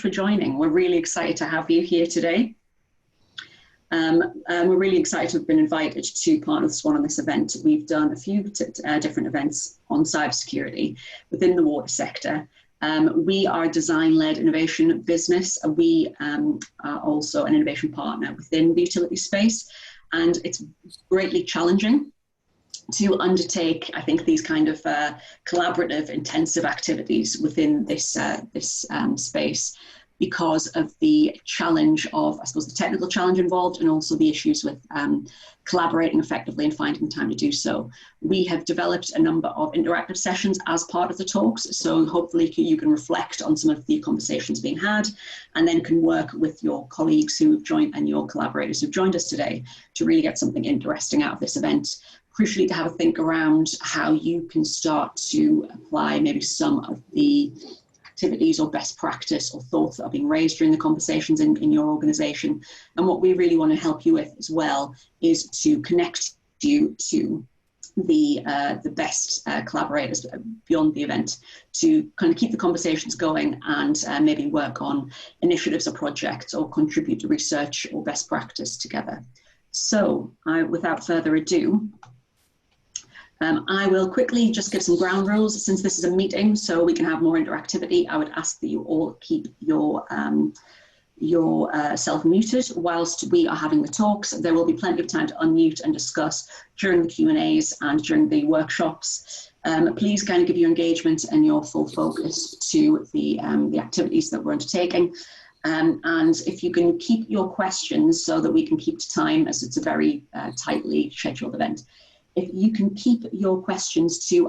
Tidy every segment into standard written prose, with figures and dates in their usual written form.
much for joining. We're really excited to have you here today. We're really excited to have been invited to partner with SWAN on this event. We've done a few different events on cybersecurity within the water sector. We are a design-led innovation business. We are also an innovation partner within the utility space, and it's greatly challenging to undertake, I think, these kind of collaborative, intensive activities within this space, because of the challenge of, I suppose, the technical challenge involved, and also the issues with collaborating effectively and finding the time to do so. We have developed a number of interactive sessions as part of the talks, so hopefully you can reflect on some of the conversations being had, and then can work with your colleagues who have joined and your collaborators who've joined us today to really get something interesting out of this event. Crucially, to have a think around how you can start to apply maybe some of the activities or best practice or thoughts that are being raised during the conversations in your organization. And what we really want to help you with as well is to connect you to the best collaborators beyond the event, to kind of keep the conversations going and maybe work on initiatives or projects or contribute to research or best practice together. So without further ado, I will quickly just give some ground rules. Since this is a meeting, so we can have more interactivity, I would ask that you all keep your self muted whilst we are having the talks. There will be plenty of time to unmute and discuss during the Q&As and during the workshops. Please kind of give your engagement and your full focus to the activities that we're undertaking. And if you can keep your questions so that we can keep to time, as it's a very tightly scheduled event. If you can keep your questions to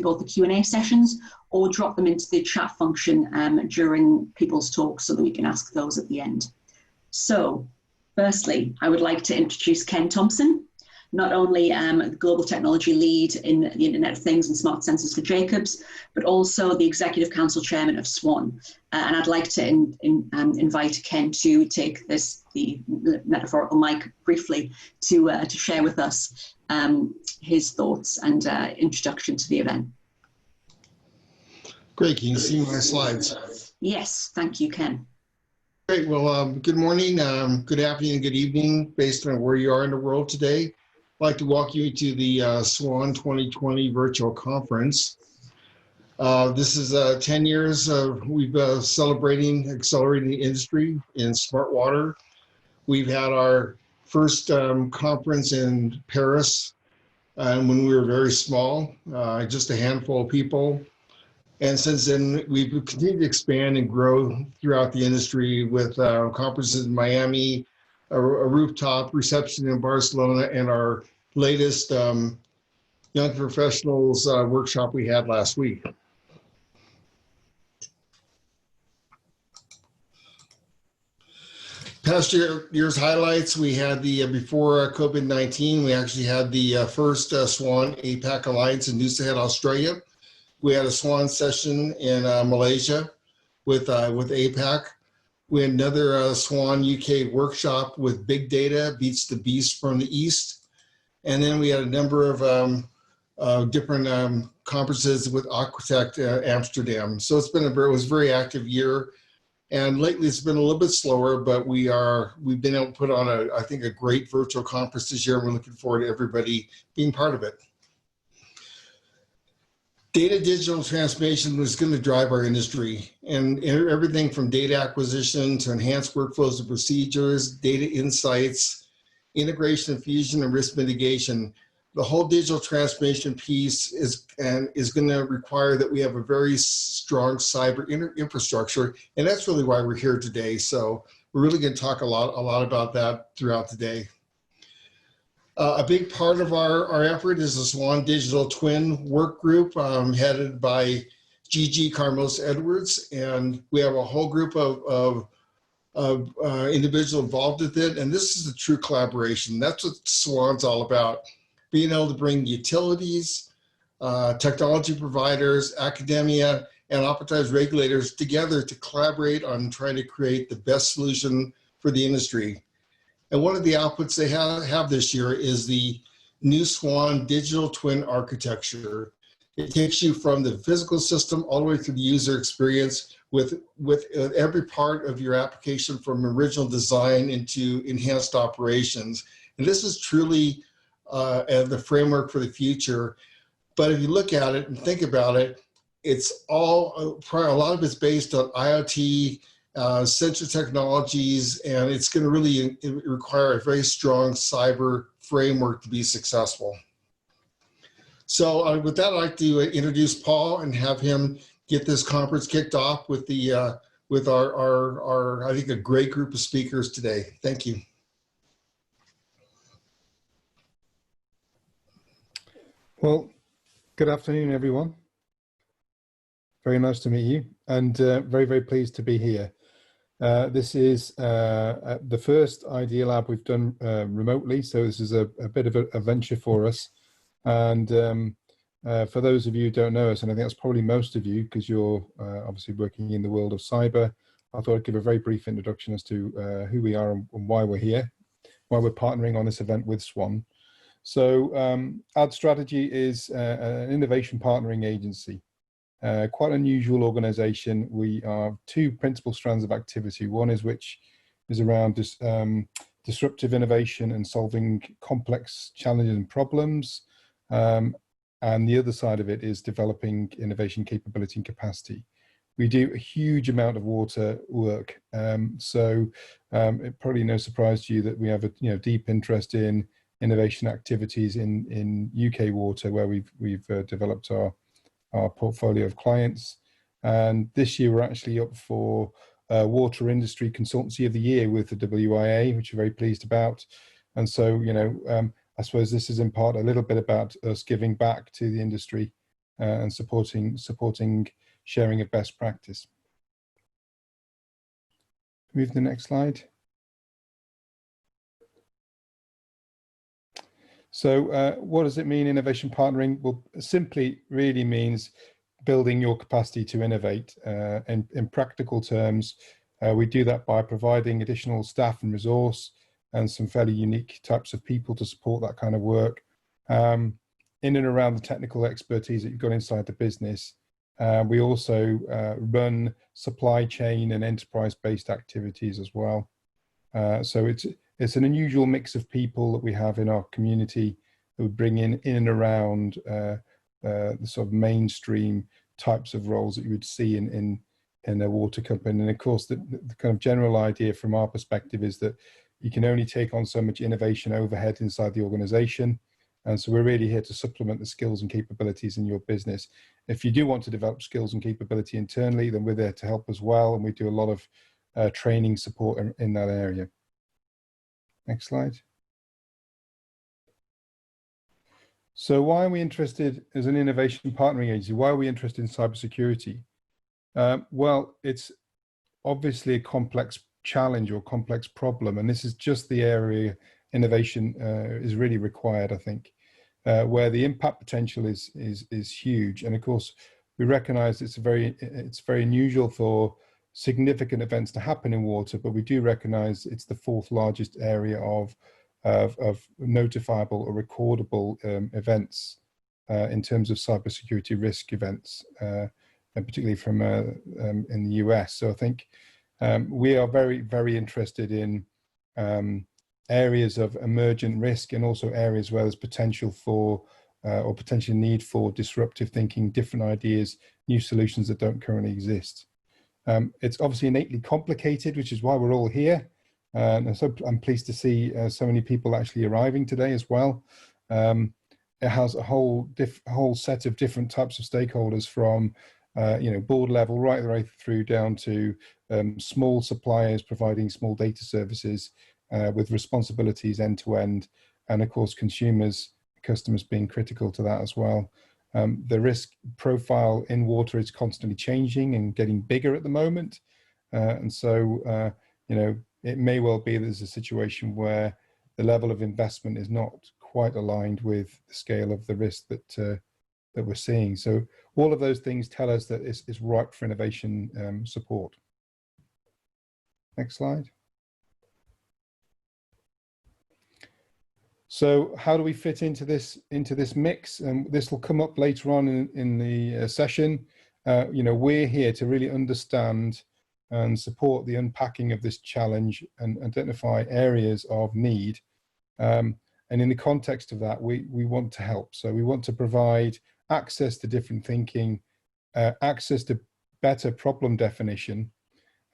both the Q&A sessions or drop them into the chat function during people's talks so that we can ask those at the end. So, firstly, I would like to introduce Ken Thompson, not only the Global Technology Lead in the Internet of Things and Smart Sensors for Jacobs, but also the Executive Council Chairman of SWAN. And I'd like to invite Ken to take the metaphorical mic briefly to share with us his thoughts and introduction to the event. Great, can you see my slides? Yes, thank you, Ken. Great, well, good morning, good afternoon, good evening, based on where you are in the world today. I'd like to welcome you to the SWAN 2020 virtual conference. This is 10 years we've celebrating accelerating the industry in smart water. We've had our first conference in Paris when we were very small, just a handful of people. And since then, we've continued to expand and grow throughout the industry with conferences in Miami, a rooftop reception in Barcelona, and our latest young professionals workshop we had last week. Past year's highlights, we had the, before COVID-19, we actually had the first SWAN APAC Alliance in Noosa Head, Australia. We had a SWAN session in Malaysia with APAC. We had another SWAN UK workshop with Big Data Beats the Beast from the East. And then we had a number of different conferences with Aquatech Amsterdam. So it was a very active year. And lately it's been a little bit slower, but we've been able to put on I think a great virtual conference this year, and we're looking forward to everybody being part of it. Data digital transformation is going to drive our industry, and everything from data acquisition to enhanced workflows and procedures, data insights, integration and fusion and risk mitigation. The whole digital transformation piece is going to require that we have a very strong cyber infrastructure, and that's really why we're here today. So we're really going to talk a lot about that throughout the day. A big part of our effort is the SWAN Digital Twin work group headed by Gigi Carmos-Edwards, and we have a whole group of individuals involved with it, and this is a true collaboration. That's what SWAN's all about. Being able to bring utilities, technology providers, academia, and oftentimes regulators together to collaborate on trying to create the best solution for the industry. And one of the outputs they have this year is the new SWAN Digital Twin Architecture. It takes you from the physical system all the way through the user experience with every part of your application from original design into enhanced operations. And this is truly the framework for the future. But if you look at it and think about it, it's all, a lot of it's based on IoT, sensor technologies, and it's going to really require a very strong cyber framework to be successful. So with that, I'd like to introduce Paul and have him get this conference kicked off with the with our I think a great group of speakers today. Thank you. Well, good afternoon, everyone. Very nice to meet you, and very, very pleased to be here. This is the first ideaLAB we've done remotely, so this is a bit of a venture for us. And for those of you who don't know us, and I think that's probably most of you, because you're obviously working in the world of cyber, I thought I'd give a very brief introduction as to who we are and why we're here, why we're partnering on this event with SWAN. So ADDCyber is an innovation partnering agency. Quite an unusual organization. We are two principal strands of activity. One is which is around disruptive innovation and solving complex challenges and problems. And the other side of it is developing innovation capability and capacity. We do a huge amount of water work. So it probably no surprise to you that we have a deep interest in innovation activities in UK water, where we've developed our portfolio of clients. And this year we're actually up for Water Industry Consultancy of the Year with the WIA, which we're very pleased about. And so, I suppose this is in part a little bit about us giving back to the industry and supporting sharing of best practice. Move to the next slide. So what does it mean, innovation partnering? Well, simply really means building your capacity to innovate. In practical terms, we do that by providing additional staff and resource and some fairly unique types of people to support that kind of work. In and around the technical expertise that you've got inside the business. We also run supply chain and enterprise-based activities as well. So it's an unusual mix of people that we have in our community that we bring in and around the sort of mainstream types of roles that you would see in a water company. And of course, the kind of general idea from our perspective is that you can only take on so much innovation overhead inside the organization. And so we're really here to supplement the skills and capabilities in your business. If you do want to develop skills and capability internally, then we're there to help as well. And we do a lot of training support in that area. Next slide. So why are we interested as an innovation partnering agency? Why are we interested in cybersecurity? Well, it's obviously a complex challenge or complex problem, and this is just the area innovation is really required, I think, where the impact potential is huge. And of course, we recognize it's very unusual for significant events to happen in water, but we do recognize it's the fourth largest area of notifiable or recordable events in terms of cybersecurity risk events, and particularly from in the US. So I think we are very, very interested in areas of emergent risk and also areas where there's potential for or potential need for disruptive thinking, different ideas, new solutions that don't currently exist. It's obviously innately complicated, which is why we're all here. And so I'm pleased to see so many people actually arriving today as well. It has a whole set of different types of stakeholders from board level right the way through down to small suppliers providing small data services with responsibilities end to end, and of course customers being critical to that as well. The risk profile in water is constantly changing and getting bigger at the moment, and so it may well be there's a situation where the level of investment is not quite aligned with the scale of the risk that we're seeing. So all of those things tell us that it's ripe for innovation support. Next slide. So how do we fit into this mix? And this will come up later on in the session. You know, we're here to really understand and support the unpacking of this challenge and identify areas of need. And in the context of that, we want to help. So we want to provide access to different thinking, access to better problem definition.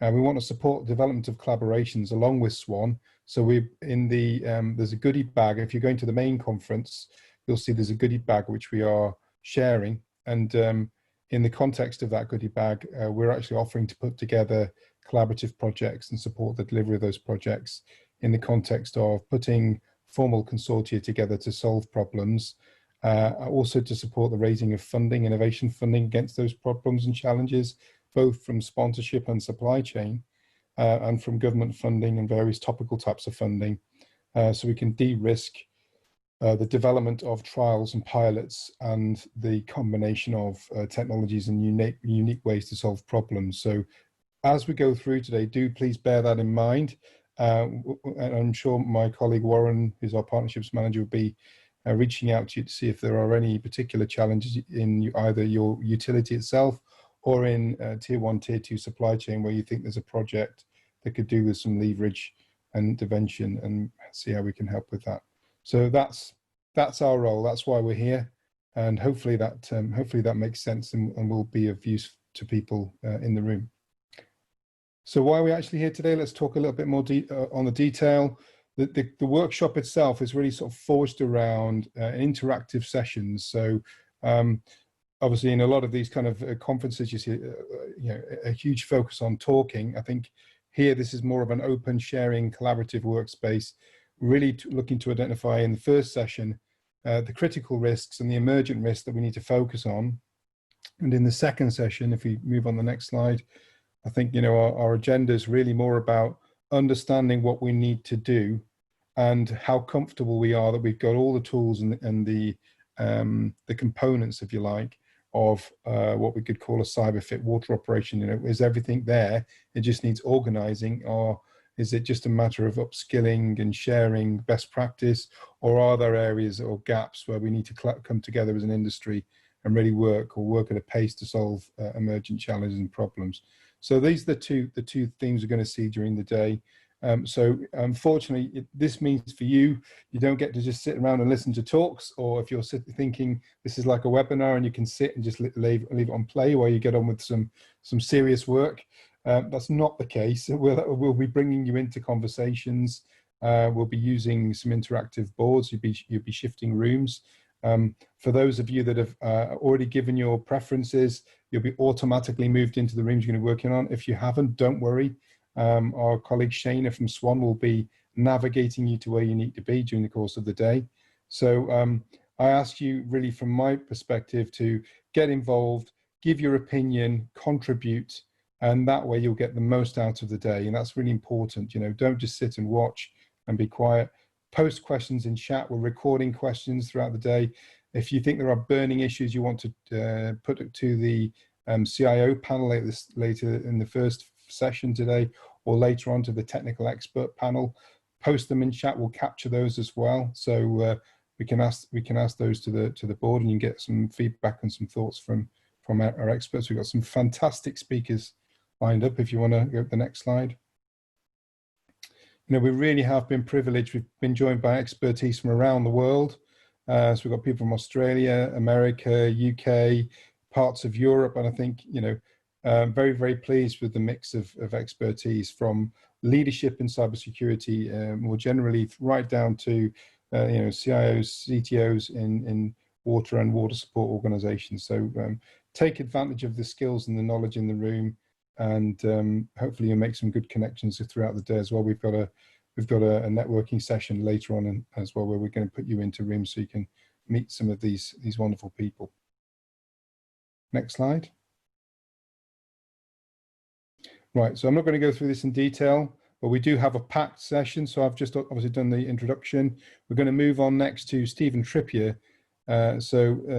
We want to support development of collaborations along with SWAN. So we there's a goodie bag. If you're going to the main conference, you'll see there's a goodie bag which we are sharing. And in the context of that goodie bag, we're actually offering to put together collaborative projects and support the delivery of those projects in the context of putting formal consortia together to solve problems, also to support the raising of funding, innovation funding against those problems and challenges, both from sponsorship and supply chain, and from government funding and various topical types of funding, so we can de-risk the development of trials and pilots and the combination of technologies and unique ways to solve problems. So as we go through today, do please bear that in mind. And I'm sure my colleague Warren, who's our partnerships manager, will be reaching out to you to see if there are any particular challenges in either your utility itself or in tier 1, tier 2 supply chain where you think there's a project that could do with some leverage and intervention, and see how we can help with that. So that's our role. That's why we're here, and hopefully that makes sense and will be of use to people in the room. So why are we actually here today? Let's talk a little bit more on the detail. The workshop itself is really sort of forged around interactive sessions. So obviously in a lot of these kind of conferences, you see you know, a huge focus on talking. I think here this is more of an open sharing collaborative workspace, really looking to identify in the first session the critical risks and the emergent risks that we need to focus on. And in the second session, if we move on the next slide, I think, you know, our agenda is really more about understanding what we need to do and how comfortable we are that we've got all the tools and the components, if you like, of what we could call a cyber fit water operation. You know, is everything there? It just needs organizing, or is it just a matter of upskilling and sharing best practice, or are there areas or gaps where we need to come together as an industry and really work at a pace to solve emergent challenges and problems? So these are the two themes we're going to see during the day. So unfortunately, this means for you, you don't get to just sit around and listen to talks, or if you're thinking this is like a webinar and you can sit and just leave it on play while you get on with some serious work. That's not the case. We'll be bringing you into conversations. We'll be using some interactive boards. You'll be shifting rooms. For those of you that have already given your preferences, you'll be automatically moved into the rooms you're going to be working on. If you haven't, don't worry. Our colleague Shana from SWAN will be navigating you to where you need to be during the course of the day. So I ask you really from my perspective to get involved, give your opinion, contribute, and that way you'll get the most out of the day. And that's really important. You know, don't just sit and watch and be quiet. Post questions in chat. We're recording questions throughout the day. If you think there are burning issues you want to put it to the CIO panel later in the first session today, or later on to the technical expert panel, post them in chat. We'll capture those as well. So we can ask those to the board, and you can get some feedback and some thoughts from our experts. We've got some fantastic speakers lined up. If you want to go to the next slide. You know, we really have been privileged. We've been joined by expertise from around the world. So we've got people from Australia, America, UK, parts of Europe, and I think, you know, very, very pleased with the mix of expertise from leadership in cybersecurity, more generally, right down to you know, CIOs, CTOs in water and water support organizations. So take advantage of the skills and the knowledge in the room, and hopefully you'll make some good connections throughout the day as well. We've got a networking session later on as well, where we're going to put you into rooms so you can meet some of these wonderful people. Next slide. Right, so I'm not going to go through this in detail, but we do have a packed session. So I've just obviously done the introduction. We're going to move on next to Stephen Trippier,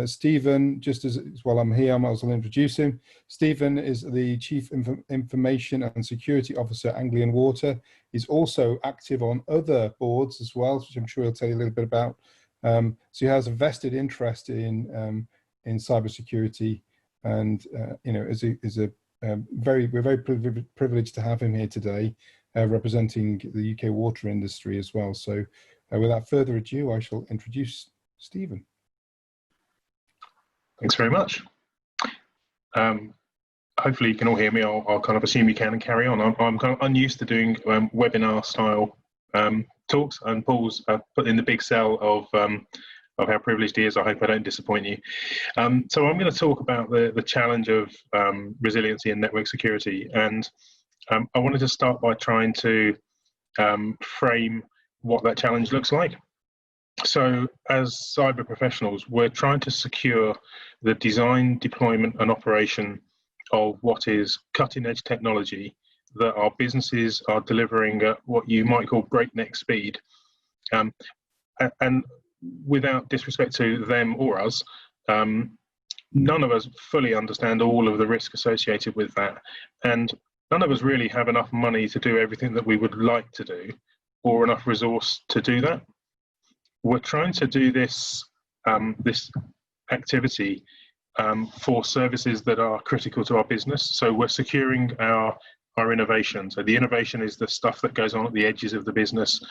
Stephen, just as while I'm here, I might as well introduce him. Stephen is the Chief Information and Security Officer at Anglian Water. He's also active on other boards as well, which I'm sure he'll tell you a little bit about. So he has a vested interest in cybersecurity, and we're very privileged to have him here today, representing the UK water industry as well. So without further ado, I shall introduce Stephen. Thanks very much. Hopefully you can all hear me. I'll kind of assume you can and carry on. I'm kind of unused to doing webinar style talks, and Paul's put in the big sell of how privileged he is. I hope I don't disappoint you. So I'm going to talk about the challenge of resiliency and network security, and I wanted to start by trying to frame what that challenge looks like. So as cyber professionals, we're trying to secure the design, deployment and operation of what is cutting edge technology that our businesses are delivering at what you might call breakneck speed. And without disrespect to them or us, none of us fully understand all of the risk associated with that. And none of us really have enough money to do everything that we would like to do, or enough resource to do that. We're trying to do this this activity for services that are critical to our business. So we're securing our innovation. So the innovation is the stuff that goes on at the edges of the business,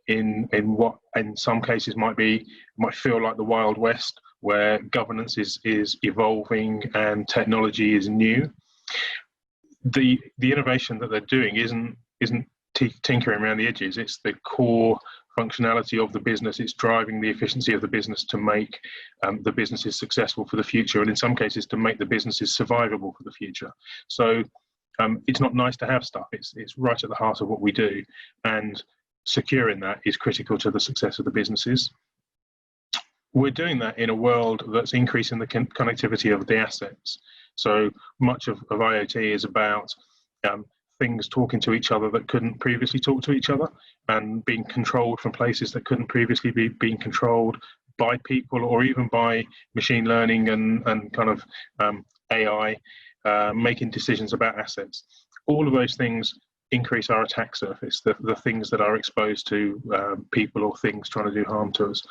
in what in some cases might feel like the Wild West, where governance is evolving and technology is new. The innovation that they're doing isn't tinkering around the edges. It's the core functionality of the business. It's driving the efficiency of the business to make the businesses successful for the future, and in some cases to make the businesses survivable for the future. So it's not nice to have stuff. It's right at the heart of what we do, and securing that is critical to the success of the businesses. We're doing that in a world that's increasing the connectivity of the assets. So much of IoT is about things talking to each other that couldn't previously talk to each other, and being controlled from places that couldn't previously be being controlled by people, or even by machine learning and kind of AI, making decisions about assets. All of those things increase our attack surface, the things that are exposed to people or things trying to do harm to us.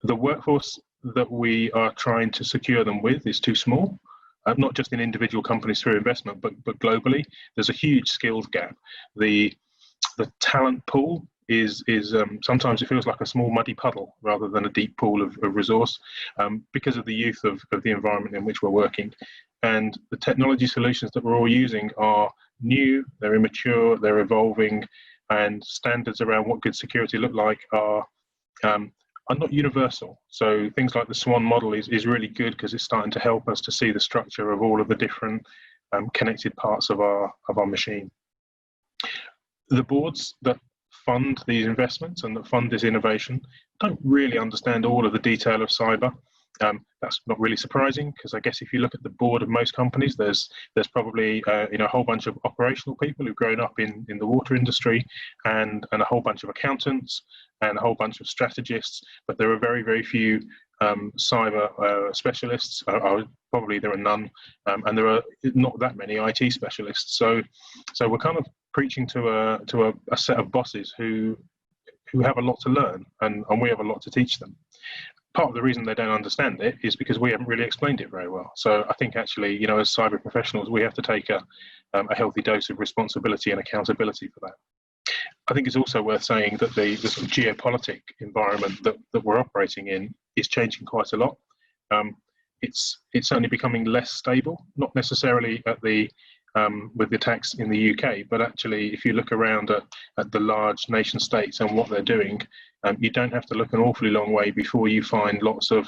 The workforce that we are trying to secure them with is too small. Not just in individual companies through investment, but globally. There's a huge skills gap. The talent pool is sometimes it feels like a small muddy puddle rather than a deep pool of resource, because of the youth of the environment in which we're working. And the technology solutions that we're all using are new, they're immature, they're evolving, and standards around what good security look like are not universal. So things like the SWAN model is really good, because it's starting to help us to see the structure of all of the different connected parts of our machine. The boards that fund these investments and that fund this innovation don't really understand all of the detail of cyber. That's not really surprising, because I guess if you look at the board of most companies, there's probably a whole bunch of operational people who've grown up in the water industry, and a whole bunch of accountants and a whole bunch of strategists, but there are very, very few cyber specialists. Probably there are none, and there are not that many IT specialists. So we're kind of preaching to a set of bosses who have a lot to learn, and we have a lot to teach them. Part of the reason they don't understand it is because we haven't really explained it very well. So I think actually, as cyber professionals, we have to take a healthy dose of responsibility and accountability for that. I think it's also worth saying that the sort of geopolitic environment that we're operating in is changing quite a lot. It's certainly becoming less stable, not necessarily at with the attacks in the UK, but actually if you look around at the large nation states and what they're doing, you don't have to look an awfully long way before you find lots of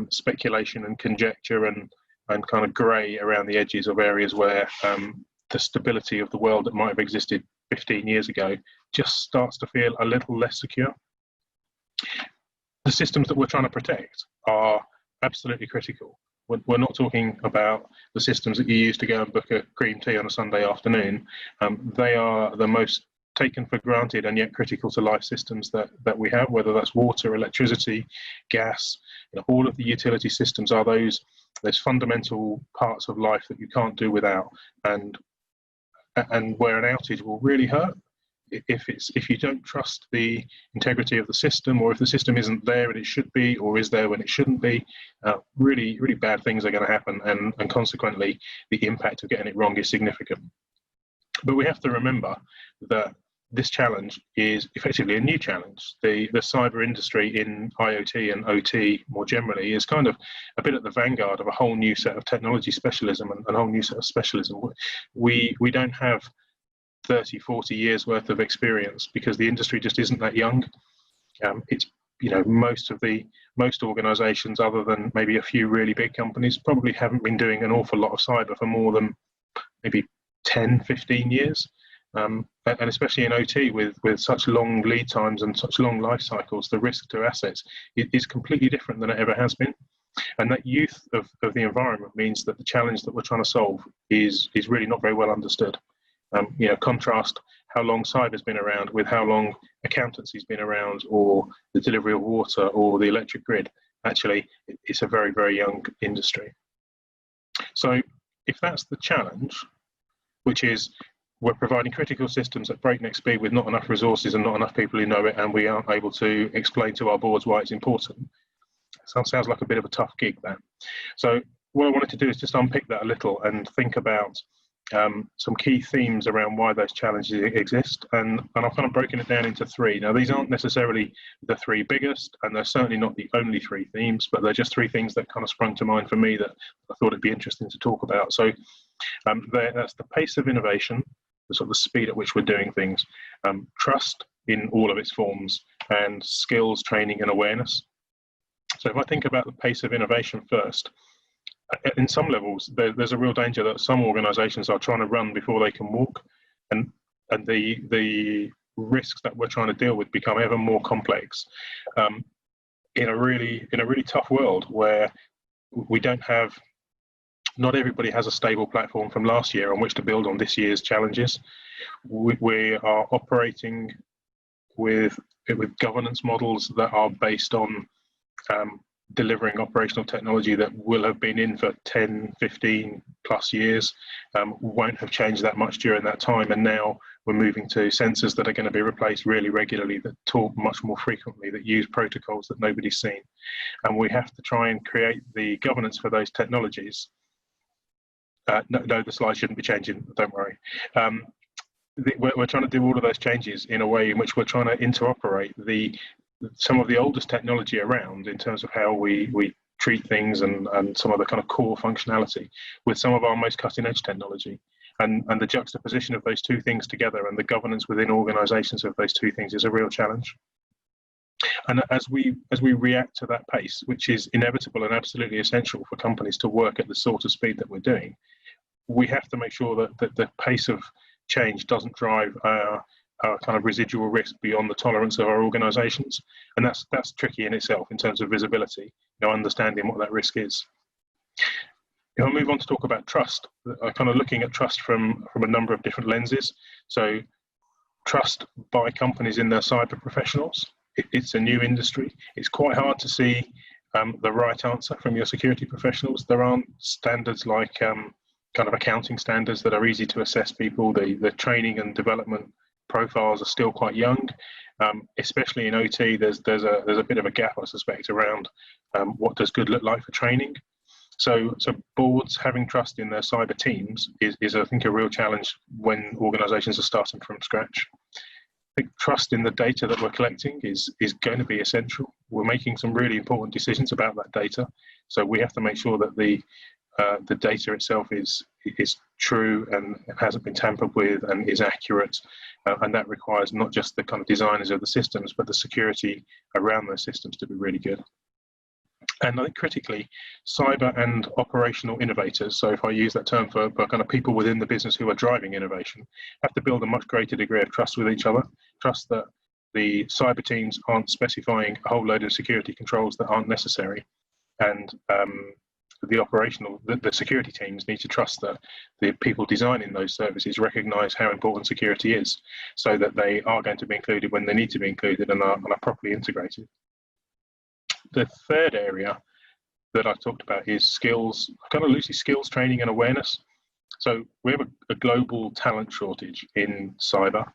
speculation and conjecture and kind of grey around the edges of areas where the stability of the world that might have existed 15 years ago just starts to feel a little less secure. The systems that we're trying to protect are absolutely critical. We're not talking about the systems that you use to go and book a green tea on a Sunday afternoon. They are the most taken for granted and yet critical to life systems that we have, whether that's water, electricity, gas. All of the utility systems are those fundamental parts of life that you can't do without, and where an outage will really hurt if you don't trust the integrity of the system, or if the system isn't there and it should be, or is there when it shouldn't be. Really bad things are going to happen, and consequently the impact of getting it wrong is significant. But we have to remember that this challenge is effectively a new challenge. The cyber industry in IoT and OT more generally is kind of a bit at the vanguard of a whole new set of technology specialism and a whole new set of specialism. We don't have 30, 40 years worth of experience because the industry just isn't that young. It's, most organizations, other than maybe a few really big companies, probably haven't been doing an awful lot of cyber for more than maybe 10, 15 years. And especially in OT with such long lead times and such long life cycles, the risk to assets is completely different than it ever has been. And that youth of the environment means that the challenge that we're trying to solve is really not very well understood. Contrast how long cyber's been around with how long accountancy's been around, or the delivery of water, or the electric grid. Actually, it's a very, very young industry. So if that's the challenge, which is we're providing critical systems at breakneck speed with not enough resources and not enough people who know it, and we aren't able to explain to our boards why it's important. So it sounds like a bit of a tough gig, that. So what I wanted to do is just unpick that a little and think about some key themes around why those challenges exist, and I've kind of broken it down into three. Now, these aren't necessarily the three biggest, and they're certainly not the only three themes, but they're just three things that kind of sprung to mind for me that I thought it'd be interesting to talk about. So that's the pace of innovation, the sort of the speed at which we're doing things, trust in all of its forms, and skills, training, and awareness. So if I think about the pace of innovation first, in some levels, there's a real danger that some organizations are trying to run before they can walk, and the risks that we're trying to deal with become ever more complex in a really tough world where we don't have, not everybody has a stable platform from last year on which to build on this year's challenges. We are operating with governance models that are based on delivering operational technology that will have been in for 10, 15 plus years, won't have changed that much during that time. And now we're moving to sensors that are going to be replaced really regularly, that talk much more frequently, that use protocols that nobody's seen. And we have to try and create the governance for those technologies. No, the slide shouldn't be changing, don't worry. We're trying to do all of those changes in a way in which we're trying to interoperate some of the oldest technology around in terms of how we treat things and some of the kind of core functionality with some of our most cutting edge technology. And the juxtaposition of those two things together and the governance within organizations of those two things is a real challenge. And as we react to that pace, which is inevitable and absolutely essential for companies to work at the sort of speed that we're doing, we have to make sure that the pace of change doesn't drive our kind of residual risk beyond the tolerance of our organizations. And that's tricky in itself in terms of visibility, understanding what that risk is. If I move on to talk about trust, I'm kind of looking at trust from a number of different lenses. So trust by companies in their cyber professionals. It's a new industry. It's quite hard to see the right answer from your security professionals. There aren't standards like kind of accounting standards that are easy to assess people. The training and development profiles are still quite young, especially in OT. There's a bit of a gap, I suspect, around what does good look like for training. So boards having trust in their cyber teams is I think a real challenge when organizations are starting from scratch. I think trust in the data that we're collecting is going to be essential. We're making some really important decisions about that data, so we have to make sure that the data itself is true and hasn't been tampered with and is accurate, and that requires not just the kind of designers of the systems, but the security around those systems to be really good. And I think critically, cyber and operational innovators, so if I use that term for kind of people within the business who are driving innovation, have to build a much greater degree of trust with each other. Trust that the cyber teams aren't specifying a whole load of security controls that aren't necessary, and the security teams need to trust that the people designing those services recognise how important security is, so that they are going to be included when they need to be included and are properly integrated. The third area that I've talked about is skills, kind of loosely skills training and awareness. So we have a global talent shortage in cyber.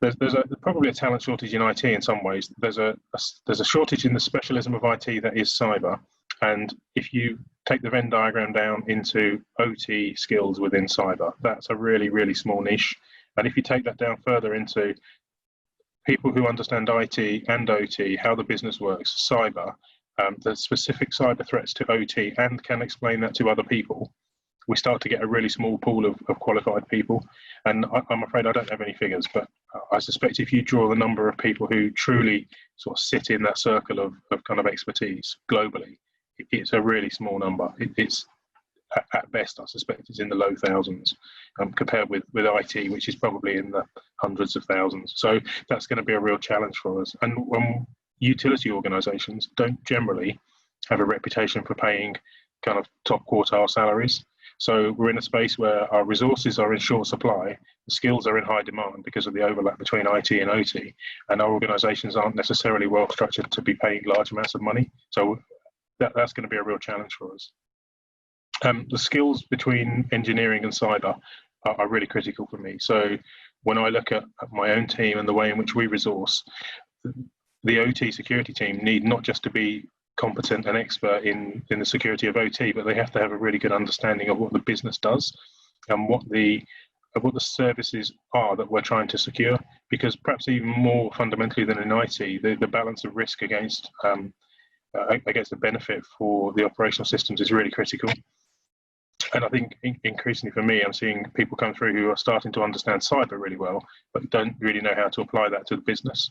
There's probably a talent shortage in IT in some ways. There's a shortage in the specialism of IT that is cyber. And if you take the Venn diagram down into OT skills within cyber, that's a really, really small niche. And if you take that down further into people who understand IT and OT, how the business works, cyber, the specific cyber threats to OT, and can explain that to other people, we start to get a really small pool of qualified people. And I'm afraid I don't have any figures, but I suspect if you draw the number of people who truly sort of sit in that circle of kind of expertise globally, it's a really small number. It's at best, I suspect, it's in the low thousands, compared with IT, which is probably in the hundreds of thousands. So that's going to be a real challenge for us. And utility organisations don't generally have a reputation for paying kind of top quartile salaries. So we're in a space where our resources are in short supply, the skills are in high demand because of the overlap between IT and OT, and our organisations aren't necessarily well structured to be paying large amounts of money. So that's going to be a real challenge for us. The skills between engineering and cyber are really critical for me. So when I look at my own team and the way in which we resource, the OT security team need not just to be competent and expert in the security of OT, but they have to have a really good understanding of what the business does and what the services are that we're trying to secure. Because perhaps even more fundamentally than in IT, the balance of risk against the benefit for the operational systems is really critical. And I think increasingly for me, I'm seeing people come through who are starting to understand cyber really well, but don't really know how to apply that to the business.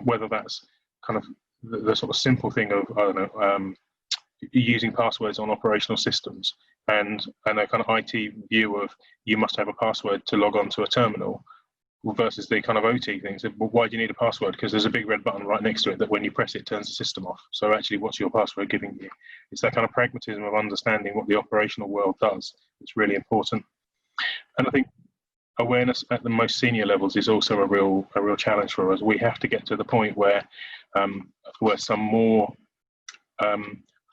Whether that's kind of the sort of simple thing of, I don't know, using passwords on operational systems and a kind of IT view of you must have a password to log on to a terminal, versus the kind of OT things. Well, why do you need a password? Because there's a big red button right next to it that when you press it turns the system off. So actually, what's your password giving you? It's that kind of pragmatism of understanding what the operational world does. It's really important. And I think awareness at the most senior levels is also a real challenge for us. We have to get to the point where some more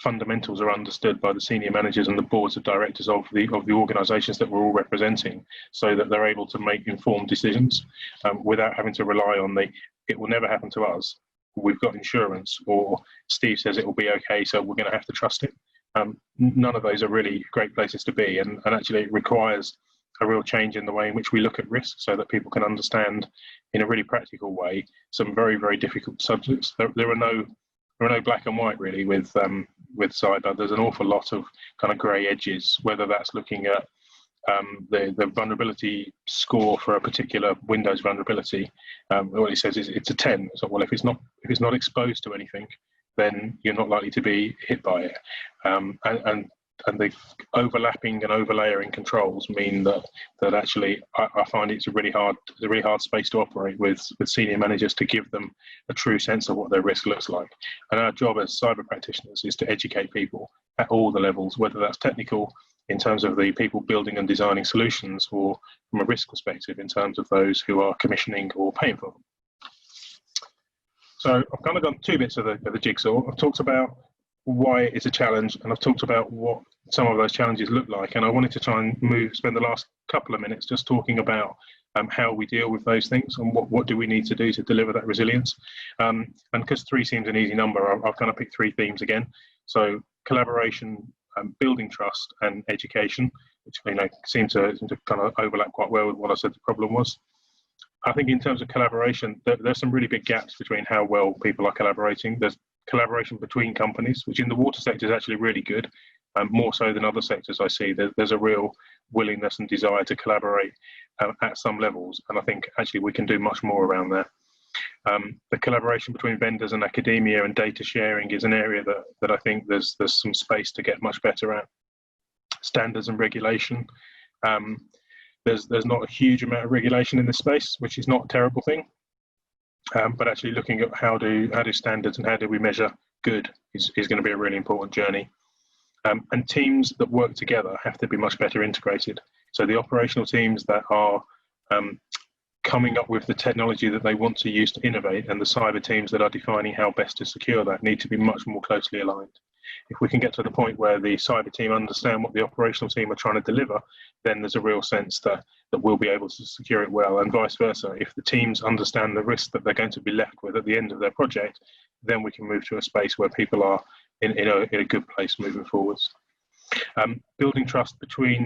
fundamentals are understood by the senior managers and the boards of directors of the organisations that we're all representing, so that they're able to make informed decisions without having to rely on it will never happen to us, we've got insurance, or Steve says it will be okay, so we're going to have to trust it. None of those are really great places to be, and actually it requires a real change in the way in which we look at risk, so that people can understand in a really practical way some very, very difficult subjects. There are no black and white really with cyber. There's an awful lot of kind of grey edges, whether that's looking at the vulnerability score for a particular Windows vulnerability. What it says is it's a 10. So, well, if it's not exposed to anything, then you're not likely to be hit by it. And the overlapping and overlayering controls mean that actually I find it's a really hard space to operate with senior managers, to give them a true sense of what their risk looks like. And our job as cyber practitioners is to educate people at all the levels, whether that's technical in terms of the people building and designing solutions, or from a risk perspective in terms of those who are commissioning or paying for them. So I've kind of done two bits of the jigsaw. I've talked about why it's a challenge, and I've talked about what some of those challenges look like, and I wanted to try and spend the last couple of minutes just talking about how we deal with those things and what do we need to do to deliver that resilience. And because 3 seems an easy number, I've kind of picked 3 themes again. So collaboration, building trust, and education, which seem to kind of overlap quite well with what I said the problem was. I think in terms of collaboration, there's some really big gaps between how well people are collaborating. There's collaboration between companies, which in the water sector is actually really good, more so than other sectors I see. There's a real willingness and desire to collaborate at some levels, and I think actually we can do much more around that. The collaboration between vendors and academia and data sharing is an area that I think there's some space to get much better at. Standards and regulation. There's not a huge amount of regulation in this space, which is not a terrible thing. But actually looking at how do standards and how do we measure good is going to be a really important journey. And teams that work together have to be much better integrated. So the operational teams that are coming up with the technology that they want to use to innovate, and the cyber teams that are defining how best to secure that, need to be much more closely aligned. If we can get to the point where the cyber team understand what the operational team are trying to deliver, then there's a real sense that we'll be able to secure it well, and vice versa. If the teams understand the risk that they're going to be left with at the end of their project, then we can move to a space where people are in a good place moving forwards. Building trust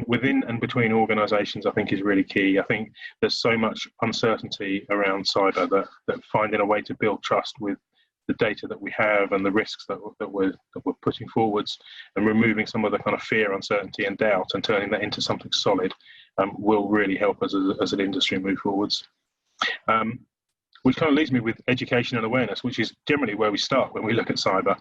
within and between organisations, I think, is really key. I think there's so much uncertainty around cyber that finding a way to build trust with the data that we have and the risks that we're putting forwards, and removing some of the kind of fear, uncertainty and doubt, and turning that into something solid, will really help us as an industry move forwards. Which kind of leaves me with education and awareness, which is generally where we start when we look at cyber.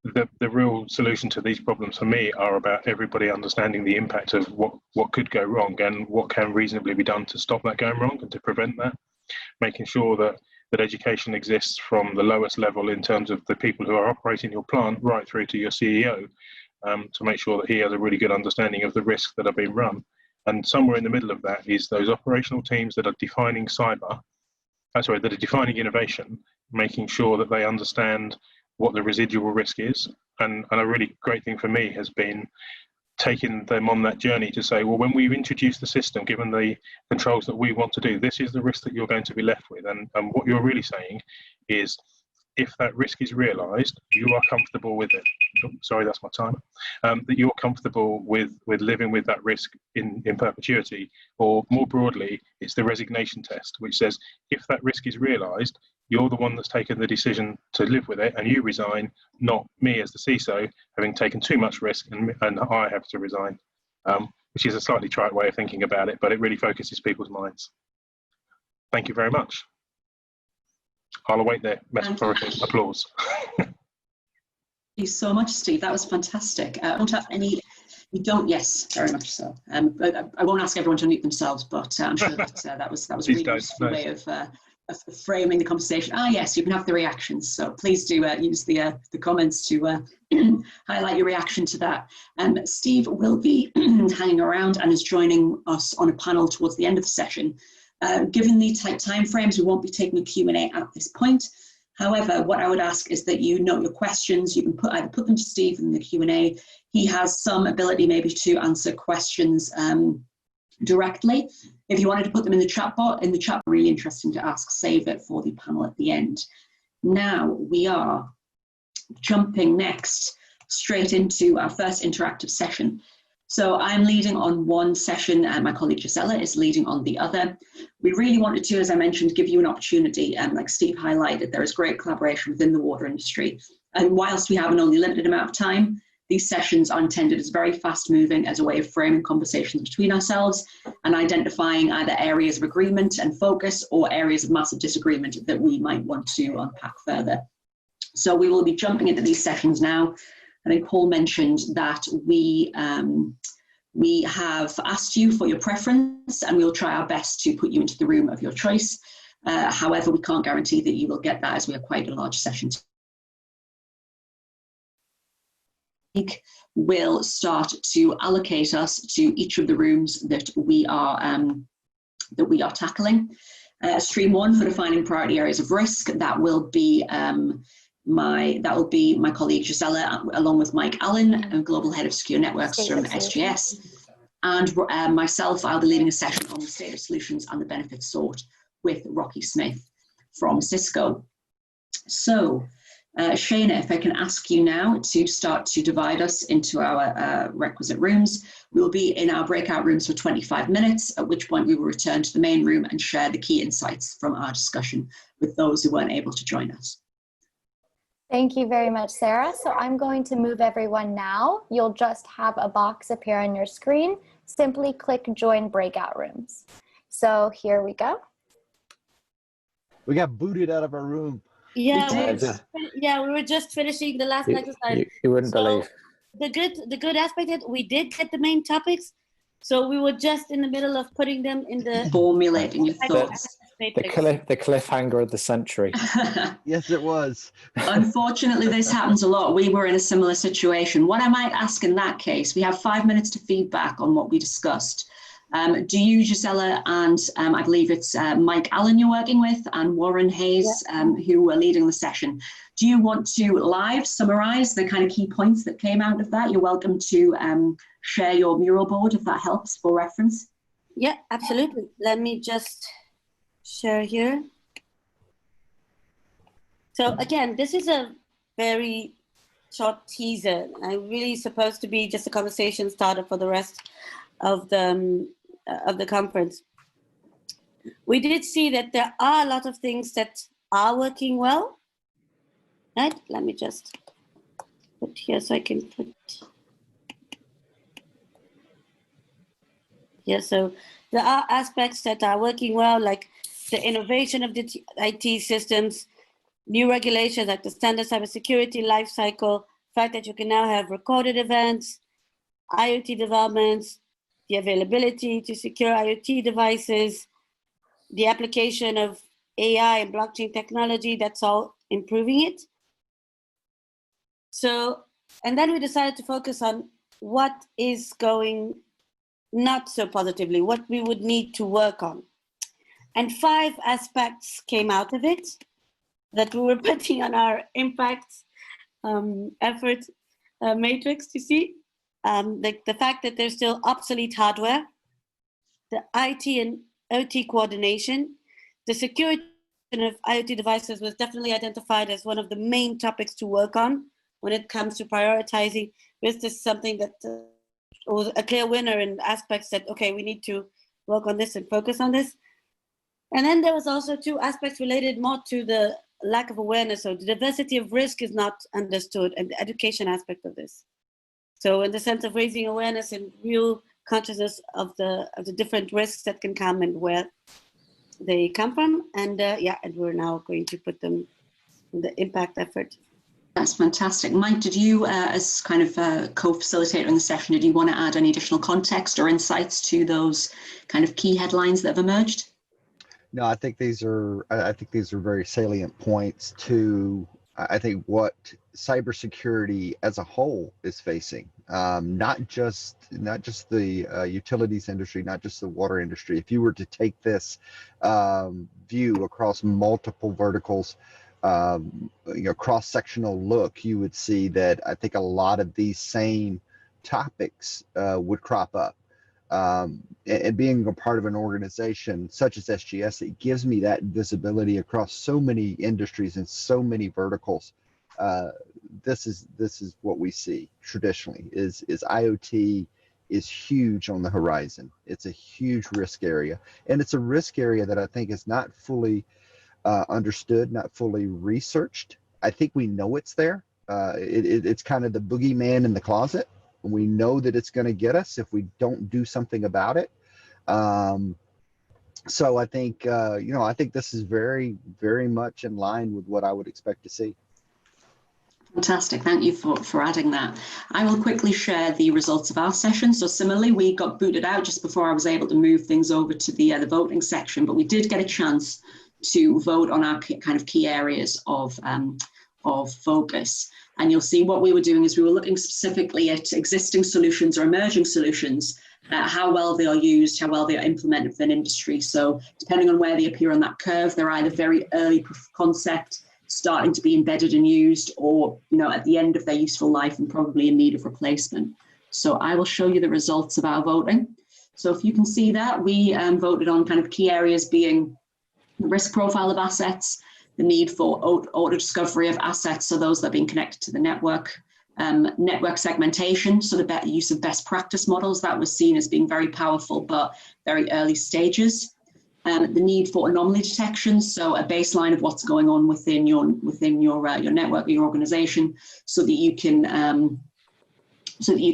The real solution to these problems for me are about everybody understanding the impact of what could go wrong and what can reasonably be done to stop that going wrong and to prevent that. Making sure that education exists from the lowest level in terms of the people who are operating your plant right through to your CEO, to make sure that he has a really good understanding of the risks that are being run. And somewhere in the middle of that is those operational teams that are defining that are defining innovation, making sure that they understand what the residual risk is. And a really great thing for me has been taking them on that journey to say, well, when we introduce the system, given the controls that we want to do, this is the risk that you're going to be left with. And what you're really saying is, if that risk is realised, you are comfortable with it. Oh, sorry, that's my timer. That you're comfortable with living with that risk in perpetuity. Or more broadly, it's the resignation test, which says, if that risk is realised, you're the one that's taken the decision to live with it, and you resign, not me as the CISO, having taken too much risk, and I have to resign, which is a slightly trite way of thinking about it, but it really focuses people's minds. Thank you very much. I'll await the metaphorical applause. Thank you so much, Steve. That was fantastic. I don't have any. You don't? Yes, very much so. I won't ask everyone to unmute themselves, but I'm sure that that was a really useful way of framing the conversation. Yes, you can have the reactions. So please do use the comments to highlight your reaction to that. Steve will be hanging around and is joining us on a panel towards the end of the session. Given the tight time frames, we won't be taking a Q&A at this point. However, what I would ask is that you note your questions. You can either put them to Steve in the Q&A. He has some ability maybe to answer questions directly. If you wanted to put them in the chat bot, really interesting to ask, save it for the panel at the end. Now we are jumping next straight into our first interactive session. So I'm leading on one session and my colleague Gisela is leading on the other. We really wanted to, as I mentioned, give you an opportunity, and like Steve highlighted, there is great collaboration within the water industry. And whilst we have an only limited amount of time, these sessions are intended as very fast moving as a way of framing conversations between ourselves and identifying either areas of agreement and focus or areas of massive disagreement that we might want to unpack further. So we will be jumping into these sessions now. I think Paul mentioned that we have asked you for your preference, and we'll try our best to put you into the room of your choice. However, we can't guarantee that you will get that, as we have quite a large session. Will start to allocate us to each of the rooms that we are tackling. Stream 1 for defining priority areas of risk. That will be my colleague Gisela, along with Mike Allen, Global Head of Secure Networks from SGS, and myself. I'll be leading a session on the state of solutions and the benefits sought with Rocky Smith from Cisco. So, Shana, if I can ask you now to start to divide us into our requisite rooms. We will be in our breakout rooms for 25 minutes, at which point we will return to the main room and share the key insights from our discussion with those who weren't able to join us. Thank you very much, Sarah. So I'm going to move everyone now. You'll just have a box appear on your screen. Simply click Join Breakout Rooms. So here we go. We got booted out of our room. Yeah, we were just finishing the last exercise. You wouldn't believe. The good aspect is we did get the main topics, so we were just in the middle of putting them in the formulating your thoughts. The cliffhanger of the century. Yes, it was. Unfortunately, this happens a lot. We were in a similar situation. What I might ask in that case, we have 5 minutes to feedback on what we discussed. Do you, Gisela, and I believe it's Mike Allen you're working with, and Warren Hayes, who are leading the session. Do you want to live summarize the kind of key points that came out of that? You're welcome to share your mural board if that helps for reference. Yeah, absolutely. Let me just share here. So again, this is a very short teaser. I'm really supposed to be just a conversation starter for the rest of the conference. We did see that there are a lot of things that are working well. Right? Let me just put here so I can put. Yeah, so there are aspects that are working well, like the innovation of the IT systems, new regulations like the standard cybersecurity lifecycle, fact that you can now have recorded events, IoT developments, the availability to secure IoT devices, the application of AI and blockchain technology, that's all improving it. So, and then we decided to focus on what is going not so positively, what we would need to work on. And 5 aspects came out of it that we were putting on our impact effort matrix to see. The fact that there's still obsolete hardware, the IT and OT coordination, the security of IoT devices was definitely identified as one of the main topics to work on when it comes to prioritizing. This is something that was a clear winner in aspects that, okay, we need to work on this and focus on this. And then there was also 2 aspects related more to the lack of awareness. So the diversity of risk is not understood, and the education aspect of this. So in the sense of raising awareness and real consciousness of the different risks that can come and where they come from. And and we're now going to put them in the impact effort. That's fantastic. Mike, did you, as kind of co-facilitator in the session, did you want to add any additional context or insights to those kind of key headlines that have emerged? No, I think these are very salient points to, I think, what cybersecurity as a whole is facing. Not just the utilities industry, not just the water industry. If you were to take this view across multiple verticals, cross-sectional look, you would see that I think a lot of these same topics would crop up. And being a part of an organization such as SGS, it gives me that visibility across so many industries and so many verticals. This is what we see traditionally is IoT is huge on the horizon. It's a huge risk area, and it's a risk area that I think is not fully understood, not fully researched. I think we know it's there. It's kind of the boogeyman in the closet. We know that it's going to get us if we don't do something about it. So I think, I think this is very, very much in line with what I would expect to see. Fantastic. Thank you for adding that. I will quickly share the results of our session. So similarly, we got booted out just before I was able to move things over to the voting section, but we did get a chance to vote on our kind of key areas of focus. And you'll see what we were doing is we were looking specifically at existing solutions or emerging solutions, how well they are used, how well they are implemented within industry. So depending on where they appear on that curve, they're either very early proof of concept, starting to be embedded and used, or at the end of their useful life and probably in need of replacement. So I will show you the results of our voting. So if you can see that, we voted on kind of key areas being the risk profile of assets, the need for auto discovery of assets, so those that are being connected to the network, network segmentation, so the better use of best practice models, that was seen as being very powerful, but very early stages. The need for anomaly detection, so a baseline of what's going on within your network, your organization, so that you can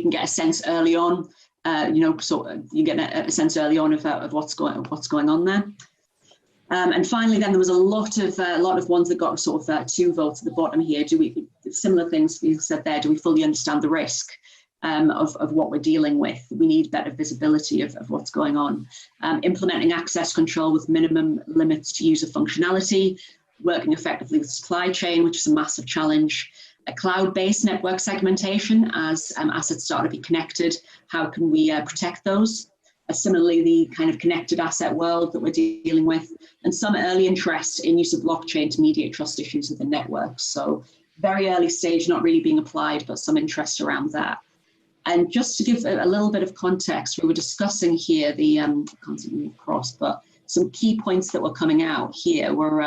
get a sense early on, so you get a sense early on of what's going on there. And finally, then there was a lot of ones that got sort of 2 votes at the bottom here. Similar things you said there? Do we fully understand the risk? of what we're dealing with. We need better visibility of what's going on. Implementing access control with minimum limits to user functionality, working effectively with supply chain, which is a massive challenge. A cloud-based network segmentation as assets start to be connected. How can we protect those? Similarly, the kind of connected asset world that we're dealing with, and some early interest in use of blockchain to mediate trust issues within networks. So very early stage, not really being applied, but some interest around that. And just to give a little bit of context, we were discussing here the, I can't move across, but some key points that were coming out here were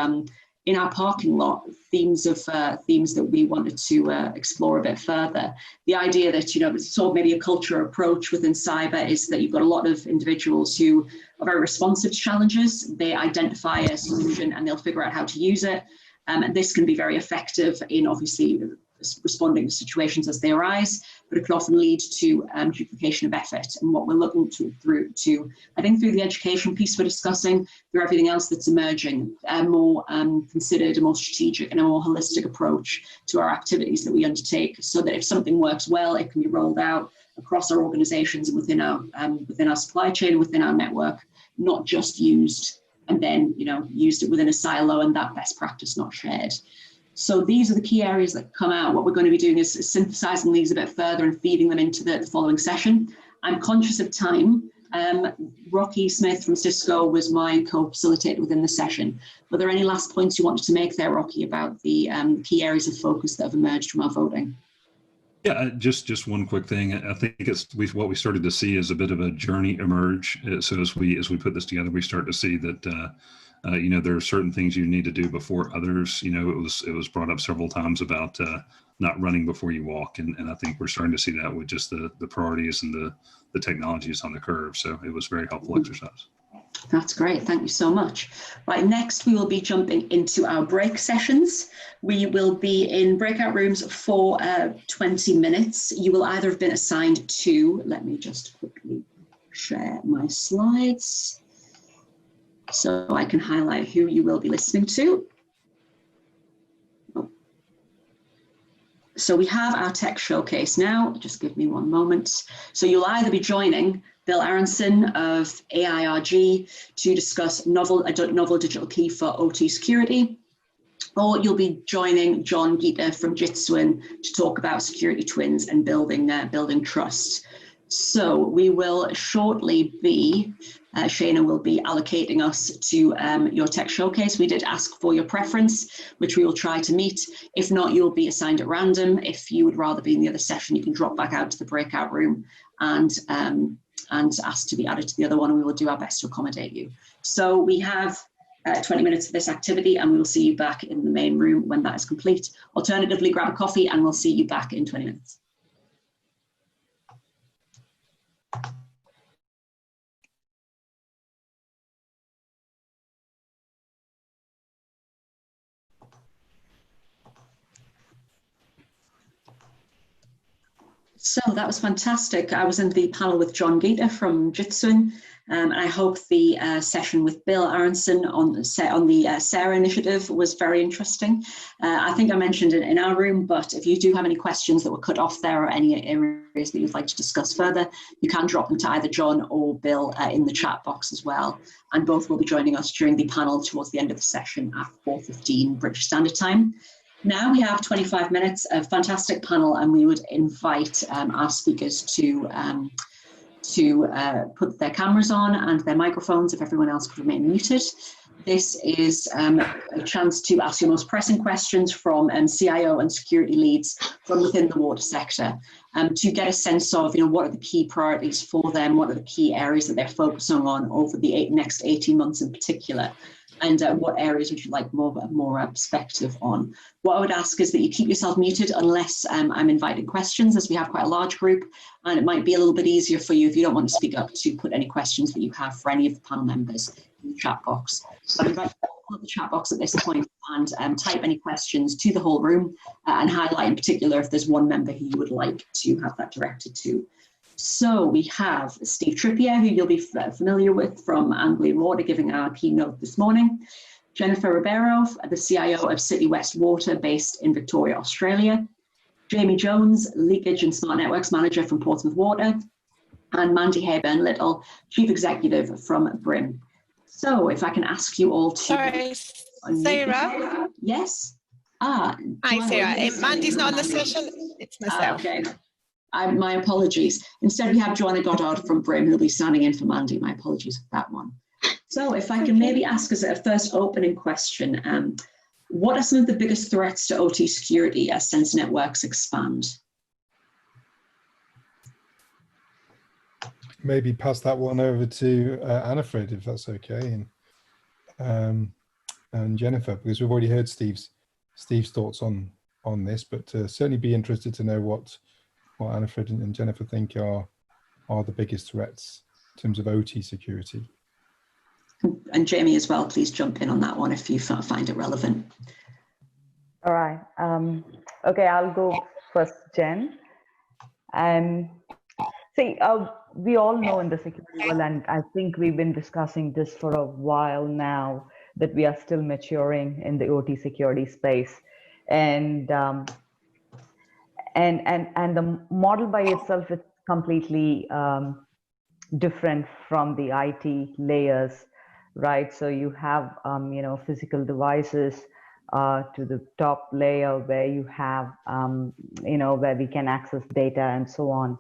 in our parking lot, themes that we wanted to explore a bit further. The idea that, sort of maybe a culture approach within cyber is that you've got a lot of individuals who are very responsive to challenges. They identify a solution and they'll figure out how to use it. And this can be very effective in obviously responding to situations as they arise, but it can often lead to duplication of effort. And what we're looking through the education piece we're discussing, through everything else that's emerging, a more considered, a more strategic and a more holistic approach to our activities that we undertake, so that if something works well, it can be rolled out across our organizations and within our supply chain, within our network, not just used and then used it within a silo and that best practice not shared. So these are the key areas that come out. What we're going to be doing is synthesizing these a bit further and feeding them into the following session. I'm conscious of time. Rocky Smith from Cisco was my co-facilitator within the session. Were there any last points you wanted to make there, Rocky, about the key areas of focus that have emerged from our voting? Yeah, just one quick thing. I think what we started to see is a bit of a journey emerge. So as we put this together, we start to see that there are certain things you need to do before others. It was brought up several times about not running before you walk, and I think we're starting to see that with just the priorities and the technologies on the curve. So it was a very helpful exercise. That's great. Thank you so much. Right, next we will be jumping into our break sessions. We will be in breakout rooms for 20 minutes. You will either have been assigned to, let me just quickly share my slides so I can highlight who you will be listening to. So we have our tech showcase now. Just give me one moment. So you'll either be joining Bill Aronson of AIRG to discuss novel digital key for OT security, or you'll be joining John Gita from JITSWN to talk about security twins and building trust. So we will shortly be, Shana will be allocating us to your tech showcase. We did ask for your preference, which we will try to meet. If not, you'll be assigned at random. If you would rather be in the other session, you can drop back out to the breakout room and ask to be added to the other one, and we will do our best to accommodate you. So we have 20 minutes for this activity, and we will see you back in the main room when that is complete. Alternatively, grab a coffee and we'll see you back in 20 minutes. So that was fantastic. I was in the panel with John Gita from JITSWN, and I hope the session with Bill Aronson on the SARA initiative was very interesting. I think I mentioned it in our room, but if you do have any questions that were cut off there or any areas that you'd like to discuss further, you can drop them to either John or Bill in the chat box as well. And both will be joining us during the panel towards the end of the session at 4:15 British Standard Time. Now we have 25 minutes, a fantastic panel, and we would invite our speakers to put their cameras on and their microphones if everyone else could remain muted. This is a chance to ask your most pressing questions from CIO and security leads from within the water sector, to get a sense of what are the key priorities for them, what are the key areas that they're focusing on over the next 18 months in particular. And what areas would you like more perspective on? What I would ask is that you keep yourself muted unless I'm inviting questions, as we have quite a large group, and it might be a little bit easier for you if you don't want to speak up to put any questions that you have for any of the panel members in the chat box. So I invite you to pull up the chat box at this point and type any questions to the whole room and highlight in particular if there's one member who you would like to have that directed to. So we have Steve Trippier, who you'll be familiar with from Anglia Water, giving our keynote this morning. Jennifer Ribeiro, the CIO of City West Water, based in Victoria, Australia. Jamie Jones, Leakage and Smart Networks Manager from Portsmouth Water, and Mandy Hayburn-Little, Chief Executive from BRIM. So if I can ask you all to... Sorry, Sarah? Yes? Hi, Sarah. Mandy's not on the session. It's myself. Okay. My apologies. Instead, we have Joanna Goddard from BRIM who'll be standing in for Mandy. My apologies for that one. So if I can maybe ask as a first opening question, what are some of the biggest threats to OT security as sensor networks expand? Maybe pass that one over to Annafred, if that's okay, and Jennifer, because we've already heard Steve's thoughts on this, but certainly be interested to know what Annafred and Jennifer think are the biggest threats in terms of OT security. And Jamie as well, please jump in on that one if you find it relevant. All right. Okay, I'll go first, Jen. See, we all know in the security world, and I think we've been discussing this for a while now, that we are still maturing in the OT security space, and the model by itself is completely different from the IT layers, right? So you have physical devices to the top layer where you have where we can access data and so on.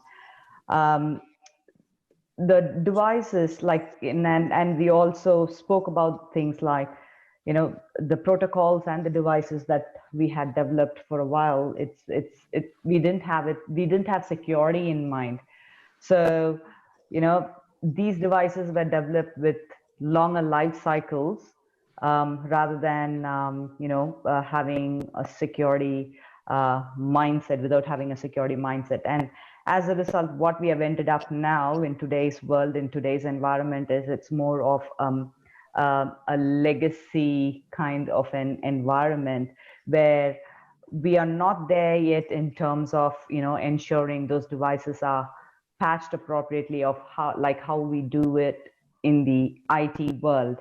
The devices and we also spoke about things like the protocols and the devices that we had developed for a while. We didn't have security in mind. So these devices were developed with longer life cycles rather than having a security mindset, without having a security mindset. And as a result, what we have ended up now in today's world, in today's environment, is it's more of a legacy kind of an environment where we are not there yet in terms of ensuring those devices are patched appropriately of how we do it in the IT world.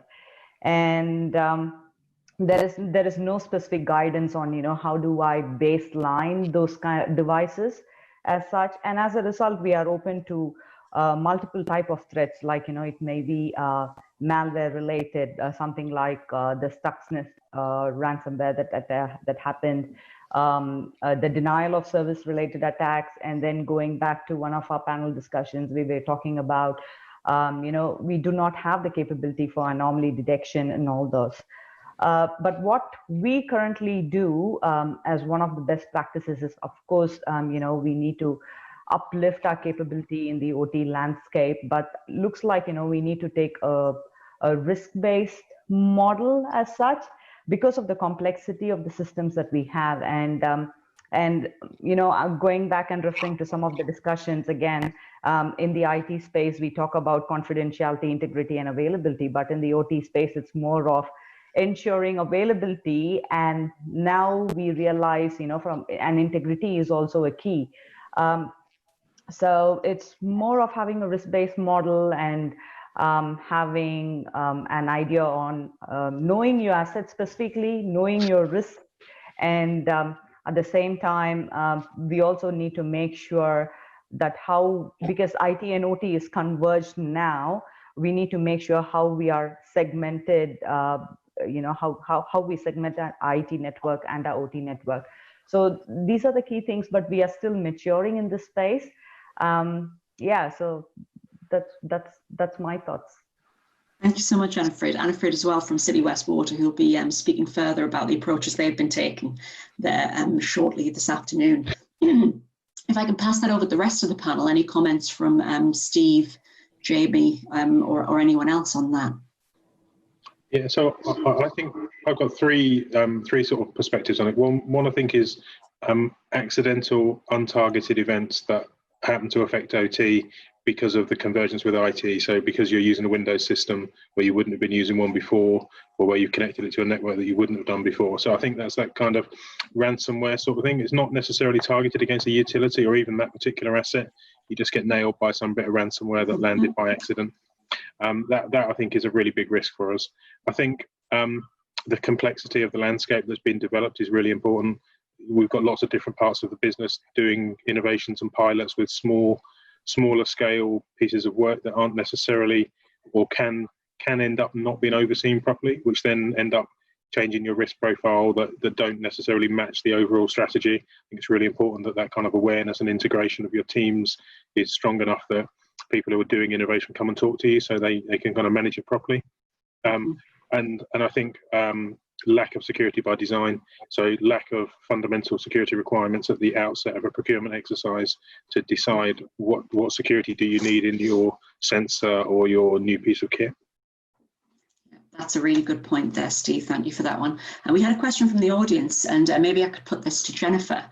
And there is no specific guidance on how do I baseline those kind of devices as such. And as a result, we are open to multiple type of threats, like it may be malware related, something like the Stuxnet ransomware that happened, the denial of service related attacks. And then going back to one of our panel discussions, we were talking about we do not have the capability for anomaly detection and all those. But what we currently do as one of the best practices is, of course, we need to uplift our capability in the OT landscape, but looks like, we need to take a risk-based model as such, because of the complexity of the systems that we have. And going back and referring to some of the discussions again, in the IT space, we talk about confidentiality, integrity, and availability, but in the OT space, it's more of ensuring availability. And now we realize, and integrity is also a key. So it's more of having a risk-based model and having an idea on knowing your assets specifically, knowing your risk, and at the same time, we also need to make sure that because IT and OT is converged now, we need to make sure how we are segmented, how we segment our IT network and our OT network. So these are the key things, but we are still maturing in this space. So that's my thoughts. Thank you so much, Annafred. Annafred as well from City West Water, who'll be speaking further about the approaches they've been taking there shortly this afternoon. If I can pass that over to the rest of the panel, any comments from Steve, Jamie, or anyone else on that? Yeah, so I think I've got three sort of perspectives on it. One I think is accidental, untargeted events that happen to affect OT because of the convergence with IT. So because you're using a Windows system where you wouldn't have been using one before, or where you've connected it to a network that you wouldn't have done before. So I think that's that kind of ransomware sort of thing. It's not necessarily targeted against a utility or even that particular asset. You just get nailed by some bit of ransomware that landed by accident. That I think is a really big risk for us. I think the complexity of the landscape that's been developed is really important. we've got lots of different parts of the business doing innovations and pilots with smaller scale pieces of work that aren't necessarily or can end up not being overseen properly, which then end up changing your risk profile that don't necessarily match the overall strategy. I think it's really important that kind of awareness and integration of your teams is strong enough that people who are doing innovation come and talk to you so they can kind of manage it properly. And I think lack of security by design, so lack of fundamental security requirements at the outset of a procurement exercise to decide what security do you need in your sensor or your new piece of kit. That's a really good point there, Steve. Thank you for that one. And we had a question from the audience, and maybe I could put this to Jennifer.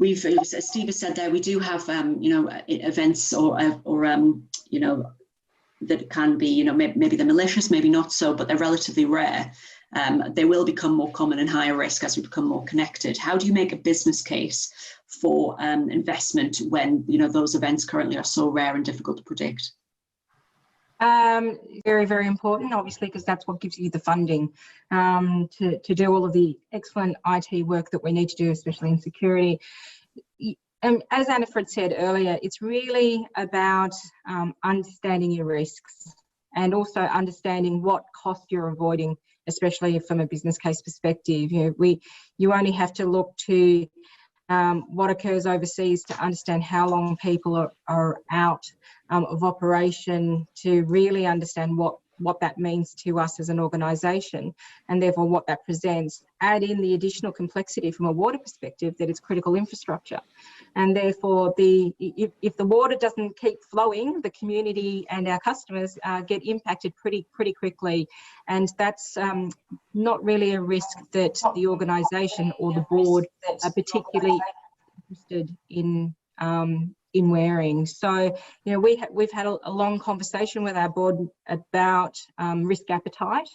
We've, as Steve has said there, we do have, events or that can be, maybe they're malicious, maybe not so, but they're relatively rare. They will become more common and higher risk as we become more connected. How do you make a business case for investment when, those events currently are so rare and difficult to predict? Very, very important, obviously, because that's what gives you the funding to do all of the excellent IT work that we need to do, especially in security. As Annafred said earlier, it's really about understanding your risks and also understanding what cost you're avoiding, especially from a business case perspective. You only have to look to what occurs overseas to understand how long people are out of operation to really understand what that means to us as an organisation, and therefore what that presents. Add in the additional complexity from a water perspective that it's critical infrastructure, and therefore if the water doesn't keep flowing, the community and our customers get impacted pretty quickly, and that's not really a risk that the organisation or the board are particularly interested in wearing. So, we've had a long conversation with our board about risk appetite,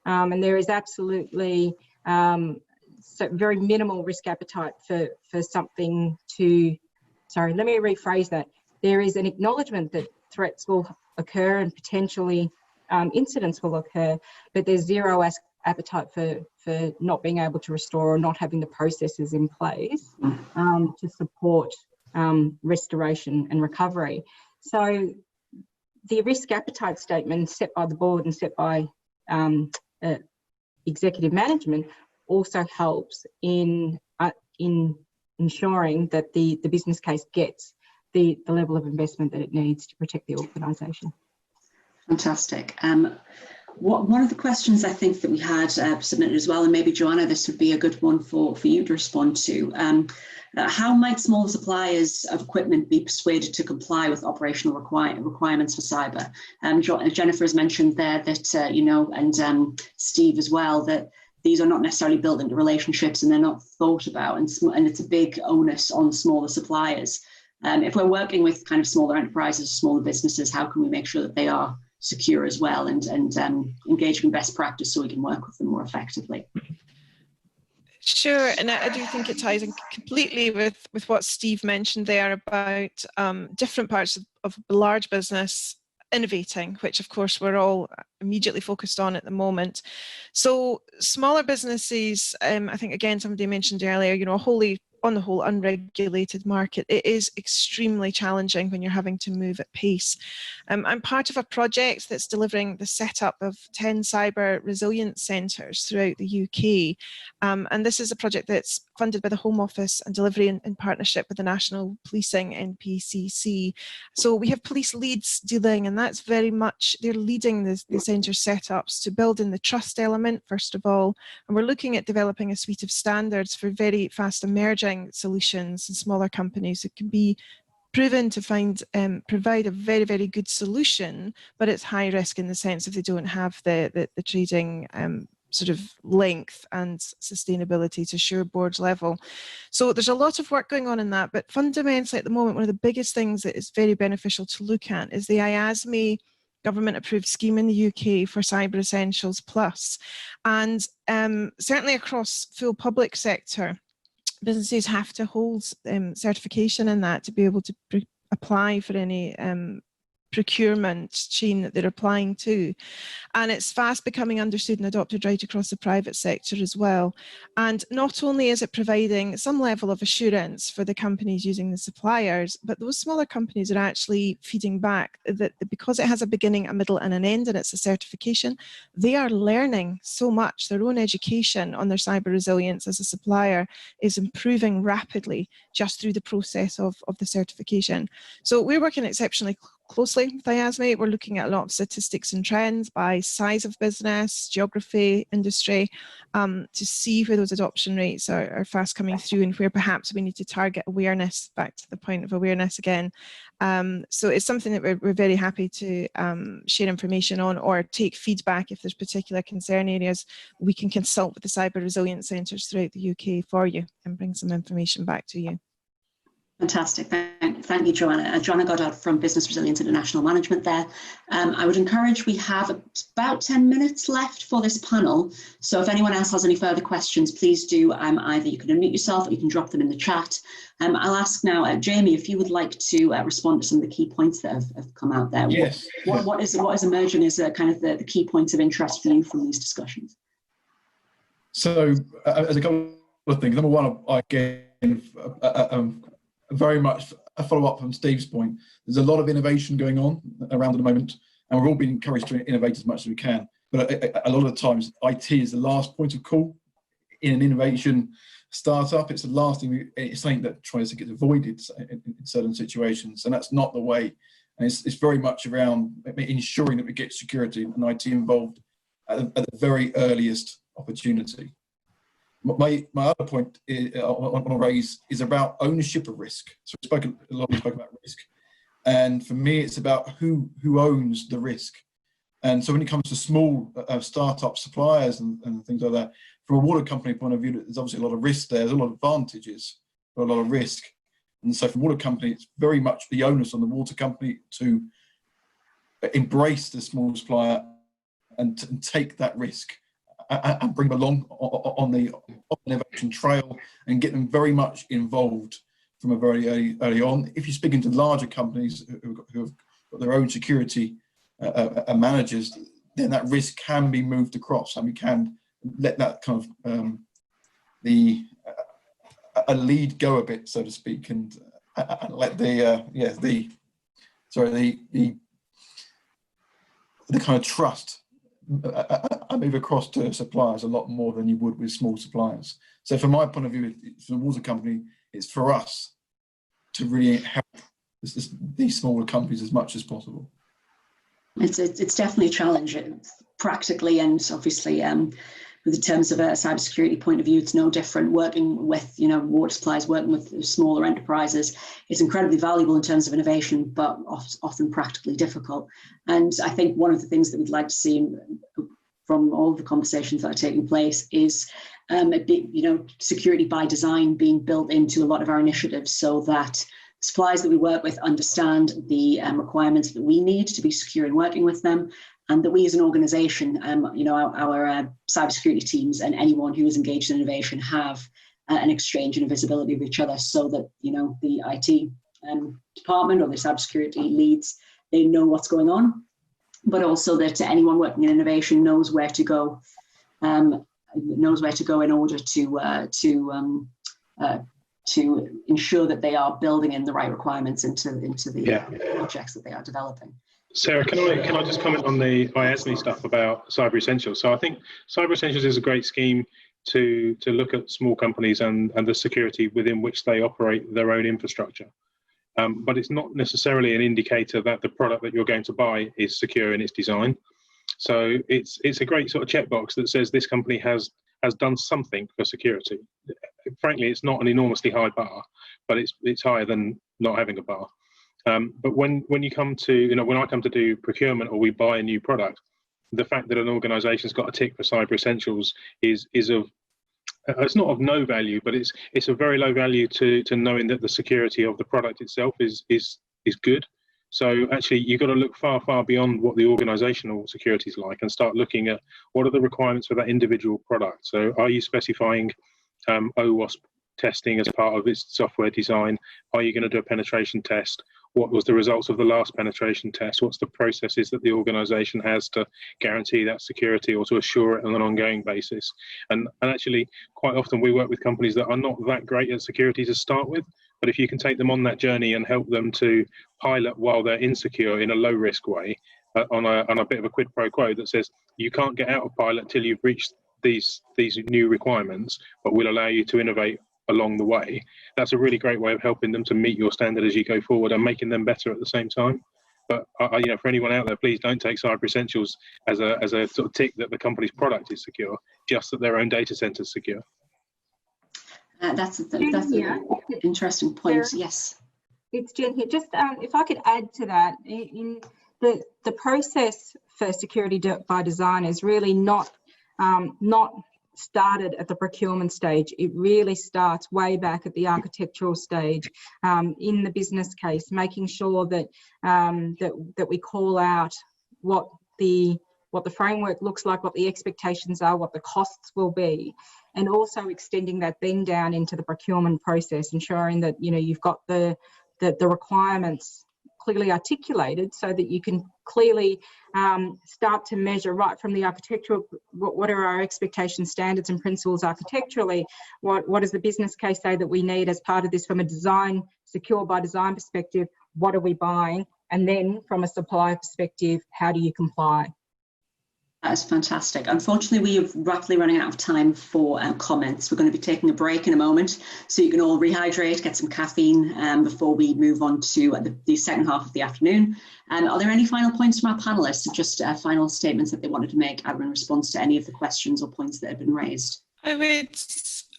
and there is absolutely very minimal risk appetite for something to, sorry, let me rephrase that. There is an acknowledgement that threats will occur and potentially incidents will occur, but there's zero appetite for not being able to restore or not having the processes in place to support restoration and recovery. So the risk appetite statement set by the board and set by executive management also helps in ensuring that the business case gets the level of investment that it needs to protect the organisation. Fantastic. One of the questions I think that we had submitted as well, and maybe Joanna, this would be a good one for you to respond to. How might smaller suppliers of equipment be persuaded to comply with operational requirements for cyber? Jennifer has mentioned there that, and Steve as well, that these are not necessarily built into relationships and they're not thought about, and it's a big onus on smaller suppliers. If we're working with kind of smaller enterprises, smaller businesses, how can we make sure that they are secure as well and engage in best practice so we can work with them more effectively? Sure, and I do think it ties in completely with what Steve mentioned there about different parts of large business innovating, which of course we're all immediately focused on at the moment. So smaller businesses, I think again somebody mentioned earlier, on the whole unregulated market, it is extremely challenging when you're having to move at pace. I'm part of a project that's delivering the setup of 10 cyber resilience centres throughout the UK. And this is a project that's funded by the Home Office and delivery in partnership with the National Policing NPCC. So we have police leads dealing, and that's very much, they're leading the centre setups to build in the trust element, first of all. And we're looking at developing a suite of standards for very fast emerging solutions and smaller companies that can be proven to provide a very, very good solution, but it's high risk in the sense if they don't have the trading sort of length and sustainability to sure board level. So there's a lot of work going on in that, but fundamentally at the moment, one of the biggest things that is very beneficial to look at is the IASME government approved scheme in the UK for Cyber Essentials Plus. And certainly across full public sector, businesses have to hold certification in that to be able to apply for any procurement chain that they're applying to. And it's fast becoming understood and adopted right across the private sector as well. And not only is it providing some level of assurance for the companies using the suppliers, but those smaller companies are actually feeding back that because it has a beginning, a middle and an end, and it's a certification, they are learning so much. Their own education on their cyber resilience as a supplier is improving rapidly just through the process of the certification. So we're working exceptionally closely with IASME. We're looking at a lot of statistics and trends by size of business, geography, industry, to see where those adoption rates are fast coming through and where perhaps we need to target awareness, back to the point of awareness again. So it's something that we're very happy to share information on or take feedback if there's particular concern areas. We can consult with the cyber resilience centres throughout the UK for you and bring some information back to you. Fantastic. Thank you, Joanna. Joanna Goddard from Business Resilience International Management there. I would encourage, we have about 10 minutes left for this panel. So if anyone else has any further questions, please do either you can unmute yourself or you can drop them in the chat. I'll ask now, Jamie, if you would like to respond to some of the key points that have come out there. Yes. What is emerging as kind of the key points of interest for you from these discussions? So as a couple of things, number one, again, very much a follow-up from Steve's point. There's a lot of innovation going on around at the moment, and we're all being encouraged to innovate as much as we can. But a lot of the times, IT is the last point of call in an innovation startup. It's the last thing, it's something that tries to get avoided in certain situations, and that's not the way. And it's very much around ensuring that we get security and IT involved at the very earliest opportunity. My other point I want to raise is about ownership of risk. So we spoke a lot about risk, and for me, it's about who owns the risk. And so when it comes to small startup suppliers and things like that, from a water company point of view, there's obviously a lot of risk there. There's a lot of advantages, but a lot of risk. And so from a water company, it's very much the onus on the water company to embrace the small supplier and take that risk and bring them along on the innovation trail and get them very much involved from a very early on. If you're speaking to larger companies who have got their own security managers, then that risk can be moved across, and we can let that kind of a lead go a bit, so to speak, and let the kind of trust I move across to suppliers a lot more than you would with small suppliers. So from my point of view, from the water company, it's for us to really help these smaller companies as much as possible. It's definitely a challenge practically, and obviously in terms of a cybersecurity point of view, it's no different. Working with water suppliers, working with smaller enterprises is incredibly valuable in terms of innovation, but often practically difficult. And I think one of the things that we'd like to see from all the conversations that are taking place is security by design being built into a lot of our initiatives, so that suppliers that we work with understand the requirements that we need to be secure in working with them, and that we as an organization, our cybersecurity teams and anyone who is engaged in innovation have an exchange and a visibility of each other, so that the IT department or the cybersecurity leads, they know what's going on, but also that anyone working in innovation knows where to go, in order to ensure that they are building in the right requirements into the projects that they are developing. Sarah, can I just comment on the IASME stuff about Cyber Essentials? So I think Cyber Essentials is a great scheme to look at small companies and the security within which they operate their own infrastructure. But it's not necessarily an indicator that the product that you're going to buy is secure in its design. So it's a great sort of checkbox that says this company has done something for security. Frankly, it's not an enormously high bar, but it's higher than not having a bar. But when you come to, when I come to do procurement or we buy a new product, the fact that an organization's got a tick for Cyber Essentials is of, it's not of no value, but it's a very low value to knowing that the security of the product itself is good. So actually, you've got to look far, far beyond what the organizational security is like and start looking at what are the requirements for that individual product. So are you specifying OWASP testing as part of its software design? Are you going to do a penetration test? What was the results of the last penetration test? What's the processes that the organization has to guarantee that security or to assure it on an ongoing basis? And actually, quite often we work with companies that are not that great at security to start with, but if you can take them on that journey and help them to pilot while they're insecure in a low risk way, on a bit of a quid pro quo that says you can't get out of pilot till you've reached these new requirements, but we'll allow you to innovate along the way. That's a really great way of helping them to meet your standard as you go forward and making them better at the same time. But you know, for anyone out there, please don't take Cyber Essentials as a sort of tick that the company's product is secure, just that their own data center is secure. That's an interesting point. Sarah, yes. It's Jen here. Just if I could add to that, in the process for security by design is really not started at the procurement stage. It really starts way back at the architectural stage, in the business case, making sure that that we call out what the framework looks like, what the expectations are, what the costs will be, and also extending that then down into the procurement process, ensuring that you've got the requirements clearly articulated so that you can clearly start to measure right from the architectural, what are our expectation standards and principles architecturally, what does the business case say that we need as part of this from a design, secure by design perspective, what are we buying, and then from a supplier perspective, how do you comply? That is fantastic. Unfortunately, we are rapidly running out of time for comments. We're going to be taking a break in a moment, so you can all rehydrate, get some caffeine before we move on to the second half of the afternoon. Are there any final points from our panelists, just final statements that they wanted to make in response to any of the questions or points that have been raised?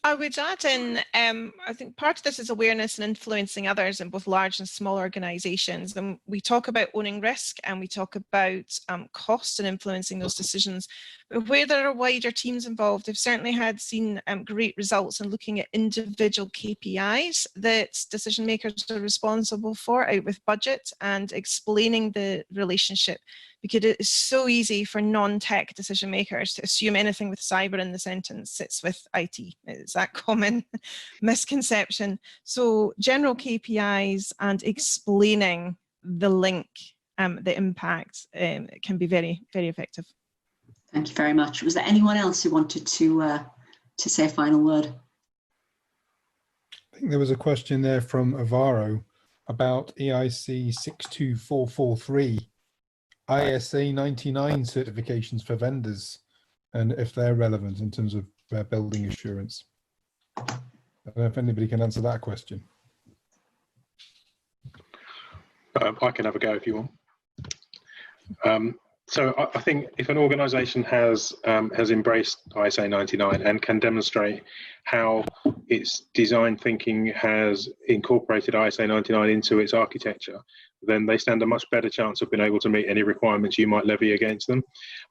I would add in, I think part of this is awareness and influencing others in both large and small organisations. And we talk about owning risk and we talk about cost and influencing those decisions. But where there are wider teams involved, I've certainly seen great results in looking at individual KPIs that decision makers are responsible for out with budget and explaining the relationship. Because it is so easy for non-tech decision makers to assume anything with cyber in the sentence sits with IT. It's that common misconception. So general KPIs and explaining the link, the impact can be very, very effective. Thank you very much. Was there anyone else who wanted to say a final word? I think there was a question there from Avaro about EIC 62443. ISA 99 certifications for vendors and if they're relevant in terms of building assurance. I don't know if anybody can answer that question. I can have a go if you want. So I think if an organisation has embraced ISA 99 and can demonstrate how its design thinking has incorporated ISA 99 into its architecture, then they stand a much better chance of being able to meet any requirements you might levy against them.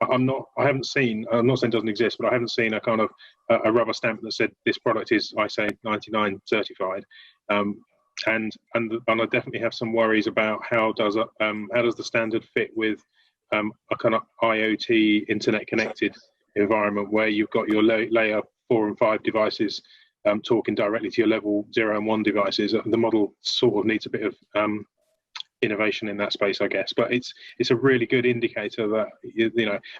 I'm not saying it doesn't exist, but I haven't seen a kind of a rubber stamp that said this product is ISA 99 certified. And I definitely have some worries about how does the standard fit with a kind of IoT internet connected environment where you've got your layer 4 and 5 devices talking directly to your level 0 and 1 devices. The model sort of needs a bit of innovation in that space, I guess, but it's a really good indicator that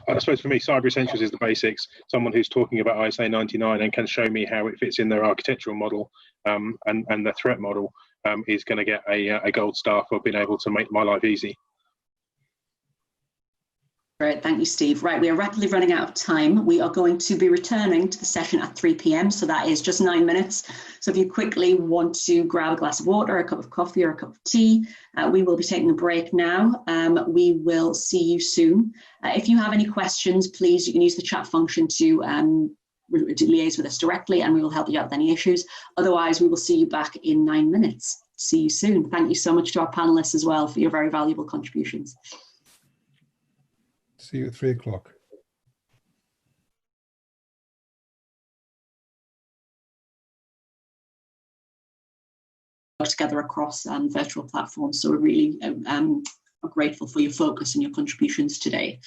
I suppose for me, Cyber Essentials is the basics. Someone who's talking about ISA 99 and can show me how it fits in their architectural model and their threat model is going to get a gold star for being able to make my life easy. Great, thank you, Steve. Right, we are rapidly running out of time. We are going to be returning to the session at 3 p.m, so that is just 9 minutes. So if you quickly want to grab a glass of water, a cup of coffee or a cup of tea, we will be taking a break now. We will see you soon. If you have any questions, please, you can use the chat function to liaise with us directly and we will help you out with any issues. Otherwise, we will see you back in 9 minutes. See you soon. Thank you so much to our panelists as well for your very valuable contributions. See you at 3 o'clock. Together across virtual platforms, so we're really grateful for your focus and your contributions today.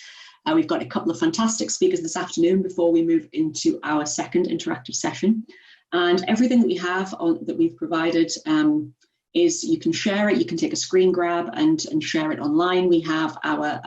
We've got a couple of fantastic speakers this afternoon before we move into our second interactive session. And everything that we have that we've provided is you can share it, you can take a screen grab and share it online. We have our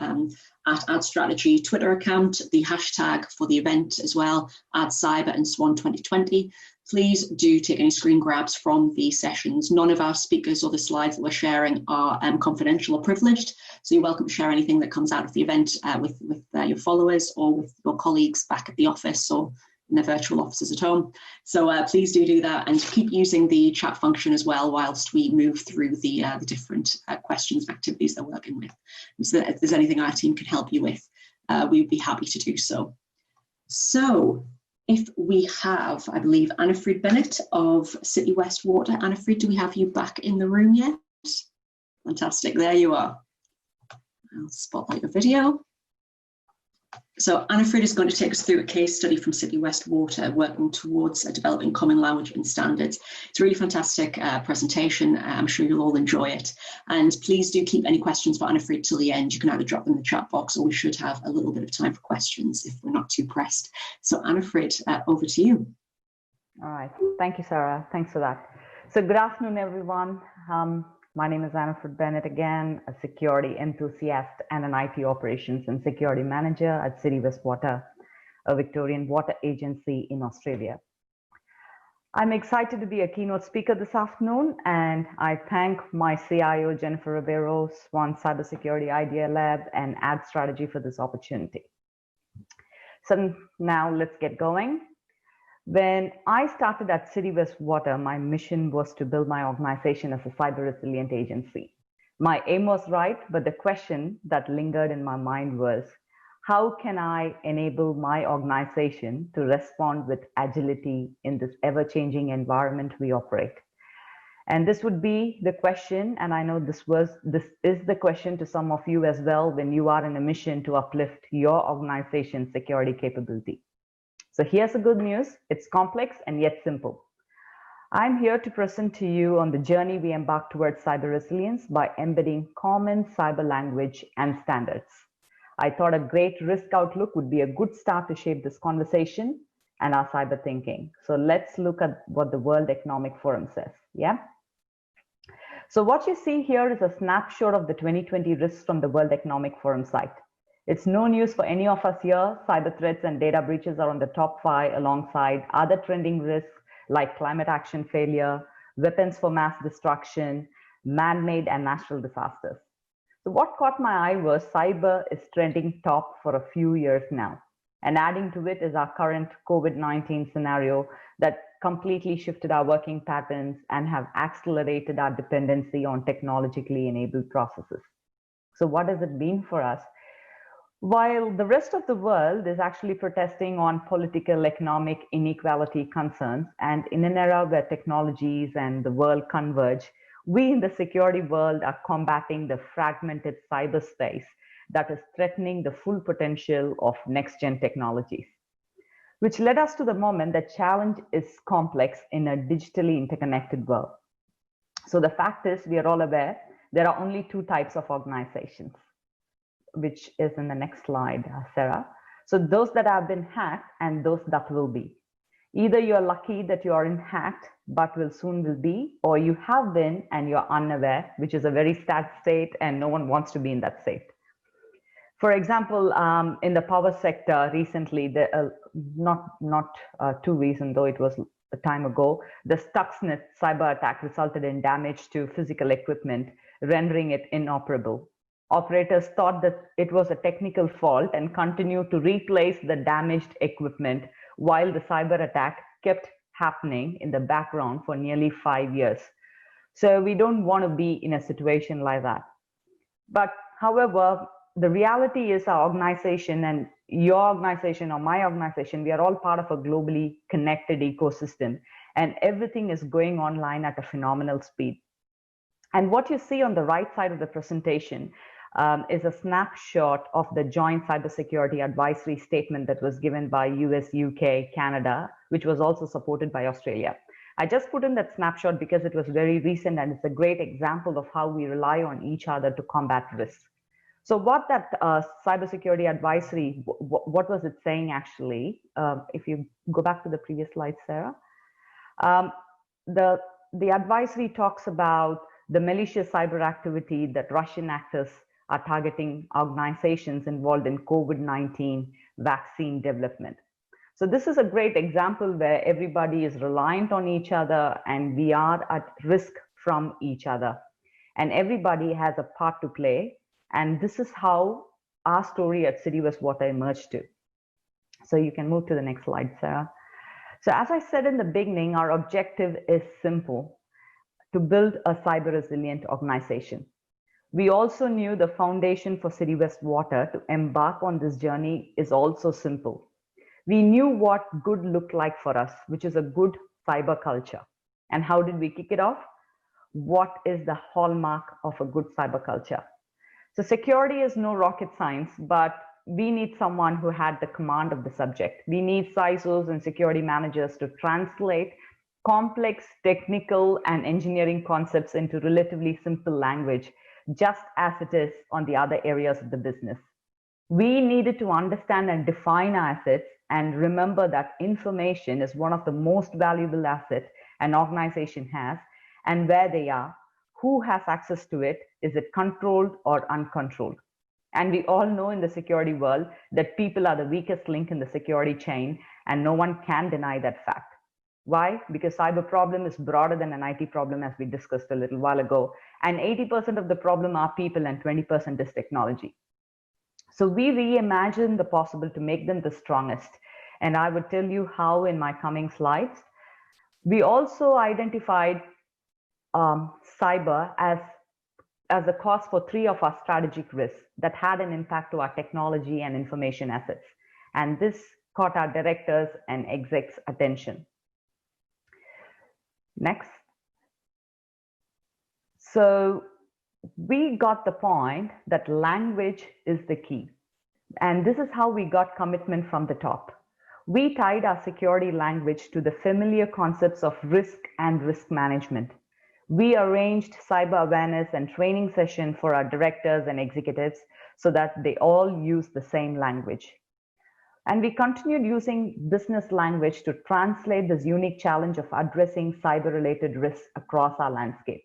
at ADDCyber Twitter account, the hashtag for the event as well, ADDCyber and SWAN 2020. Please do take any screen grabs from the sessions. None of our speakers or the slides that we're sharing are confidential or privileged, so you're welcome to share anything that comes out of the event with your followers or with your colleagues back at the office or in their virtual offices at home. So please do that, and keep using the chat function as well whilst we move through the different questions and activities they're working with. And so if there's anything our team can help you with, we'd be happy to do so. So if we have, I believe, Anna-Fried Bennett of City West Water. Anna-Fried, do we have you back in the room yet? Fantastic, there you are. I'll spotlight your video. So Anna-Fried is going to take us through a case study from City West Water, working towards developing common language and standards. It's a really fantastic presentation. I'm sure you'll all enjoy it. And please do keep any questions for Anna-Fried till the end. You can either drop them in the chat box, or we should have a little bit of time for questions if we're not too pressed. So Anna-Fried, over to you. All right. Thank you, Sarah. Thanks for that. So good afternoon, everyone. My name is Anna-Fried Bennett again, a security enthusiast and an IT operations and security manager at City West Water, a Victorian water agency in Australia. I'm excited to be a keynote speaker this afternoon, and I thank my CIO, Jennifer Ribeiro, SWAN Cybersecurity ideaLAB, and ADDCyber for this opportunity. So now let's get going. When I started at City West Water, my mission was to build my organization as a cyber resilient agency. My aim was right, but the question that lingered in my mind was, how can I enable my organization to respond with agility in this ever-changing environment we operate? And this would be the question, and I know this is the question to some of you as well when you are in a mission to uplift your organization's security capability. So here's the good news. It's complex and yet simple. I'm here to present to you on the journey we embark towards cyber resilience by embedding common cyber language and standards. I thought a great risk outlook would be a good start to shape this conversation and our cyber thinking. So let's look at what the World Economic Forum says. Yeah. So what you see here is a snapshot of the 2020 risks from the World Economic Forum site. It's no news for any of us here. Cyber threats and data breaches are on the top 5 alongside other trending risks like climate action failure, weapons for mass destruction, man-made and natural disasters. So what caught my eye was cyber is trending top for a few years now. And adding to it is our current COVID-19 scenario that completely shifted our working patterns and have accelerated our dependency on technologically enabled processes. So what does it mean for us? While the rest of the world is actually protesting on political, economic inequality concerns, and in an era where technologies and the world converge, we in the security world are combating the fragmented cyberspace that is threatening the full potential of next-gen technologies. Which led us to the moment that challenge is complex in a digitally interconnected world. So the fact is, we are all aware, there are only 2 types of organizations, which is in the next slide, Sarah. So those that have been hacked and those that will be. Either you're lucky that you aren't hacked, but will soon be, or you have been and you're unaware, which is a very sad state and no one wants to be in that state. For example, in the power sector recently, not too recent, though it was a time ago, the Stuxnet cyber attack resulted in damage to physical equipment, rendering it inoperable. Operators thought that it was a technical fault and continued to replace the damaged equipment while the cyber attack kept happening in the background for nearly 5 years. So we don't want to be in a situation like that. But however, the reality is our organization and your organization or my organization, we are all part of a globally connected ecosystem, and everything is going online at a phenomenal speed. And what you see on the right side of the presentation is a snapshot of the joint cybersecurity advisory statement that was given by US, UK, Canada, which was also supported by Australia. I just put in that snapshot because it was very recent and it's a great example of how we rely on each other to combat risks. So what that cybersecurity advisory, what was it saying actually? If you go back to the previous slide, Sarah. The advisory talks about the malicious cyber activity that Russian actors are targeting organizations involved in COVID-19 vaccine development. So this is a great example where everybody is reliant on each other and we are at risk from each other. And everybody has a part to play. And this is how our story at City West Water emerged to. So you can move to the next slide, Sarah. So as I said in the beginning, our objective is simple: to build a cyber resilient organization. We also knew the foundation for City West Water to embark on this journey is also simple. We knew what good looked like for us, which is a good cyber culture. And how did we kick it off? What is the hallmark of a good cyber culture? So security is no rocket science, but we need someone who had the command of the subject. We need CISOs and security managers to translate complex technical and engineering concepts into relatively simple language, just as it is on the other areas of the business. We needed to understand and define our assets and remember that information is one of the most valuable assets an organization has, and where they are, who has access to it, is it controlled or uncontrolled? And we all know in the security world that people are the weakest link in the security chain, and no one can deny that fact. Why? Because cyber problem is broader than an IT problem, as we discussed a little while ago. And 80% of the problem are people and 20% is technology. So we reimagined the possible to make them the strongest. And I would tell you how in my coming slides. We also identified cyber as a cause for 3 of our strategic risks that had an impact to our technology and information assets. And this caught our directors and execs' attention. Next. So we got the point that language is the key. And this is how we got commitment from the top. We tied our security language to the familiar concepts of risk and risk management. We arranged cyber awareness and training session for our directors and executives so that they all use the same language. And we continued using business language to translate this unique challenge of addressing cyber-related risks across our landscape.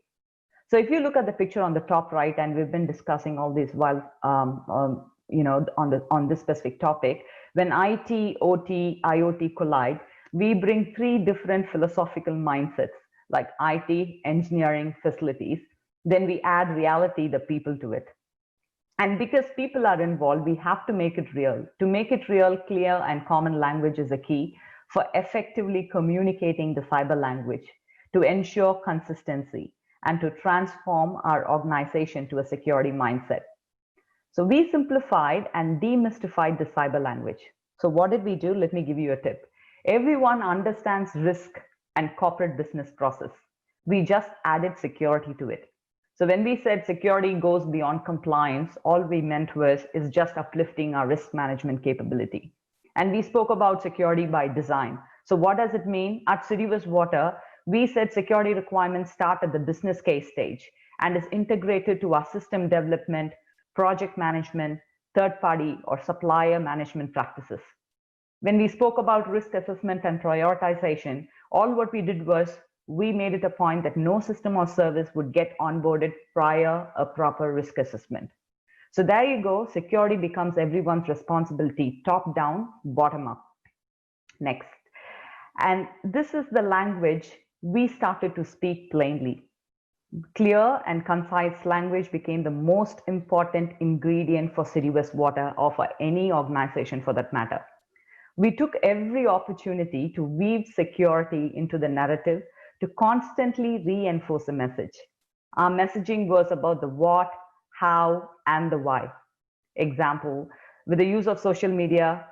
So if you look at the picture on the top right, and we've been discussing all this while on this specific topic, when IT, OT, IoT collide, we bring 3 different philosophical mindsets, like IT, engineering, facilities. Then we add reality, the people to it. And because people are involved, we have to make it real. To make it real, clear and common language is a key for effectively communicating the cyber language, to ensure consistency and to transform our organization to a security mindset. So we simplified and demystified the cyber language. So what did we do? Let me give you a tip. Everyone understands risk and corporate business process. We just added security to it. So when we said security goes beyond compliance, all we meant is just uplifting our risk management capability. And we spoke about security by design. So what does it mean? At City West Water, we said security requirements start at the business case stage and is integrated to our system development, project management, third-party or supplier management practices. When we spoke about risk assessment and prioritization, all what we did was we made it a point that no system or service would get onboarded prior a proper risk assessment. So there you go, security becomes everyone's responsibility, top down, bottom up. Next. And this is the language we started to speak plainly. Clear and concise language became the most important ingredient for City West Water or for any organization for that matter. We took every opportunity to weave security into the narrative to constantly reinforce the message. Our messaging was about the what, how, and the why. Example, with the use of social media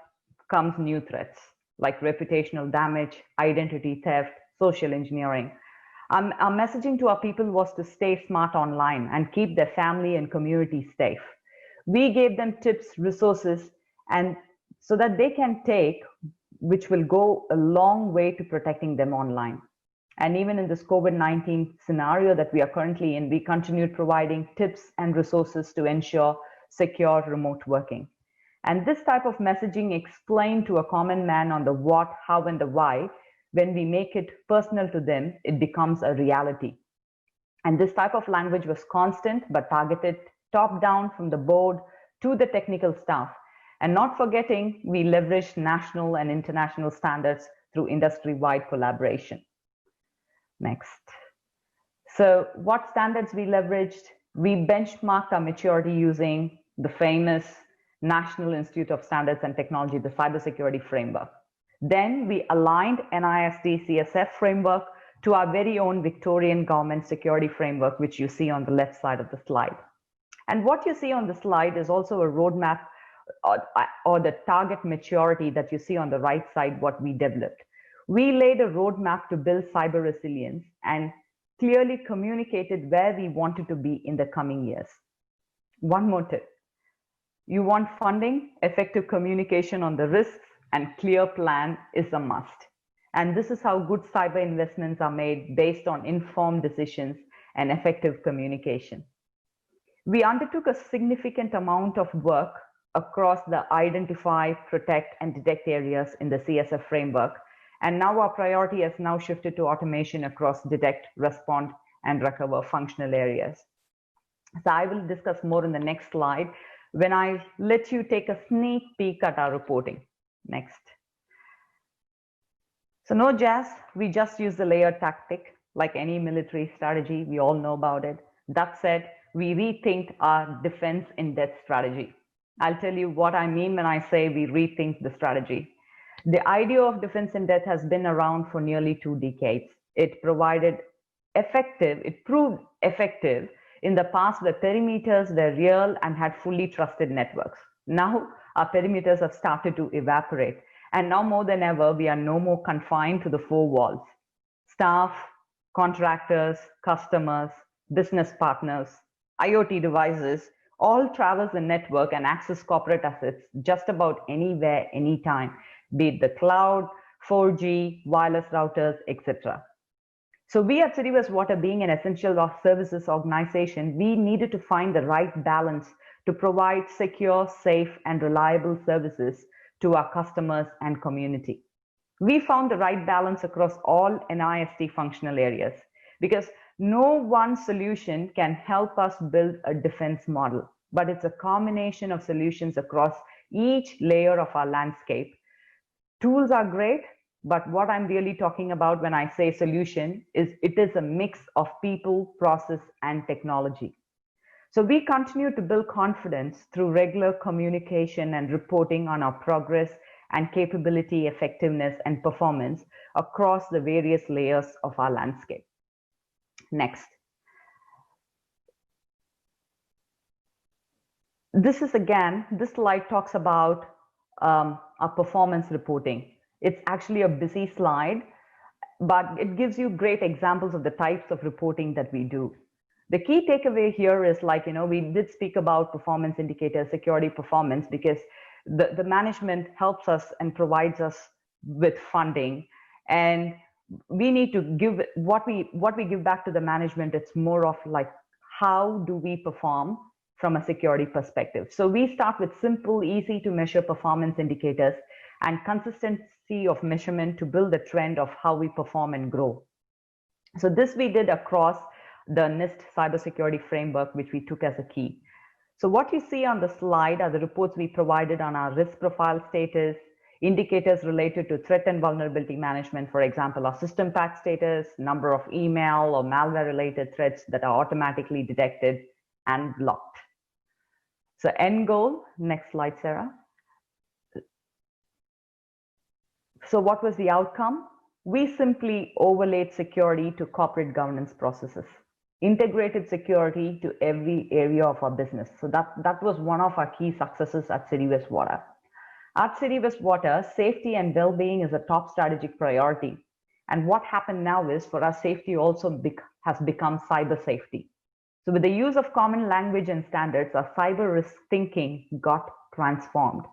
comes new threats like reputational damage, identity theft, social engineering. Our messaging to our people was to stay smart online and keep their family and community safe. We gave them tips, resources, and so that they can take, which will go a long way to protecting them online. And even in this COVID-19 scenario that we are currently in, we continued providing tips and resources to ensure secure remote working. And this type of messaging explained to a common man on the what, how, and the why when we make it personal to them, it becomes a reality. And this type of language was constant but targeted top down from the board to the technical staff. And not forgetting, we leveraged national and international standards through industry-wide collaboration. Next. So what standards we leveraged? We benchmarked our maturity using the famous National Institute of Standards and Technology, the Cybersecurity Framework. Then we aligned NIST CSF framework to our very own Victorian government security framework, which you see on the left side of the slide. And what you see on the slide is also a roadmap or the target maturity that you see on the right side, what we developed. We laid a roadmap to build cyber resilience and clearly communicated where we wanted to be in the coming years. One more tip. You want funding, effective communication on the risks, and clear plan is a must. And this is how good cyber investments are made, based on informed decisions and effective communication. We undertook a significant amount of work across the identify, protect, and detect areas in the CSF framework. And now our priority has now shifted to automation across detect, respond, and recover functional areas. So I will discuss more in the next slide when I let you take a sneak peek at our reporting. Next. So no jazz, we just use the layered tactic like any military strategy. We all know about it. That said, we rethink our defense in depth strategy. I'll tell you what I mean when I say we rethink the strategy. The idea of defense in depth has been around for nearly 2 decades. It proved effective in the past where perimeters were real and had fully trusted networks. Now our perimeters have started to evaporate. And now more than ever, we are no more confined to the 4 walls. Staff, contractors, customers, business partners, IoT devices, all traverse the network and access corporate assets just about anywhere, anytime, be it the cloud, 4G, wireless routers, etc. So we at City West Water, being an essential services organization, we needed to find the right balance to provide secure, safe, and reliable services to our customers and community. We found the right balance across all NIST functional areas because no one solution can help us build a defense model, but it's a combination of solutions across each layer of our landscape. Tools are great, but what I'm really talking about when I say solution is it is a mix of people, process, and technology. So we continue to build confidence through regular communication and reporting on our progress and capability, effectiveness, and performance across the various layers of our landscape. Next. This slide talks about our performance reporting. It's actually a busy slide, but it gives you great examples of the types of reporting that we do. The key takeaway here is we did speak about performance indicators, security performance, because the management helps us and provides us with funding. And we need to give what we give back to the management. It's more of like, how do we perform from a security perspective? So we start with simple, easy to measure performance indicators and consistency of measurement to build a trend of how we perform and grow. So this we did across the NIST cybersecurity framework, which we took as a key. So what you see on the slide are the reports we provided on our risk profile status, indicators related to threat and vulnerability management, for example, our system patch status, number of email or malware related threats that are automatically detected and blocked. So end goal, next slide, Sarah. So what was the outcome? We simply overlaid security to corporate governance processes, integrated security to every area of our business. So that was one of our key successes at City West Water. At City West Water, safety and well-being is a top strategic priority. And what happened now is, for us, safety also has become cyber safety. So with the use of common language and standards, our cyber risk thinking got transformed.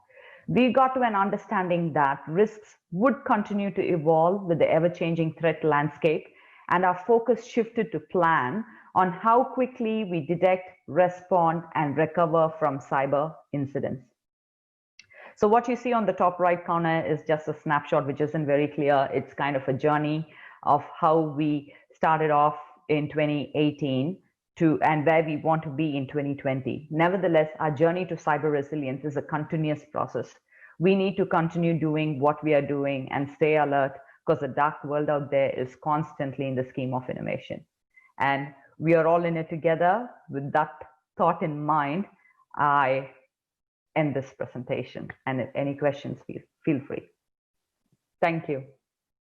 We got to an understanding that risks would continue to evolve with the ever-changing threat landscape, and our focus shifted to plan on how quickly we detect, respond, and recover from cyber incidents. So what you see on the top right corner is just a snapshot, which isn't very clear. It's kind of a journey of how we started off in 2018 and where we want to be in 2020. Nevertheless, our journey to cyber resilience is a continuous process. We need to continue doing what we are doing and stay alert, because the dark world out there is constantly in the scheme of innovation. And we are all in it together. With that thought in mind, I end this presentation. And if any questions, feel free. Thank you.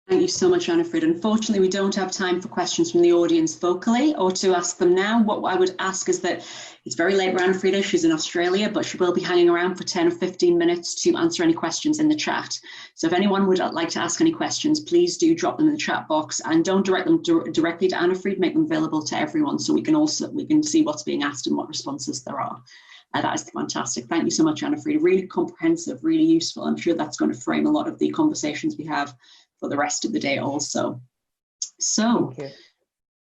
Thank you so much, Anna-Frida. Unfortunately, we don't have time for questions from the audience vocally or to ask them now. What I would ask is that it's very late for Anna-Frida. She's in Australia, but she will be hanging around for 10 or 15 minutes to answer any questions in the chat. So if anyone would like to ask any questions, please do drop them in the chat box, and don't direct them directly to Anna-Frida, make them available to everyone so we can see what's being asked and what responses there are. That is fantastic. Thank you so much, Anna-Frida. Really comprehensive, really useful. I'm sure that's going to frame a lot of the conversations we have for the rest of the day also. So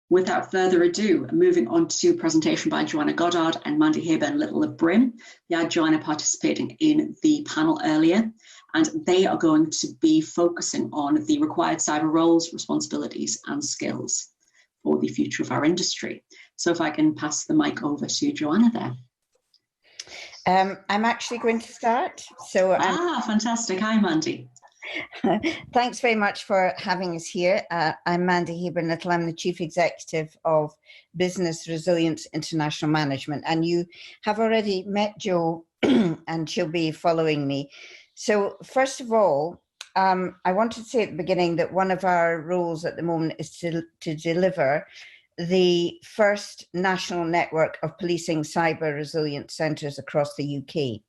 without further ado, moving on to presentation by Joanna Goddard and Mandy Hayburn Little of Brim. We had Joanna participating in the panel earlier, and they are going to be focusing on the required cyber roles, responsibilities and skills for the future of our industry. So if I can pass the mic over to Joanna there. I'm actually going to start. So fantastic. Hi, Mandy. Thanks very much for having us here. I'm Mandy Hayburn Little. I'm the Chief Executive of Business Resilience International Management, and you have already met Jo and she'll be following me. So first of all, I wanted to say at the beginning that one of our roles at the moment is to deliver the first national network of policing cyber resilience centres across the UK.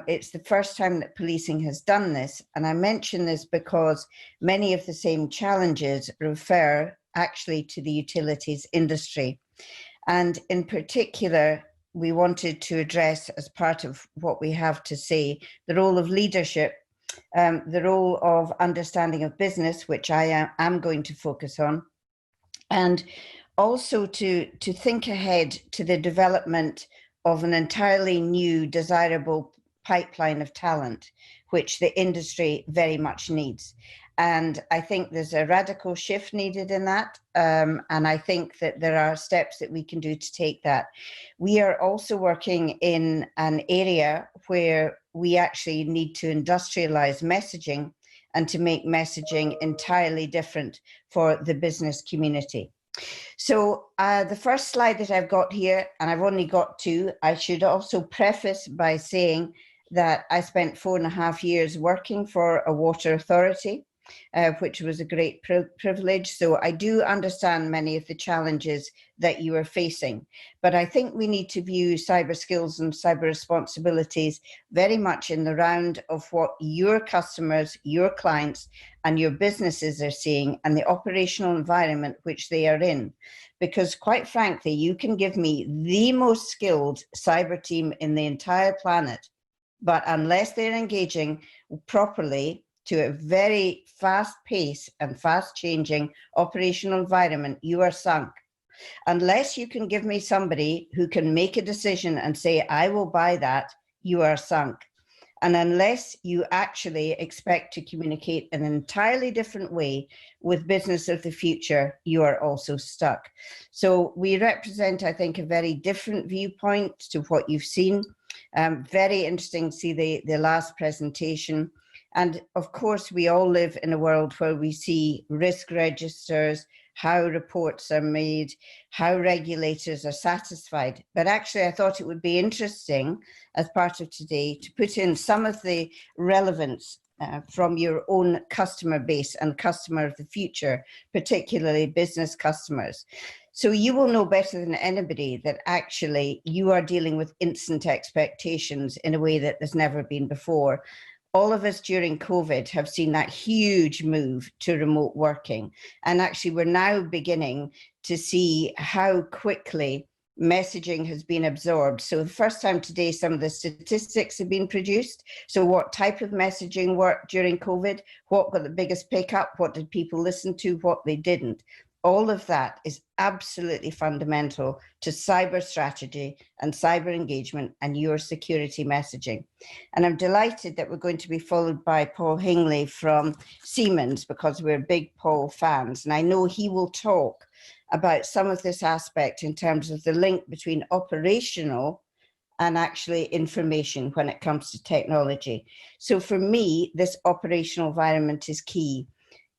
It's the first time that policing has done this, and I mention this because many of the same challenges refer actually to the utilities industry. And in particular, we wanted to address, as part of what we have to say, the role of leadership, the role of understanding of business, which I am going to focus on, and also to think ahead to the development of an entirely new desirable pipeline of talent, which the industry very much needs. And I think there's a radical shift needed in that. And I think that there are steps that we can do to take that. We are also working in an area where we actually need to industrialize messaging and to make messaging entirely different for the business community. So the first slide that I've got here, and I've only got two, I should also preface by saying that I spent 4.5 years working for a water authority, which was a great privilege. So I do understand many of the challenges that you are facing, but I think we need to view cyber skills and cyber responsibilities very much in the round of what your customers, your clients, and your businesses are seeing, and the operational environment which they are in. Because quite frankly, you can give me the most skilled cyber team in the entire planet, but unless they're engaging properly to a very fast pace and fast changing operational environment, you are sunk. Unless you can give me somebody who can make a decision and say, I will buy that, you are sunk. And unless you actually expect to communicate in an entirely different way with business of the future, you are also stuck. So we represent, I think, a very different viewpoint to what you've seen. Very interesting to see the last presentation. And of course, we all live in a world where we see risk registers, how reports are made, how regulators are satisfied. But actually, I thought it would be interesting as part of today to put in some of the relevance from your own customer base and customer of the future, particularly business customers. So you will know better than anybody that actually you are dealing with instant expectations in a way that there's never been before. All of us during COVID have seen that huge move to remote working. And actually, we're now beginning to see how quickly messaging has been absorbed. So the first time today, some of the statistics have been produced. So what type of messaging worked during COVID? What got the biggest pickup? What did people listen to? What they didn't? All of that is absolutely fundamental to cyber strategy and cyber engagement and your security messaging. And I'm delighted that we're going to be followed by Paul Hingley from Siemens, because we're big Paul fans. And I know he will talk about some of this aspect in terms of the link between operational and actually information when it comes to technology. So for me, this operational environment is key.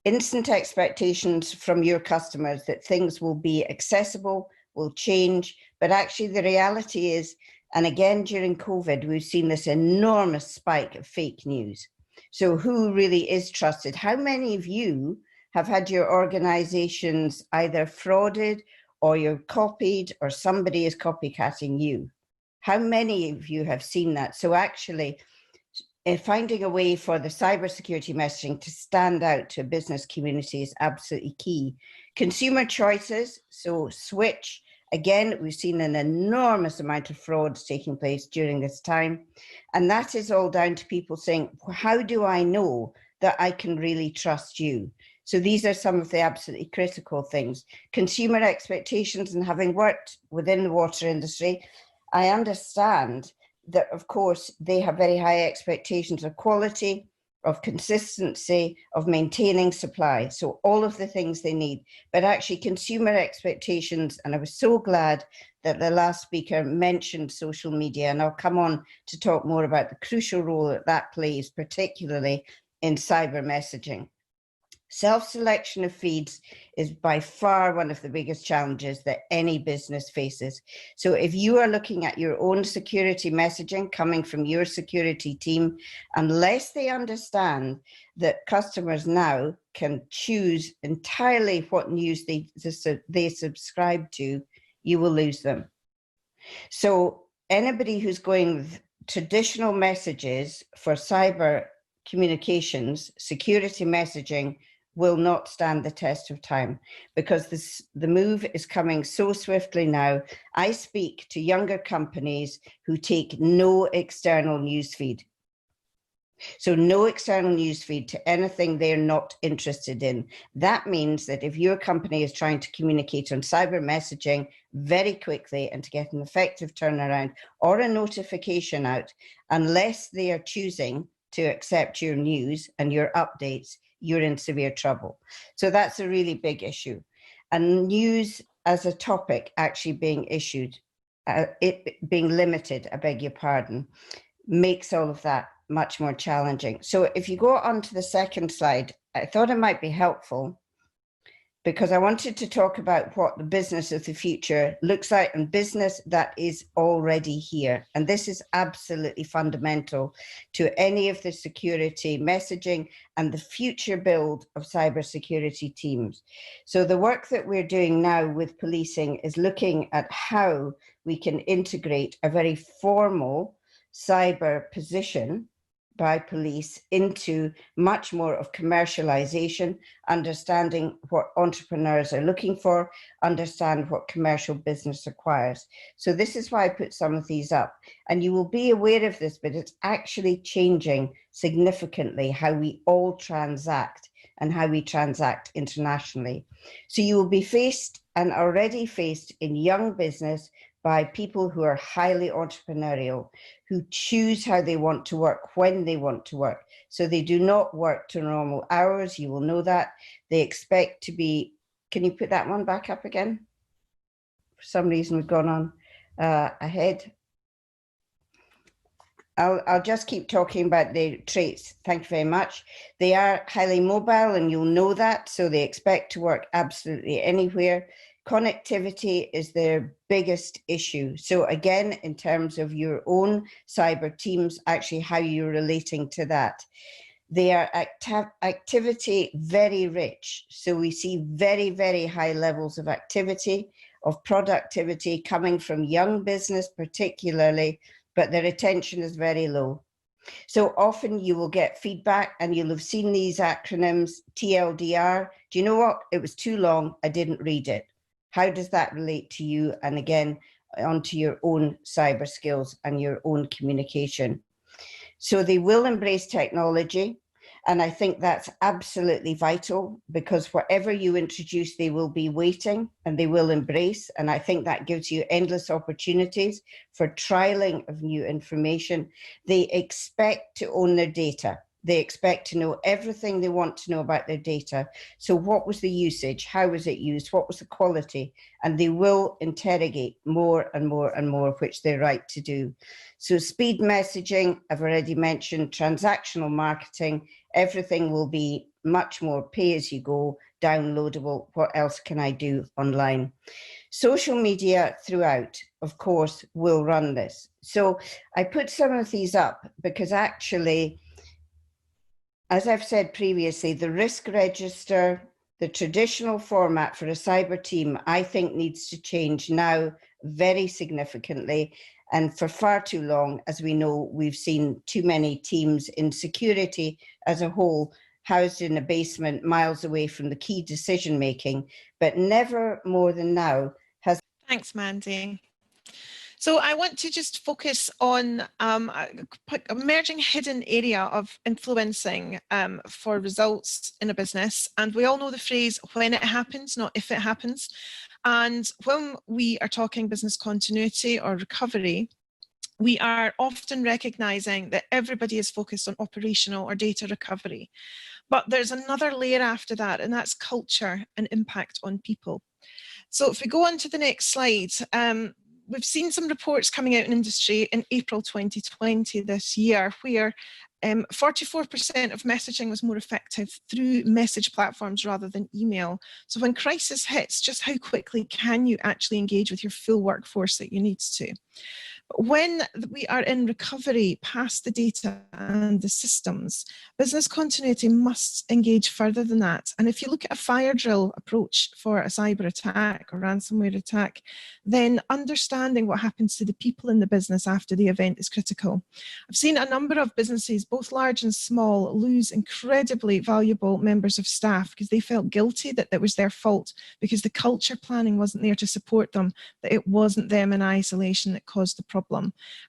Instant expectations from your customers that things will be accessible, will change, but actually the reality is, and again during COVID, we've seen this enormous spike of fake news. So who really is trusted? How many of you have had your organizations either frauded or you're copied or somebody is copycatting you? How many of you have seen that? So actually, finding a way for the cybersecurity messaging to stand out to a business community is absolutely key. Consumer choices, so switch. Again, we've seen an enormous amount of frauds taking place during this time. And that is all down to people saying, how do I know that I can really trust you? So these are some of the absolutely critical things. Consumer expectations, and having worked within the water industry, I understand that, of course, they have very high expectations of quality, of consistency, of maintaining supply. So all of the things they need, but actually consumer expectations. And I was so glad that the last speaker mentioned social media, and I'll come on to talk more about the crucial role that that plays, particularly in cyber messaging. Self-selection of feeds is by far one of the biggest challenges that any business faces. So if you are looking at your own security messaging coming from your security team, unless they understand that customers now can choose entirely what news they subscribe to, you will lose them. So anybody who's going with traditional messages for cyber communications, security messaging, will not stand the test of time, because the move is coming so swiftly now. I speak to younger companies who take no external newsfeed. So no external newsfeed to anything they're not interested in. That means that if your company is trying to communicate on cyber messaging very quickly and to get an effective turnaround or a notification out, unless they are choosing to accept your news and your updates, you're in severe trouble. So that's a really big issue. And news as a topic actually being issued, it being limited, I beg your pardon, makes all of that much more challenging. So if you go on to the second slide, I thought it might be helpful because I wanted to talk about what the business of the future looks like, and business that is already here. And this is absolutely fundamental to any of the security messaging and the future build of cybersecurity teams. So the work that we're doing now with policing is looking at how we can integrate a very formal cyber position by police into much more of commercialization, understanding what entrepreneurs are looking for, understand what commercial business requires. So this is why I put some of these up. And you will be aware of this, but it's actually changing significantly how we all transact and how we transact internationally. So you will be faced and already faced in young business by people who are highly entrepreneurial, who choose how they want to work, when they want to work. So they do not work to normal hours, you will know that. They expect to be, can you put that one back up again? For some reason we've gone on ahead. I'll just keep talking about the traits. Thank you very much. They are highly mobile and you'll know that. So they expect to work absolutely anywhere. Connectivity is their biggest issue. So again, in terms of your own cyber teams, actually how you're relating to that. They are activity very rich. So we see very, very high levels of activity, of productivity coming from young business particularly, but their attention is very low. So often you will get feedback and you'll have seen these acronyms, TLDR. Do you know what? It was too long, I didn't read it. How does that relate to you? And again, onto your own cyber skills and your own communication. So they will embrace technology. And I think that's absolutely vital, because whatever you introduce, they will be waiting and they will embrace. And I think that gives you endless opportunities for trialing of new information. They expect to own their data. They expect to know everything they want to know about their data. So what was the usage? How was it used? What was the quality? And they will interrogate more and more and more, which they're right to do. So speed messaging, I've already mentioned, transactional marketing, everything will be much more pay as you go, downloadable. What else can I do online? Social media throughout, of course, will run this. So I put some of these up because actually, as I've said previously, the risk register, the traditional format for a cyber team, I think needs to change now very significantly. And for far too long, as we know, we've seen too many teams in security as a whole housed in a basement miles away from the key decision making, but never more than now has. Thanks, Mandy. So I want to just focus on a emerging hidden area of influencing for results in a business. And we all know the phrase, when it happens, not if it happens. And when we are talking business continuity or recovery, we are often recognizing that everybody is focused on operational or data recovery. But there's another layer after that, and that's culture and impact on people. So if we go on to the next slide, we've seen some reports coming out in industry in April 2020 this year, where 44% of messaging was more effective through message platforms rather than email. So when crisis hits, just how quickly can you actually engage with your full workforce that you need to? When we are in recovery past the data and the systems, business continuity must engage further than that. And if you look at a fire drill approach for a cyber attack or ransomware attack, then understanding what happens to the people in the business after the event is critical. I've seen a number of businesses, both large and small, lose incredibly valuable members of staff because they felt guilty that it was their fault, because the culture planning wasn't there to support them, that it wasn't them in isolation that caused the problem.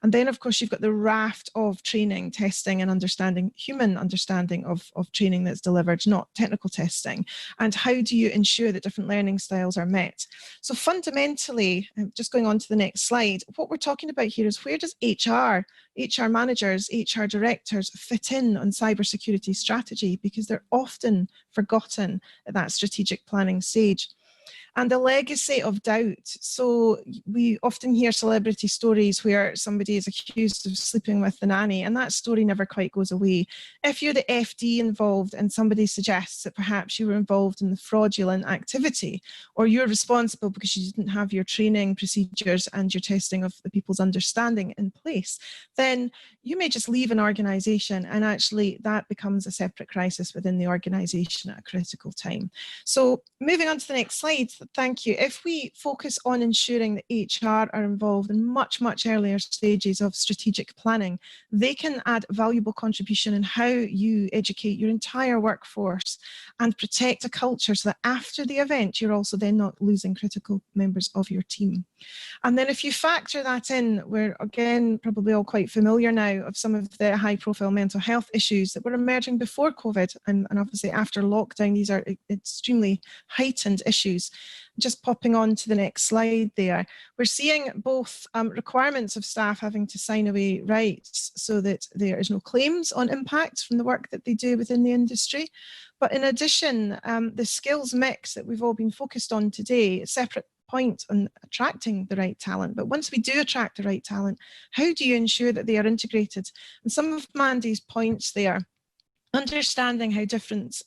And then, of course, you've got the raft of training, testing and understanding, human understanding of training that's delivered, not technical testing. And how do you ensure that different learning styles are met? So fundamentally, just going on to the next slide, what we're talking about here is, where does HR managers, HR directors fit in on cybersecurity strategy? Because they're often forgotten at that strategic planning stage. And the legacy of doubt. So we often hear celebrity stories where somebody is accused of sleeping with the nanny, and that story never quite goes away. If you're the FD involved and somebody suggests that perhaps you were involved in the fraudulent activity, or you're responsible because you didn't have your training procedures and your testing of the people's understanding in place, then you may just leave an organization, and actually that becomes a separate crisis within the organization at a critical time. So moving on to the next slide. Thank you. If we focus on ensuring that HR are involved in much, much earlier stages of strategic planning, they can add valuable contribution in how you educate your entire workforce and protect a culture so that after the event, you're also then not losing critical members of your team. And then if you factor that in, we're again probably all quite familiar now of some of the high profile mental health issues that were emerging before COVID, and obviously after lockdown, these are extremely heightened issues. Just popping on to the next slide there, we're seeing both requirements of staff having to sign away rights so that there is no claims on impact from the work that they do within the industry. But in addition, the skills mix that we've all been focused on today, a separate point on attracting the right talent. But once we do attract the right talent, how do you ensure that they are integrated? And some of Mandy's points there, understanding how different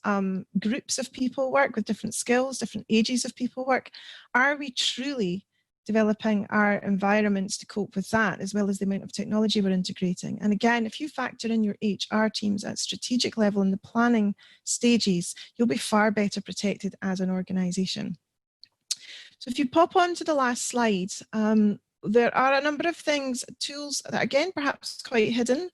groups of people work with different skills, different ages of people work. Are we truly developing our environments to cope with that, as well as the amount of technology we're integrating? And again, if you factor in your HR teams at strategic level in the planning stages, you'll be far better protected as an organization. So if you pop on to the last slide, there are a number of things, tools that, again, perhaps quite hidden.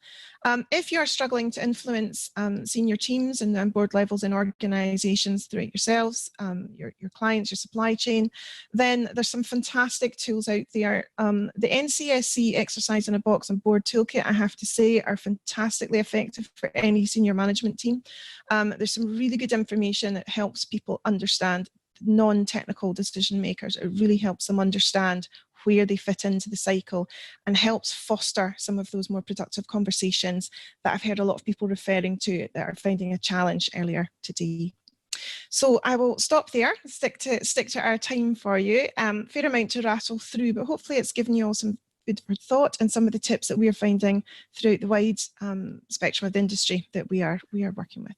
If you're struggling to influence senior teams and board levels in organizations through it yourselves, your clients, your supply chain, then there's some fantastic tools out there. The NCSC exercise in a box and board toolkit, I have to say, are fantastically effective for any senior management team. There's some really good information that helps people understand non-technical decision makers. It really helps them understand where they fit into the cycle and helps foster some of those more productive conversations that I've heard a lot of people referring to that are finding a challenge earlier today. So I will stop there, stick to our time for you. Fair amount to rattle through, but hopefully it's given you all some food for thought and some of the tips that we are finding throughout the wide spectrum of the industry that we are working with.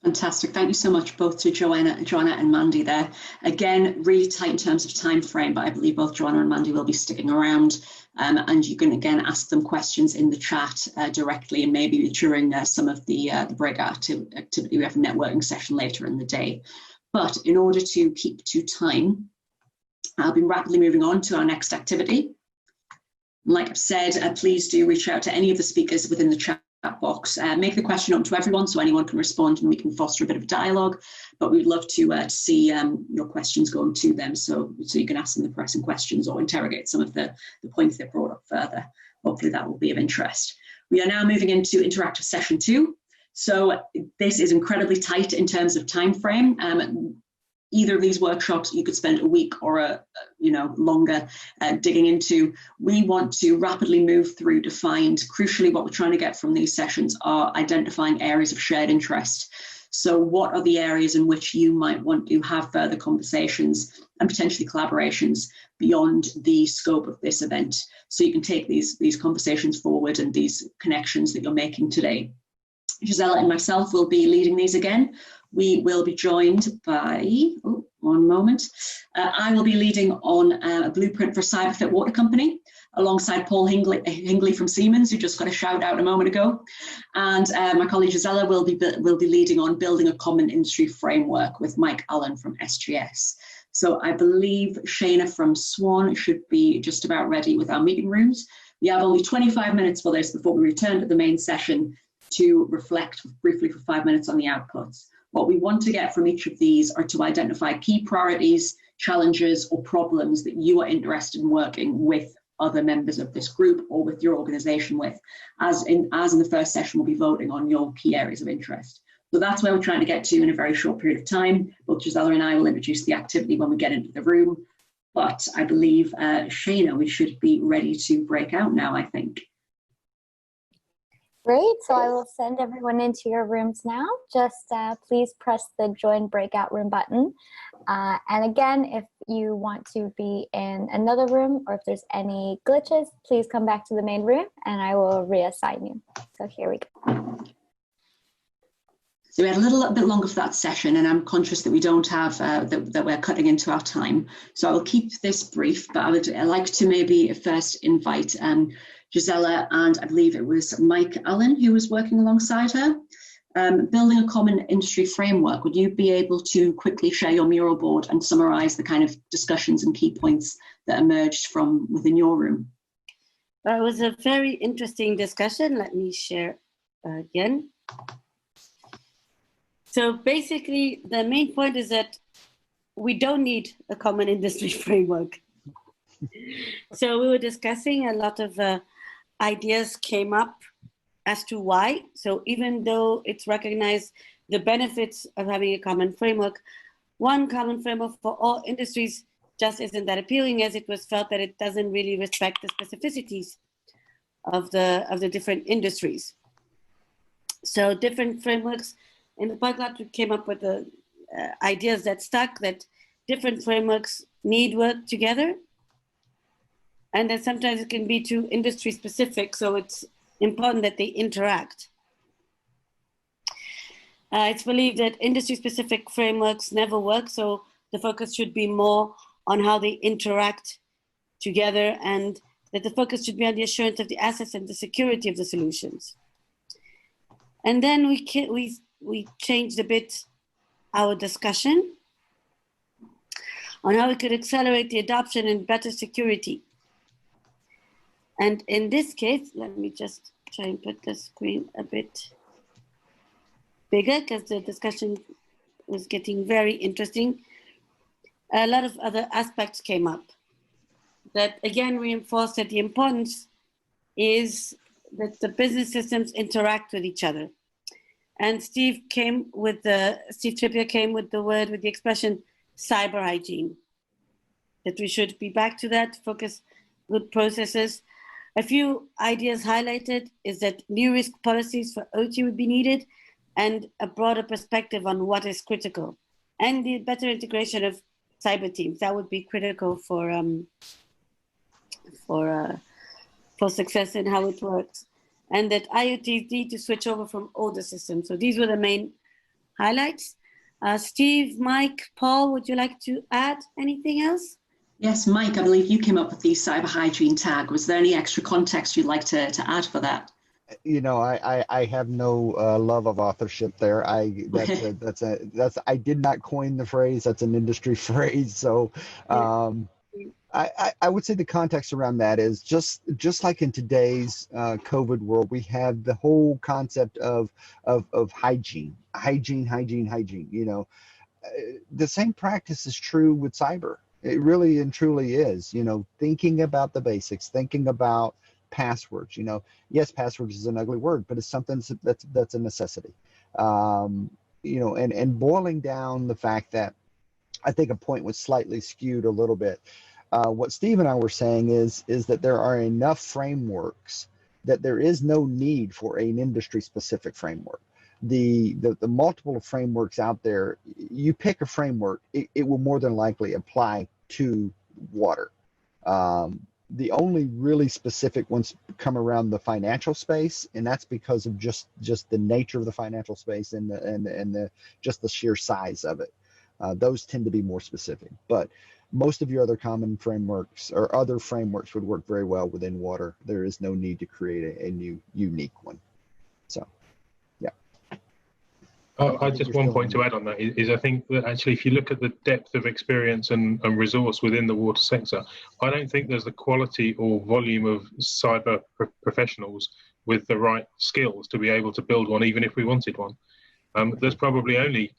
Fantastic. Thank you so much both to Joanna and Mandy there. Again, really tight in terms of time frame, but I believe both Joanna and Mandy will be sticking around, and you can again ask them questions in the chat directly, and maybe during some of the breakout activity. We have a networking session later in the day. But in order to keep to time, I'll be rapidly moving on to our next activity. Like I've said, please do reach out to any of the speakers within the chat box. Make the question open to everyone so anyone can respond and we can foster a bit of dialogue, but we'd love to see your questions going to them, so you can ask them the pressing questions or interrogate some of the points they brought up further. Hopefully that will be of interest. We are now moving into interactive session 2. So this is incredibly tight in terms of time frame. Either of these workshops you could spend a week or longer digging into. We want to rapidly move through to find, crucially, what we're trying to get from these sessions are identifying areas of shared interest. So what are the areas in which you might want to have further conversations and potentially collaborations beyond the scope of this event, so you can take these conversations forward and these connections that you're making today. Gisela and myself will be leading these again. We will be joined by, one moment. I will be leading on a blueprint for CyberFit Water Company alongside Paul Hingley from Siemens, who just got a shout out a moment ago. And my colleague Gisela will be leading on building a common industry framework with Mike Allen from SGS. So I believe Shana from SWAN should be just about ready with our meeting rooms. We have only 25 minutes for this before we return to the main session to reflect briefly for 5 minutes on the outputs. What we want to get from each of these are to identify key priorities, challenges, or problems that you are interested in working with other members of this group or with your organization with. As in the first session, we'll be voting on your key areas of interest. So that's where we're trying to get to in a very short period of time. Both Gisela and I will introduce the activity when we get into the room. But I believe, Shana, we should be ready to break out now, I think. Great, so I will send everyone into your rooms now. Just please press the join breakout room button. And again, if you want to be in another room or if there's any glitches, please come back to the main room and I will reassign you. So here we go. So we had a little bit longer for that session, and I'm conscious that we don't have, that we're cutting into our time. So I will keep this brief, but I would like to maybe first invite Gisela, and I believe it was Mike Allen who was working alongside her, building a common industry framework. Would you be able to quickly share your mural board and summarize the kind of discussions and key points that emerged from within your room? It was a very interesting discussion. Let me share again. So basically, the main point is that we don't need a common industry framework. So we were discussing, a lot of ideas came up as to why. So even though it's recognized the benefits of having a common framework, one common framework for all industries just isn't that appealing, as it was felt that it doesn't really respect the specificities of the different industries. So different frameworks in the pilot, we came up with the ideas that stuck, that different frameworks need work together. And then sometimes it can be too industry specific, so it's important that they interact. It's believed that industry specific frameworks never work, so the focus should be more on how they interact together, and that the focus should be on the assurance of the assets and the security of the solutions. And then we changed a bit our discussion. on how we could accelerate the adoption and better security. And in this case, let me just try and put the screen a bit bigger because the discussion was getting very interesting. A lot of other aspects came up that again reinforced that the importance is that the business systems interact with each other. And Steve Trippier came with the expression cyber hygiene, that we should be back to that, focus good processes. A few ideas highlighted is that new risk policies for OT would be needed and a broader perspective on what is critical, and the better integration of cyber teams. That would be critical for success in how it works. And that IoTs need to switch over from older systems. So these were the main highlights. Steve, Mike, Paul, would you like to add anything else? Yes, Mike, I believe you came up with the cyber hygiene tag. Was there any extra context you'd like to add for that? You know, I have no love of authorship there. I did not coin the phrase. That's an industry phrase. So I would say the context around that is just like in today's COVID world, we have the whole concept of hygiene. You know, the same practice is true with cyber. It really and truly is. You know, thinking about the basics, thinking about passwords. You know, yes, passwords is an ugly word, but it's something that's a necessity. You know, and boiling down the fact that I think a point was slightly skewed a little bit. What Steve and I were saying is that there are enough frameworks that there is no need for an industry-specific framework. The multiple frameworks out there, you pick a framework, it will more than likely apply to water. The only really specific ones come around the financial space, and that's because of just the nature of the financial space and the just the sheer size of it. Those tend to be more specific, but most of your other common frameworks or other frameworks would work very well within water. There is no need to create a new unique one. So, yeah. I just one point to add on that is I think that actually if you look at the depth of experience and resource within the water sector, I don't think there's the quality or volume of cyber professionals with the right skills to be able to build one, even if we wanted one. There's probably only,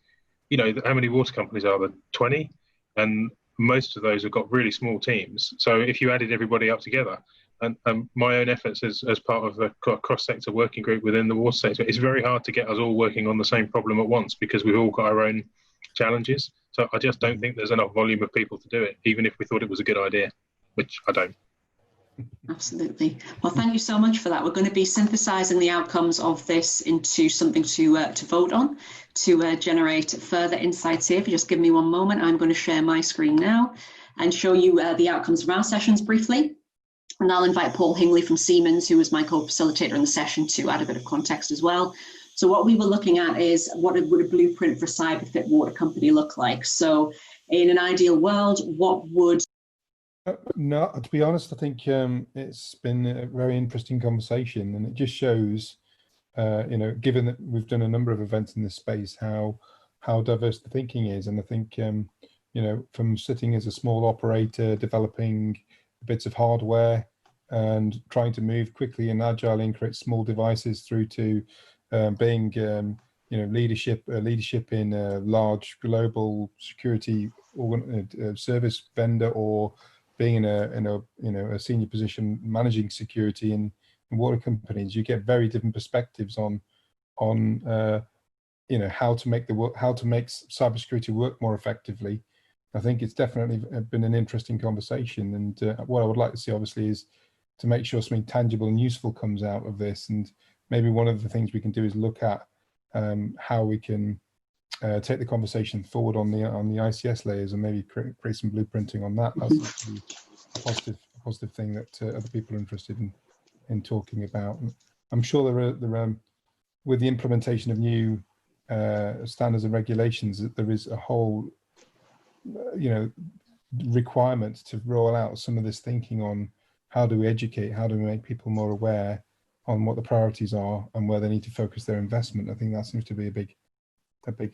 you know, how many water companies are there? 20? And most of those have got really small teams. So if you added everybody up together, and my own efforts as part of the cross-sector working group within the water sector, it's very hard to get us all working on the same problem at once because we've all got our own challenges. So I just don't think there's enough volume of people to do it, even if we thought it was a good idea, which I don't. Absolutely. Well, thank you so much for that. We're going to be synthesizing the outcomes of this into something to vote on, to generate further insights here. If you just give me one moment, I'm going to share my screen now and show you the outcomes of our sessions briefly. And I'll invite Paul Hingley from Siemens, who was my co-facilitator in the session, to add a bit of context as well. So what we were looking at is what would a blueprint for cyber fit water company look like? So in an ideal world, what would... No, to be honest, I think it's been a very interesting conversation, and it just shows, you know, given that we've done a number of events in this space, how diverse the thinking is. And I think, you know, from sitting as a small operator, developing bits of hardware and trying to move quickly and agile and create small devices through to being, you know, leadership in a large global security service vendor, or being in a you know, a senior position managing security in water companies. You get very different perspectives on you know, how to make cybersecurity work more effectively. I think it's definitely been an interesting conversation, and what I would like to see obviously is to make sure something tangible and useful comes out of this. And maybe one of the things we can do is look at how we can take the conversation forward on the ICS layers, and maybe create some blueprinting on that. That's a positive thing that other people are interested in talking about. I'm sure there are with the implementation of new standards and regulations, that there is a whole you know, requirement to roll out some of this thinking on how do we educate, how do we make people more aware on what the priorities are and where they need to focus their investment. I think that seems to be a big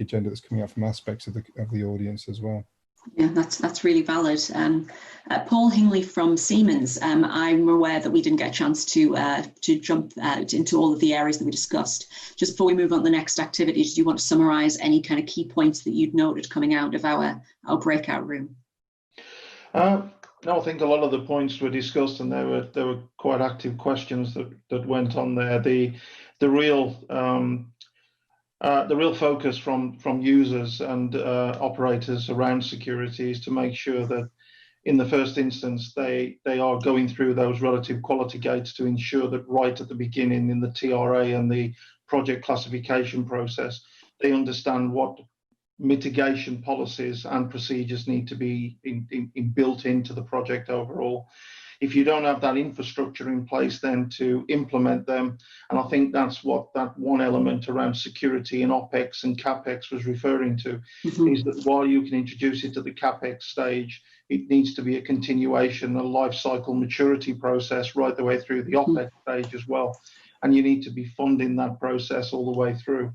agenda that's coming out from aspects of the audience as well. Yeah, that's really valid. Paul Hingley from Siemens. I'm aware that we didn't get a chance to jump into all of the areas that we discussed. Just before we move on to the next activities, do you want to summarise any kind of key points that you'd noted coming out of our breakout room? No, I think a lot of the points were discussed, and there were quite active questions that went on there. The real focus from users and operators around security is to make sure that in the first instance they are going through those relative quality gates to ensure that right at the beginning in the TRA and the project classification process, they understand what mitigation policies and procedures need to be built into the project overall. If you don't have that infrastructure in place then to implement them, and I think that's what that one element around security and OPEX and CAPEX was referring to, is that while you can introduce it to the CAPEX stage, it needs to be a continuation, a life cycle maturity process right the way through the OPEX stage as well. And you need to be funding that process all the way through.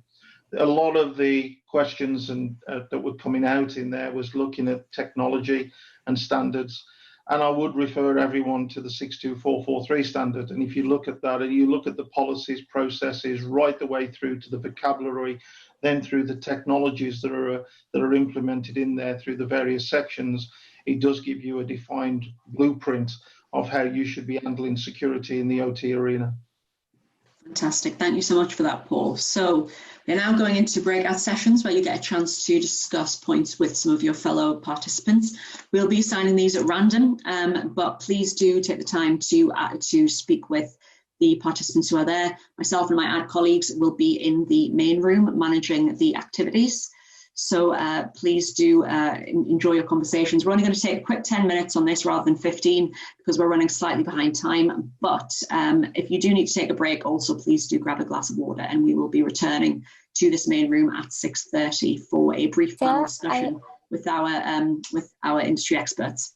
A lot of the questions that were coming out in there was looking at technology and standards. And I would refer everyone to the 62443 standard. And if you look at that and you look at the policies, processes, right the way through to the vocabulary, then through the technologies that are implemented in there through the various sections, it does give you a defined blueprint of how you should be handling security in the OT arena. Fantastic. Thank you so much for that, Paul. So we're now going into breakout sessions where you get a chance to discuss points with some of your fellow participants. We'll be assigning these at random, but please do take the time to speak with the participants who are there. Myself and my ad colleagues will be in the main room managing the activities. So please do enjoy your conversations. We're only going to take a quick 10 minutes on this rather than 15 because we're running slightly behind time. But if you do need to take a break, also please do grab a glass of water, and we will be returning to this main room at 6:30 for a brief panel discussion with our industry experts.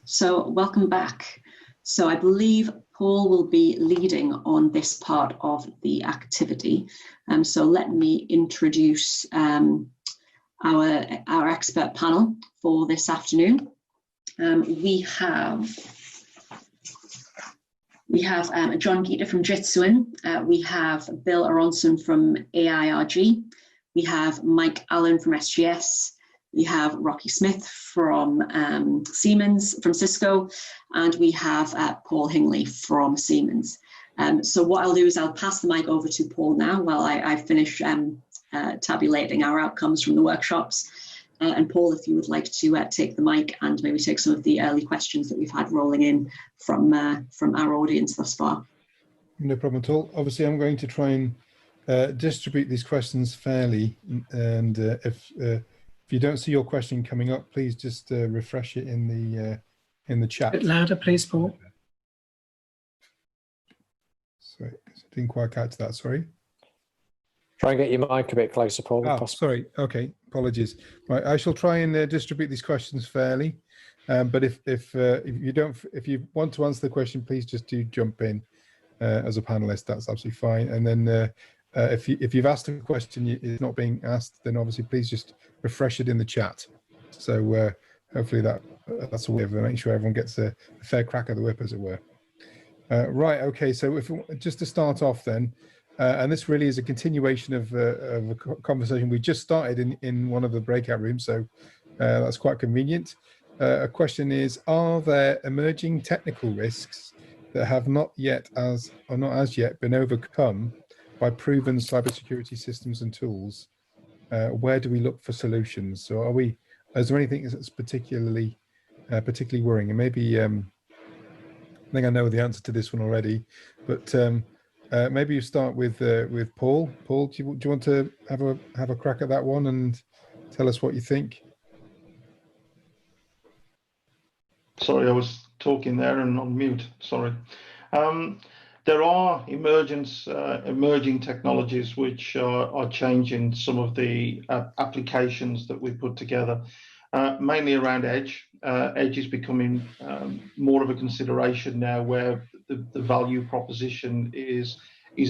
So welcome back. So I believe Paul will be leading on this part of the activity. So let me introduce our expert panel for this afternoon. We have John Gita from Jitsuin. We have Bill Aronson from AIRG. We have Mike Allen from SGS. We have Rocky Smith from Siemens, from Cisco, and we have Paul Hingley from Siemens. So what I'll do is I'll pass the mic over to Paul now while I finish tabulating our outcomes from the workshops. And Paul, if you would like to take the mic and maybe take some of the early questions that we've had rolling in from our audience thus far. No problem at all. Obviously, I'm going to try and distribute these questions fairly, and if you don't see your question coming up, please just refresh it in the chat. A bit louder, please, Paul. Sorry, I didn't quite catch that. Sorry. Try and get your mic a bit closer, Paul. Oh, sorry. Okay, apologies. Right, I shall try and distribute these questions fairly. But if you want to answer the question, please just do jump in as a panelist. That's absolutely fine. And then if you've asked a question it's not being asked, then obviously please just refresh it in the chat. So hopefully that's a way of making sure everyone gets a fair crack of the whip, as it were. Right. Okay. So just to start off then, and this really is a continuation of a conversation we just started in one of the breakout rooms. So that's quite convenient. A question is: are there emerging technical risks that have not as yet been overcome by proven cybersecurity systems and tools? Where do we look for solutions? So is there anything that's particularly worrying? And maybe I think I know the answer to this one already, but maybe you start with Paul. Paul, do you want to have a crack at that one and tell us what you think? Sorry, I was talking there and on mute. Sorry. There are emerging technologies which are changing some of the applications that we put together. mainly around edge. Edge is becoming more of a consideration now, where the value proposition is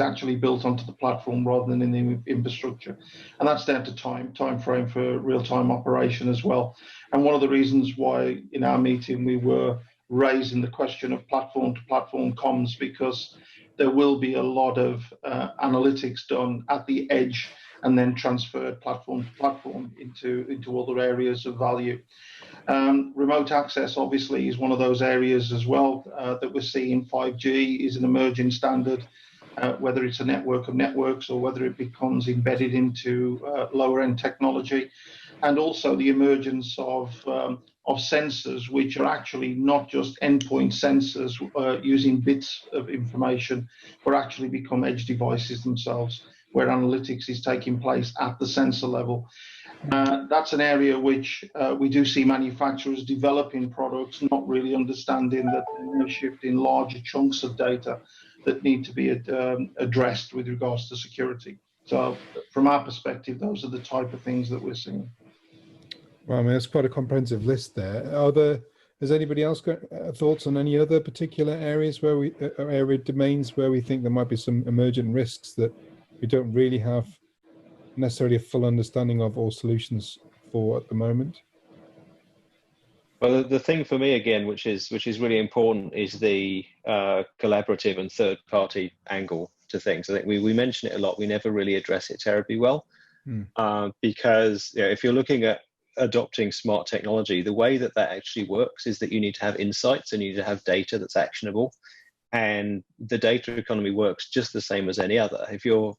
actually built onto the platform rather than in the infrastructure, and that's down to time frame for real-time operation as well. And one of the reasons why in our meeting we were raising the question of platform to platform comms, because there will be a lot of analytics done at the edge and then transferred platform to platform into other areas of value. Remote access obviously is one of those areas as well that we're seeing. 5G is an emerging standard, whether it's a network of networks or whether it becomes embedded into lower end technology, and also the emergence of sensors, which are actually not just endpoint sensors using bits of information, but actually become edge devices themselves, where analytics is taking place at the sensor level. That's an area which we do see manufacturers developing products, not really understanding that they're shifting larger chunks of data that need to be addressed with regards to security. So from our perspective, those are the type of things that we're seeing. Well, I mean, that's quite a comprehensive list there. Has anybody else got thoughts on any other particular areas area domains where we think there might be some emergent risks that we don't really have necessarily a full understanding of or solutions for at the moment? Well, the thing for me again, which is really important, is the collaborative and third-party angle to things. I think we mention it a lot. We never really address it terribly well, because if you're looking at adopting smart technology, the way that actually works is that you need to have insights and you need to have data that's actionable. And the data economy works just the same as any other. If you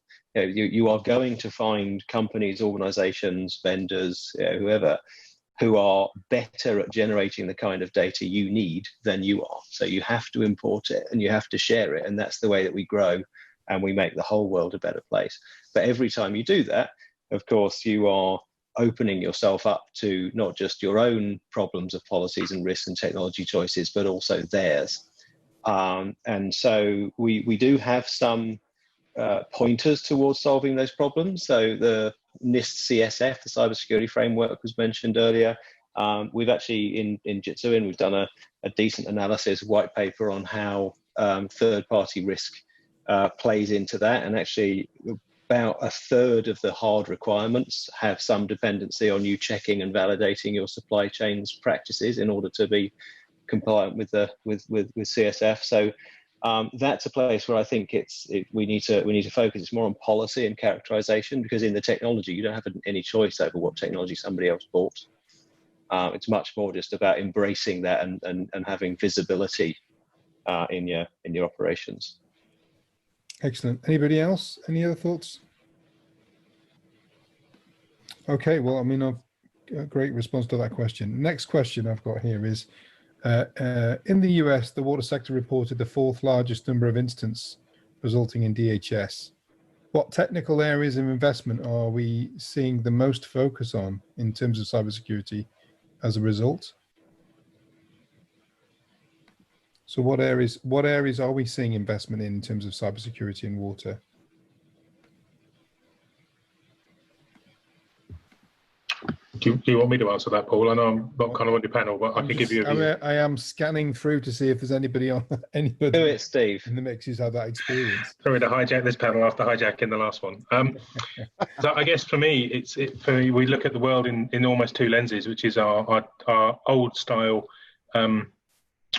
are going to find companies, organizations, vendors, whoever, who are better at generating the kind of data you need than you are. So you have to import it and you have to share it. And that's the way that we grow and we make the whole world a better place. But every time you do that, of course, you are opening yourself up to not just your own problems of policies and risks and technology choices, but also theirs. And so we do have some pointers towards solving those problems. So the NIST CSF, the cybersecurity framework, was mentioned earlier. We've actually in Jitsuin, we've done a decent analysis white paper on how third-party risk plays into that, and actually about a third of the hard requirements have some dependency on you checking and validating your supply chain's practices in order to be compliant with CSF. So that's a place where I think we need to focus. It's more on policy and characterization, because in the technology you don't have any choice over what technology somebody else bought. It's much more just about embracing that and having visibility in your operations. Excellent. Anybody else? Any other thoughts? Okay, well, I mean, I've a great response to that question. Next question I've got here is, in the US, the water sector reported the 4th largest number of incidents resulting in DHS. What technical areas of investment are we seeing the most focus on in terms of cybersecurity as a result? So what areas are we seeing investment in terms of cybersecurity and water? Do you want me to answer that, Paul? I know I'm not kind of on your panel, but I could give you a view. I am scanning through to see if there's anybody Do it, Steve. in the mix who's had that experience. Sorry to hijack this panel after hijacking the last one. So I guess for me, we look at the world in almost 2 lenses, which is our old style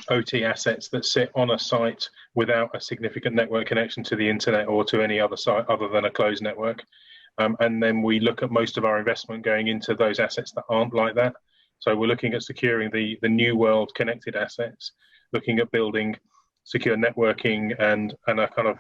OT assets that sit on a site without a significant network connection to the internet or to any other site other than a closed network. And then we look at most of our investment going into those assets that aren't like that. So we're looking at securing the new world connected assets, looking at building secure networking and a kind of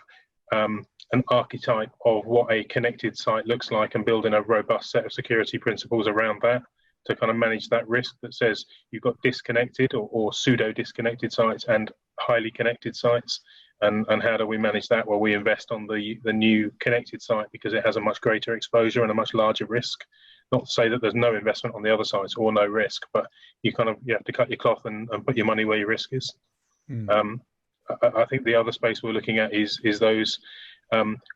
an archetype of what a connected site looks like, and building a robust set of security principles around that to kind of manage that risk that says you've got disconnected or pseudo disconnected sites and highly connected sites. And how do we manage that? Well, we invest on the new connected site because it has a much greater exposure and a much larger risk. Not to say that there's no investment on the other sites or no risk, but you have to cut your cloth and put your money where your risk is. I think the other space we're looking at is those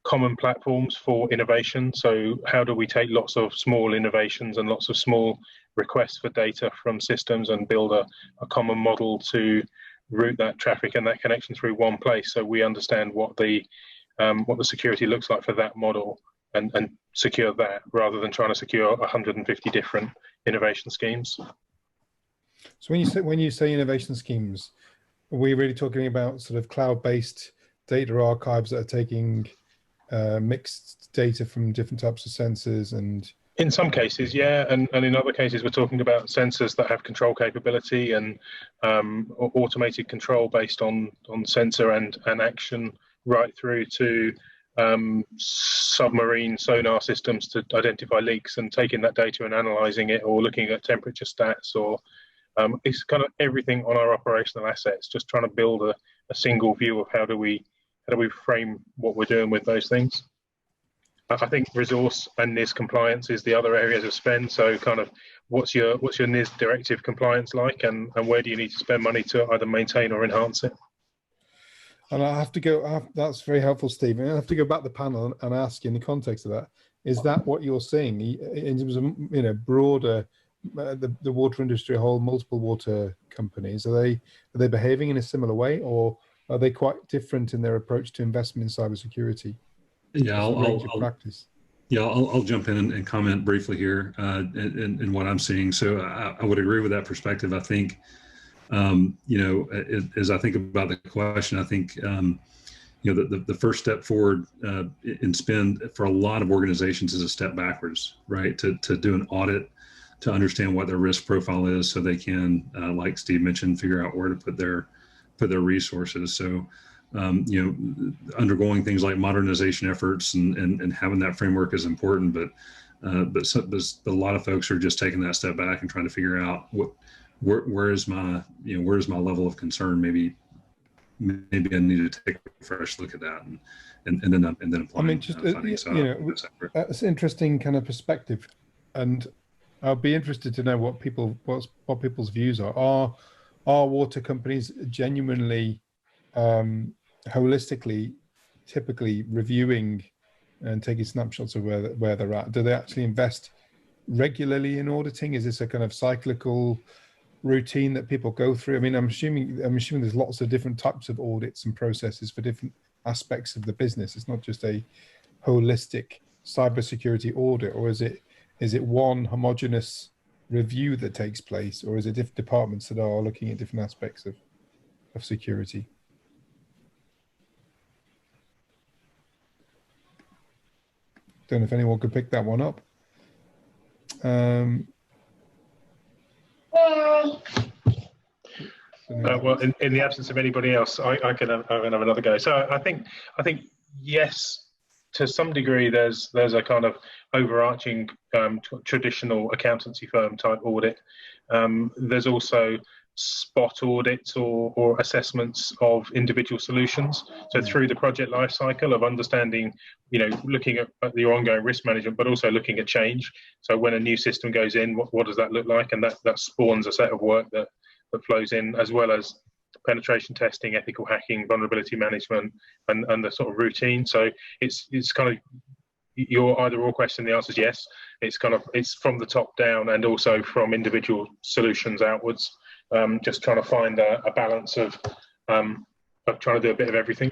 common platforms for innovation. So how do we take lots of small innovations and lots of small requests for data from systems and build a common model to route that traffic and that connection through one place, so we understand what the security looks like for that model, and secure that, rather than trying to secure 150 different innovation schemes. So when you say innovation schemes, are we really talking about sort of cloud-based data archives that are taking mixed data from different types of sensors? And in some cases, yeah, and in other cases, we're talking about sensors that have control capability and automated control based on sensor and action, right through to submarine sonar systems to identify leaks and taking that data and analyzing it, or looking at temperature stats, or it's kind of everything on our operational assets, just trying to build a single view of how do we frame what we're doing with those things. I think resource and NIS compliance is the other areas of spend. So kind of what's your NIS directive compliance like, and where do you need to spend money to either maintain or enhance it? And I have to go, that's very helpful, Steve. I have to go back to the panel and ask you in the context of that, is that what you're seeing in terms of, broader, the water industry, a whole, multiple water companies, are they behaving in a similar way, or are they quite different in their approach to investment in cybersecurity? Yeah, I'll jump in and comment briefly here in what I'm seeing. So I would agree with that perspective. I think, as I think about the question, I think, the first step forward in spend for a lot of organizations is a step backwards, right? To do an audit, to understand what their risk profile is, so they can, like Steve mentioned, figure out where to put their resources. So, undergoing things like modernization efforts and having that framework is important, but a lot of folks are just taking that step back and trying to figure out where is my level of concern. Maybe I need to take a fresh look at that and then applying. I mean, just it's an interesting kind of perspective, and I'll be interested to know what people's views are. Are water companies genuinely, holistically, typically reviewing and taking snapshots of where they're at? Do they actually invest regularly in auditing? Is this a kind of cyclical routine that people go through? I mean, I'm assuming there's lots of different types of audits and processes for different aspects of the business. It's not just a holistic cybersecurity audit, or is it one homogeneous review that takes place, or is it different departments that are looking at different aspects of security? Don't know if anyone could pick that one up. Well, in the absence of anybody else, I can have another go. So I think yes, to some degree, there's a kind of overarching traditional accountancy firm type audit. There's also spot audits or assessments of individual solutions. So through the project life cycle of understanding, looking at your ongoing risk management, but also looking at change. So when a new system goes in, what does that look like? And that spawns a set of work that flows in, as well as penetration testing, ethical hacking, vulnerability management, and the sort of routine. So it's kind of your either or question. The answer is yes. It's from the top down and also from individual solutions outwards. Just trying to find a balance of trying to do a bit of everything.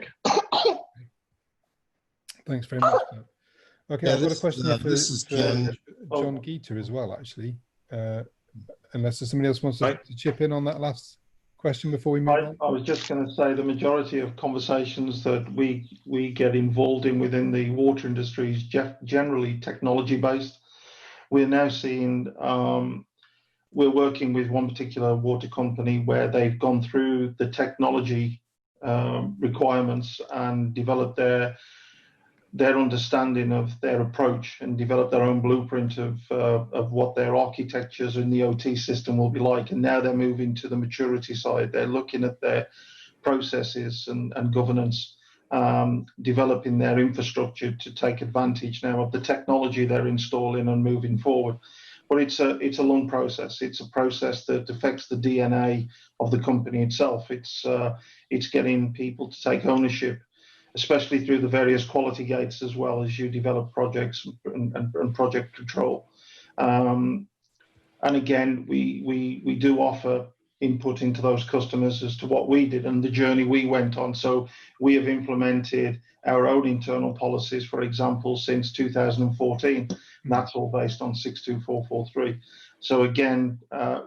Thanks very much. Okay, I've got a question for John Geeter as well, actually. Unless there's somebody else wants to chip in on that last question before we move on. I was just going to say the majority of conversations that we get involved in within the water industry is generally technology based. We're now seeing we're working with one particular water company where they've gone through the technology requirements and developed their understanding of their approach and developed their own blueprint of what their architectures in the OT system will be like. And now they're moving to the maturity side. They're looking at their processes and governance, developing their infrastructure to take advantage now of the technology they're installing and moving forward. But it's a long process. It's a process that affects the DNA of the company itself. It's getting people to take ownership, especially through the various quality gates, as well as you develop projects and project control. And again, we do offer input into those customers as to what we did and the journey we went on. So we have implemented our own internal policies, for example, since 2014. And that's all based on 62443. So again,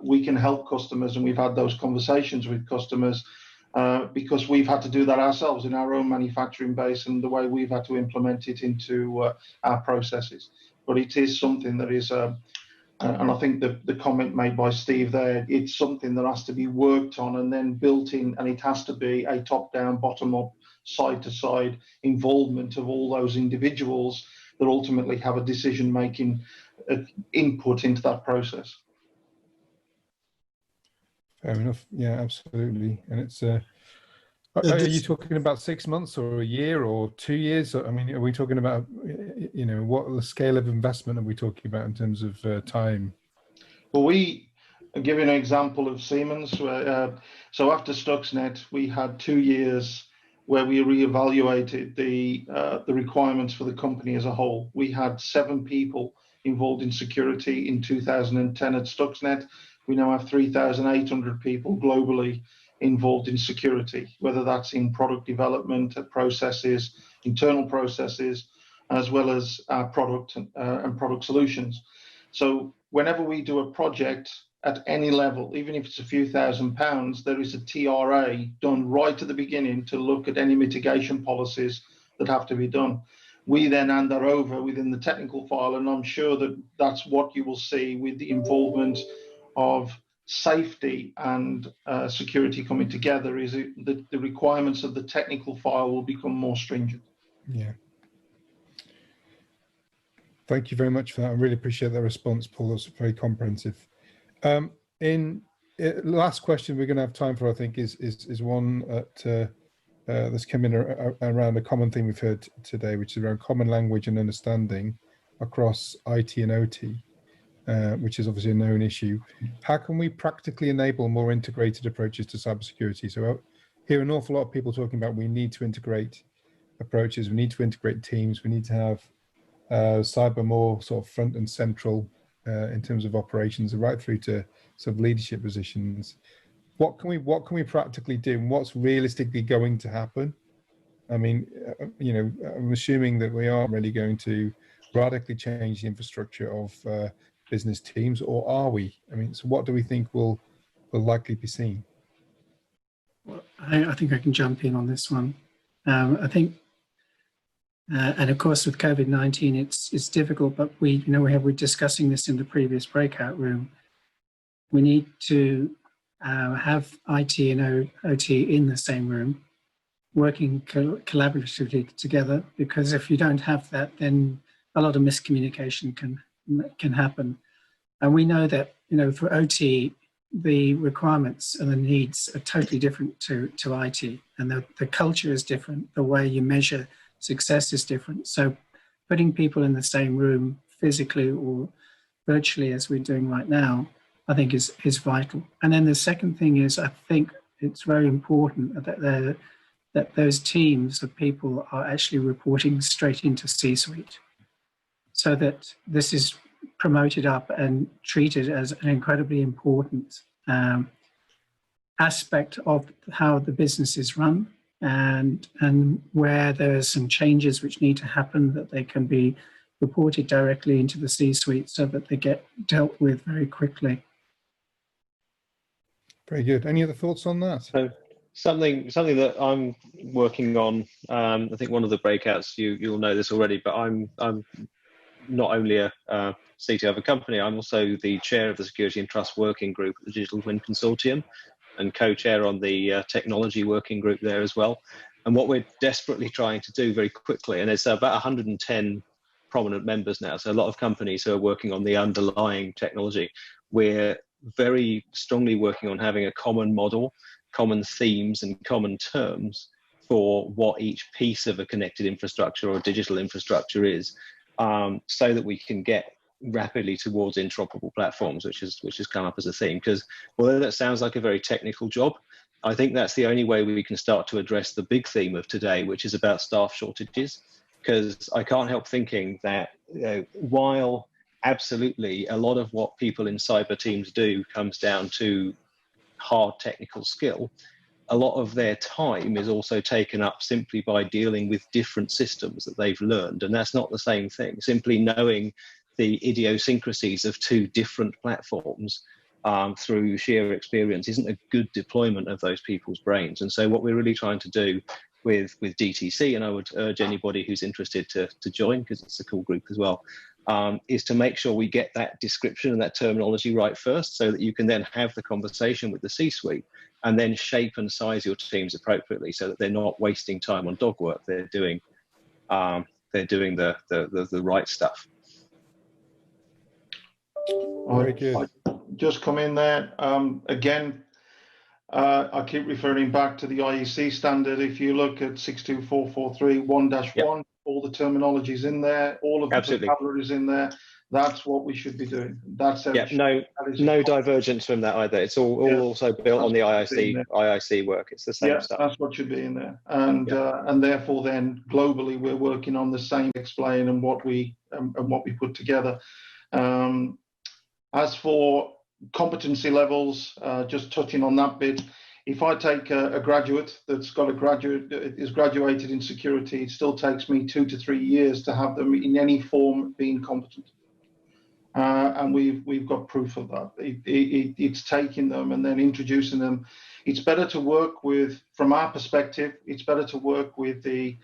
we can help customers, and we've had those conversations with customers because we've had to do that ourselves in our own manufacturing base and the way we've had to implement it into our processes. But it is something that is, and I think the comment made by Steve there, it's something that has to be worked on and then built in, and it has to be a top-down, bottom-up, side-to-side involvement of all those individuals that ultimately have a decision-making input into that process. Fair enough. Yeah, absolutely. And it's are you talking about 6 months or a year or 2 years? I mean, are we talking about, you know, what the scale of investment are we talking about in terms of time? Well, I'll give you an example of Siemens. So after Stuxnet, we had 2 years where we reevaluated the requirements for the company as a whole. We had 7 people involved in security in 2010 at Stuxnet. We now have 3,800 people globally involved in security, whether that's in product development, processes, internal processes, as well as our product and product solutions. So whenever we do a project at any level, even if it's a few £1,000s, there is a TRA done right at the beginning to look at any mitigation policies that have to be done. We then hand that over within the technical file, and I'm sure that that's what you will see with the involvement of safety and security coming together, is that the requirements of the technical file will become more stringent. Yeah. Thank you very much for that. I really appreciate that response, Paul. That's very comprehensive. Last question we're going to have time for, I think, is one that's come in around a common theme we've heard today, which is around common language and understanding across IT and OT. Which is obviously a known issue. How can we practically enable more integrated approaches to cybersecurity? So I hear an awful lot of people talking about we need to integrate approaches, we need to integrate teams, we need to have cyber more sort of front and central in terms of operations, right through to sort of leadership positions. What can we practically do, and what's realistically going to happen? I mean, you know, I'm assuming that we aren't really going to radically change the infrastructure of business teams, or are we? I mean, so what do we think will likely be seen? Well, I think I can jump in on this one. I think, and of course with COVID-19, it's difficult, but we're discussing this in the previous breakout room. We need to have IT and OT in the same room, working collaboratively together, because if you don't have that, then a lot of miscommunication can happen. And we know that, you know, for OT, the requirements and the needs are totally different to IT, and the culture is different. The way you measure success is different. So putting people in the same room physically or virtually, as we're doing right now, I think is vital. And then the second thing is, I think it's very important that those teams of people are actually reporting straight into C-suite, so that this is promoted up and treated as an incredibly important aspect of how the business is run, and where there are some changes which need to happen, that they can be reported directly into the C-suite so that they get dealt with very quickly. Very good. Any other thoughts on that? So something that I'm working on. I think one of the breakouts you'll know this already, but I'm not only a CTO of a company, I'm also the chair of the Security and Trust Working Group at the Digital Twin Consortium, and co-chair on the technology working group there as well. And what we're desperately trying to do very quickly, and it's about 110 prominent members now, so a lot of companies who are working on the underlying technology, we're very strongly working on having a common model, common themes and common terms for what each piece of a connected infrastructure or digital infrastructure is, so that we can get rapidly towards interoperable platforms, which has come up as a theme. Because although that sounds like a very technical job, I think that's the only way we can start to address the big theme of today, which is about staff shortages. Because I can't help thinking that while absolutely, a lot of what people in cyber teams do comes down to hard technical skill. A lot of their time is also taken up simply by dealing with different systems that they've learned, and that's not the same thing. Simply knowing the idiosyncrasies of two different platforms through sheer experience isn't a good deployment of those people's brains. And so what we're really trying to do with DTC, and I would urge anybody who's interested to join, because it's a cool group as well, is to make sure we get that description and that terminology right first, so that you can then have the conversation with the C-suite and then shape and size your teams appropriately, so that they're not wasting time on dog work. They're doing the right stuff. Very good. I just come in there again. I keep referring back to the IEC standard. If you look at 62443 1-1, all the terminology is in there, all of the vocabulary is in there. That's what we should be doing. That's how no divergence from that either. It's all also built on the IIC work. It's the same stuff. That's what should be in there, and therefore then globally we're working on the same explain and what we put together. As for competency levels, just touching on that bit, if I take a graduate that's got is graduated in security, it still takes me 2 to 3 years to have them in any form being competent. And we've got proof of that. It's taking them and then introducing them. It's better to work with, from our perspective, it's better to work with the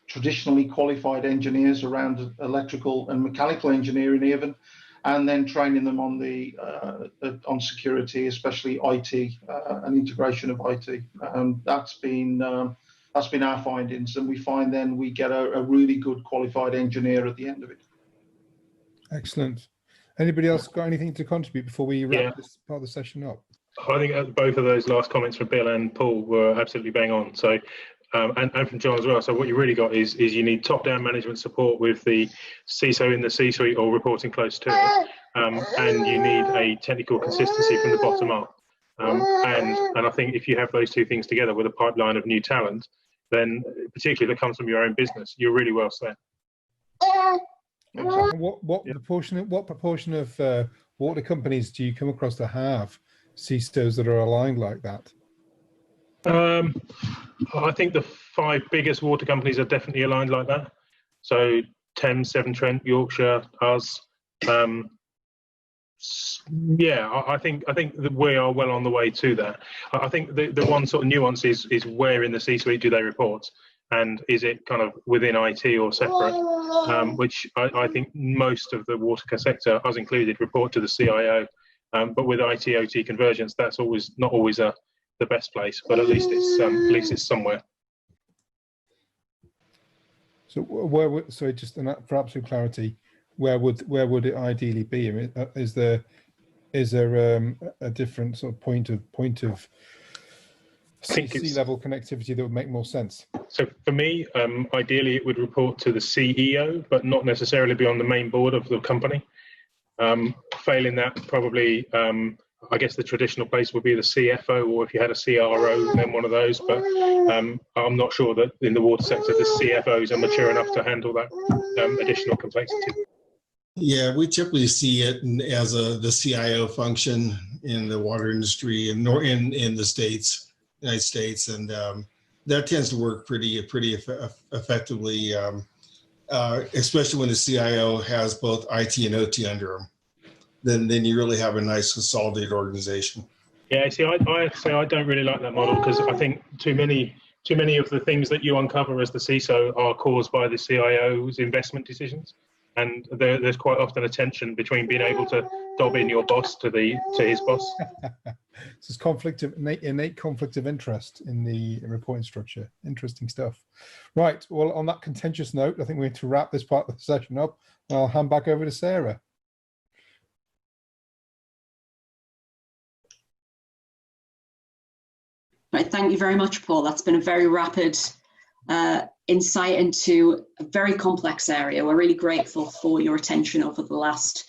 traditionally qualified engineers around electrical and mechanical engineering even, and then training them on on security, especially IT and integration of IT. That's been our findings, and we find then we get a really good qualified engineer at the end of it. Excellent. Anybody else got anything to contribute before we wrap this part of the session up? I think both of those last comments from Bill and Paul were absolutely bang on. So, and from John as well. So what you really got is you need top-down management support with the CISO in the C-suite or reporting close to it, and you need a technical consistency from the bottom up. And I think if you have those two things together with a pipeline of new talent, then particularly that comes from your own business, you're really well set. What proportion of water companies do you come across that have CISOs that are aligned like that? I think the 5 biggest water companies are definitely aligned like that. So Thames, Severn Trent, Yorkshire, us. I think that we are well on the way to that. I think the one sort of nuance is where in the C-suite do they report, and is it kind of within IT or separate? Which I think most of the water sector, us included, report to the CIO. But with IT/OT convergence, that's not always the best place, but at least it's somewhere. So so just for absolute clarity, where would it ideally be? I mean, is there a different sort of point of C-level connectivity that would make more sense? So for me, ideally it would report to the CEO, but not necessarily be on the main board of the company. Failing that, probably I guess the traditional place would be the CFO, or if you had a CRO, then one of those. But I'm not sure that in the water sector the CFOs are mature enough to handle that additional complexity. Yeah, we typically see it as the CIO function in the water industry in the United States, and that tends to work pretty effectively, especially when the CIO has both IT and OT under him. Then you really have a nice consolidated organization. Yeah, see, I have to say I don't really like that model, because I think too many of the things that you uncover as the CISO are caused by the CIO's investment decisions, and there's quite often a tension between being able to dob in your boss to his boss. This is innate conflict of interest in the reporting structure. Interesting stuff. Right. Well, on that contentious note, I think we need to wrap this part of the session up. I'll hand back over to Sarah. Right, thank you very much, Paul. That's been a very rapid insight into a very complex area. We're really grateful for your attention over the last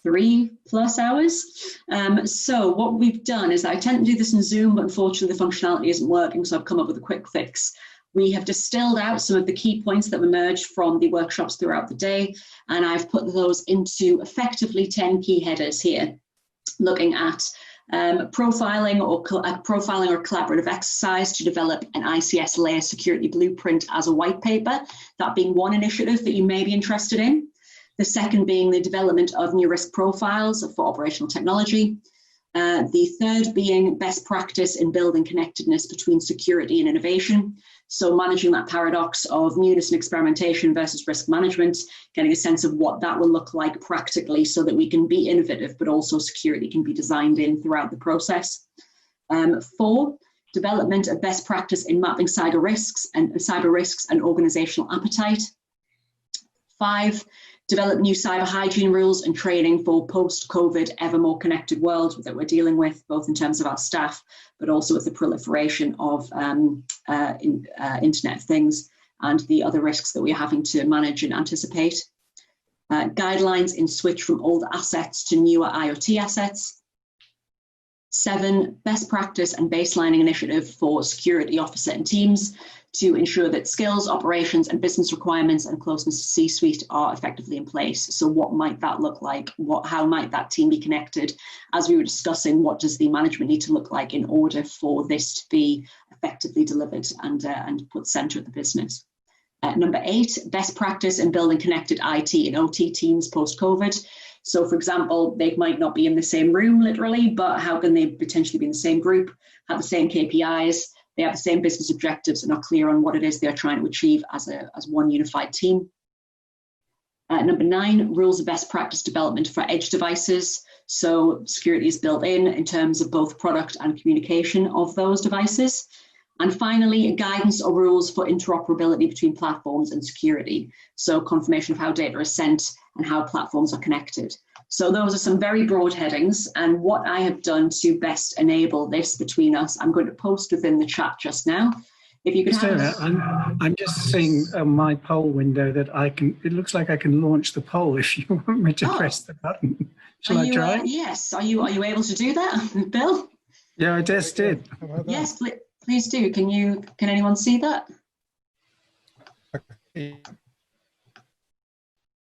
3+ hours. So what we've done is, I tend to do this in Zoom, but unfortunately the functionality isn't working, so I've come up with a quick fix We have distilled out some of the key points that emerged from the workshops throughout the day, and I've put those into effectively 10 key headers here, looking at profiling or collaborative exercise to develop an ICS layer security blueprint as a white paper, that being one initiative that you may be interested in. The second being the development of new risk profiles for operational technology. The third being best practice in building connectedness between security and innovation. So managing that paradox of newness and experimentation versus risk management, getting a sense of what that will look like practically so that we can be innovative, but also security can be designed in throughout the process. 4, development of best practice in mapping cyber risks and organizational appetite. 5, develop new cyber hygiene rules and training for post-COVID, ever more connected world that we're dealing with, both in terms of our staff, but also with the proliferation of Internet of Things and the other risks that we're having to manage and anticipate. Guidelines in switch from old assets to newer IoT assets. 7, best practice and baselining initiative for security officer and teams to ensure that skills, operations, and business requirements and closeness to C-suite are effectively in place. So what might that look like? How might that team be connected? As we were discussing, what does the management need to look like in order for this to be effectively delivered and put center of the business? Number 8, best practice in building connected IT and OT teams post-COVID. So for example, they might not be in the same room literally, but how can they potentially be in the same group, have the same KPIs, they have the same business objectives and are clear on what it is they're trying to achieve as one unified team. Number 9, rules of best practice development for edge devices. So security is built in terms of both product and communication of those devices. And finally, guidance or rules for interoperability between platforms and security. So confirmation of how data is sent and how platforms are connected. So those are some very broad headings, and what I have done to best enable this between us, I'm going to post within the chat just now. If you could have I'm just seeing my poll window that I can, it looks like I can launch the poll if you want me to press the button. Shall I try? Yes, are you able to do that, Bill? Yeah, I just did. Yes, please do. Can anyone see that?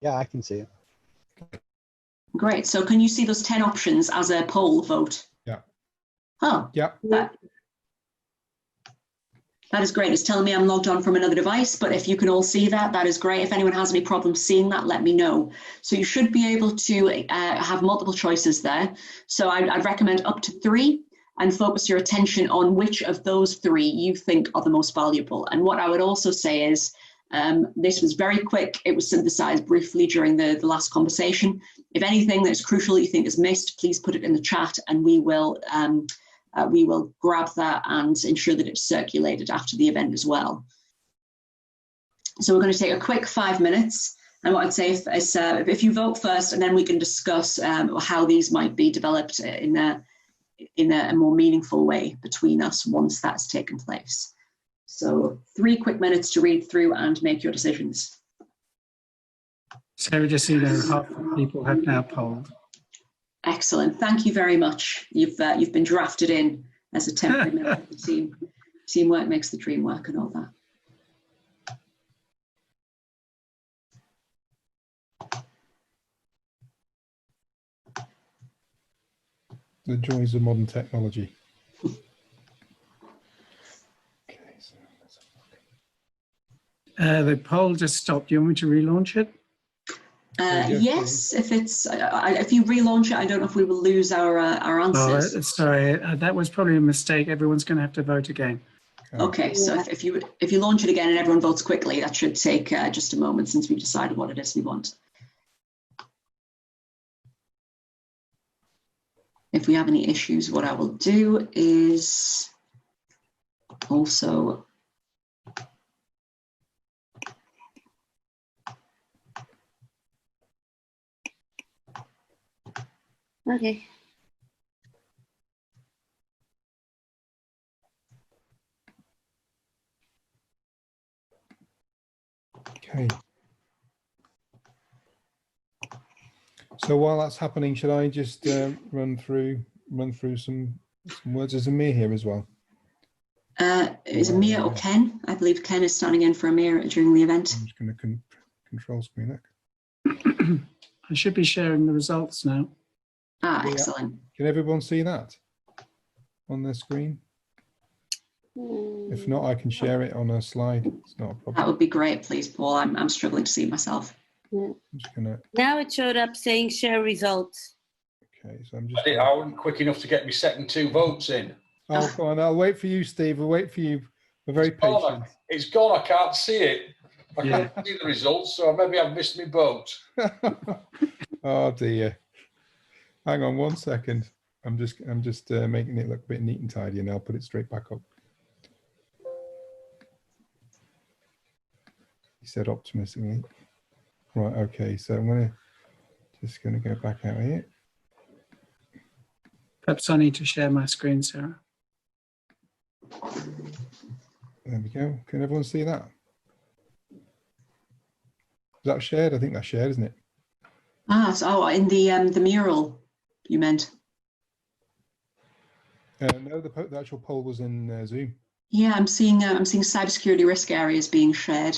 Yeah, I can see it. Great. So can you see those 10 options as a poll vote? Yeah. Oh, yeah. That is great. It's telling me I'm logged on from another device, but if you can all see that, that is great. If anyone has any problems seeing that, let me know. So you should be able to have multiple choices there. So I'd recommend up to 3 and focus your attention on which of those 3 you think are the most valuable. And what I would also say is, this was very quick. It was synthesized briefly during the last conversation. If anything that's crucial you think is missed, please put it in the chat and we will grab that and ensure that it's circulated after the event as well. So we're going to take a quick 5 minutes. And what I'd say is if you vote first, and then we can discuss how these might be developed in a more meaningful way between us once that's taken place. So 3 quick minutes to read through and make your decisions. So just so you know, half the people have now polled. Excellent. Thank you very much. You've been drafted in as a temporary member of the team. Teamwork makes the dream work and all that. The joys of modern technology. The poll just stopped. Do you want me to relaunch it? Yes, if you relaunch it, I don't know if we will lose our answers. Oh, sorry, that was probably a mistake. Everyone's going to have to vote again. Okay, so if you launch it again and everyone votes quickly, that should take just a moment since we've decided what it is we want. If we have any issues, what I will do is also okay. Okay. So while that's happening, should I just run through some words as Amir here as well? Is Amir or Ken? I believe Ken is standing in for Amir during the event. I'm just going to control screen it. I should be sharing the results now. Ah, excellent. Can everyone see that on their screen? If not, I can share it on a slide. It's not a problem. That would be great, please, Paul. I'm struggling to see myself. I'm just gonna... Now it showed up saying share results. Okay, so I'm just... I wasn't quick enough to get my second 2 votes in. Oh, go on. I'll wait for you, Steve. We'll wait for you. We're very patient. It's gone. I can't see it. I can't see the results, so maybe I've missed my vote. Oh dear. Hang on 1 second. I'm just making it look a bit neat and tidy, and I'll put it straight back up. He said optimistically. Right. Okay. So I'm just gonna go back out here. Perhaps I need to share my screen, Sarah. There we go. Can everyone see that? Is that shared? I think that's shared, isn't it? Ah, so in the mural, you meant? No, the actual poll was in Zoom. Yeah, I'm seeing cybersecurity risk areas being shared.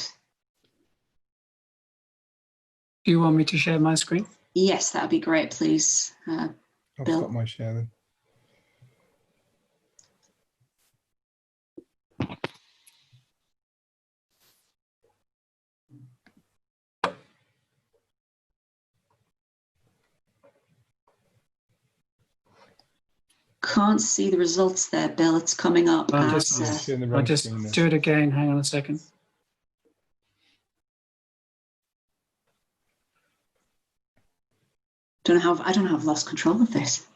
Do you want me to share my screen? Yes, that'd be great, please. I'll Bill. stop my share then. Can't see the results there, Bill. It's coming up. I'll just do it again. Hang on a second. I don't know how I've lost control of this.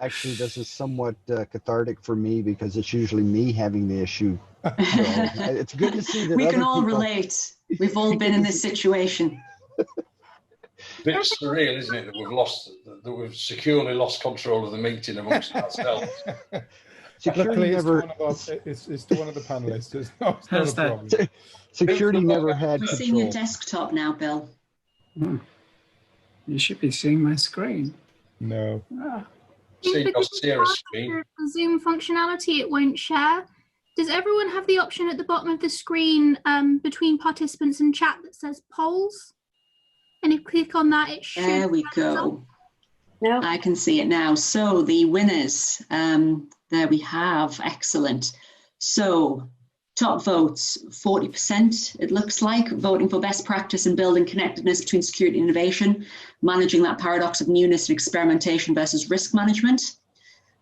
Actually, this is somewhat cathartic for me because it's usually me having the issue. So it's good to see that we can other all people... relate. We've all been in this situation. Bit surreal, isn't it, that we've securely lost control of the meeting amongst ourselves. Luckily, it's to one of the panelists. It's not a problem. Security never had We're control. seeing your desktop now, Bill. You should be seeing my screen. No. Because the Zoom functionality, it won't share. Does everyone have the option at the bottom of the screen between participants and chat that says polls? And if you click on that, it should. There we go. No. I can see it now. So the winners, there we have. Excellent. So top votes, 40%, it looks like, voting for best practice in building connectedness between security and innovation, managing that paradox of newness and experimentation versus risk management.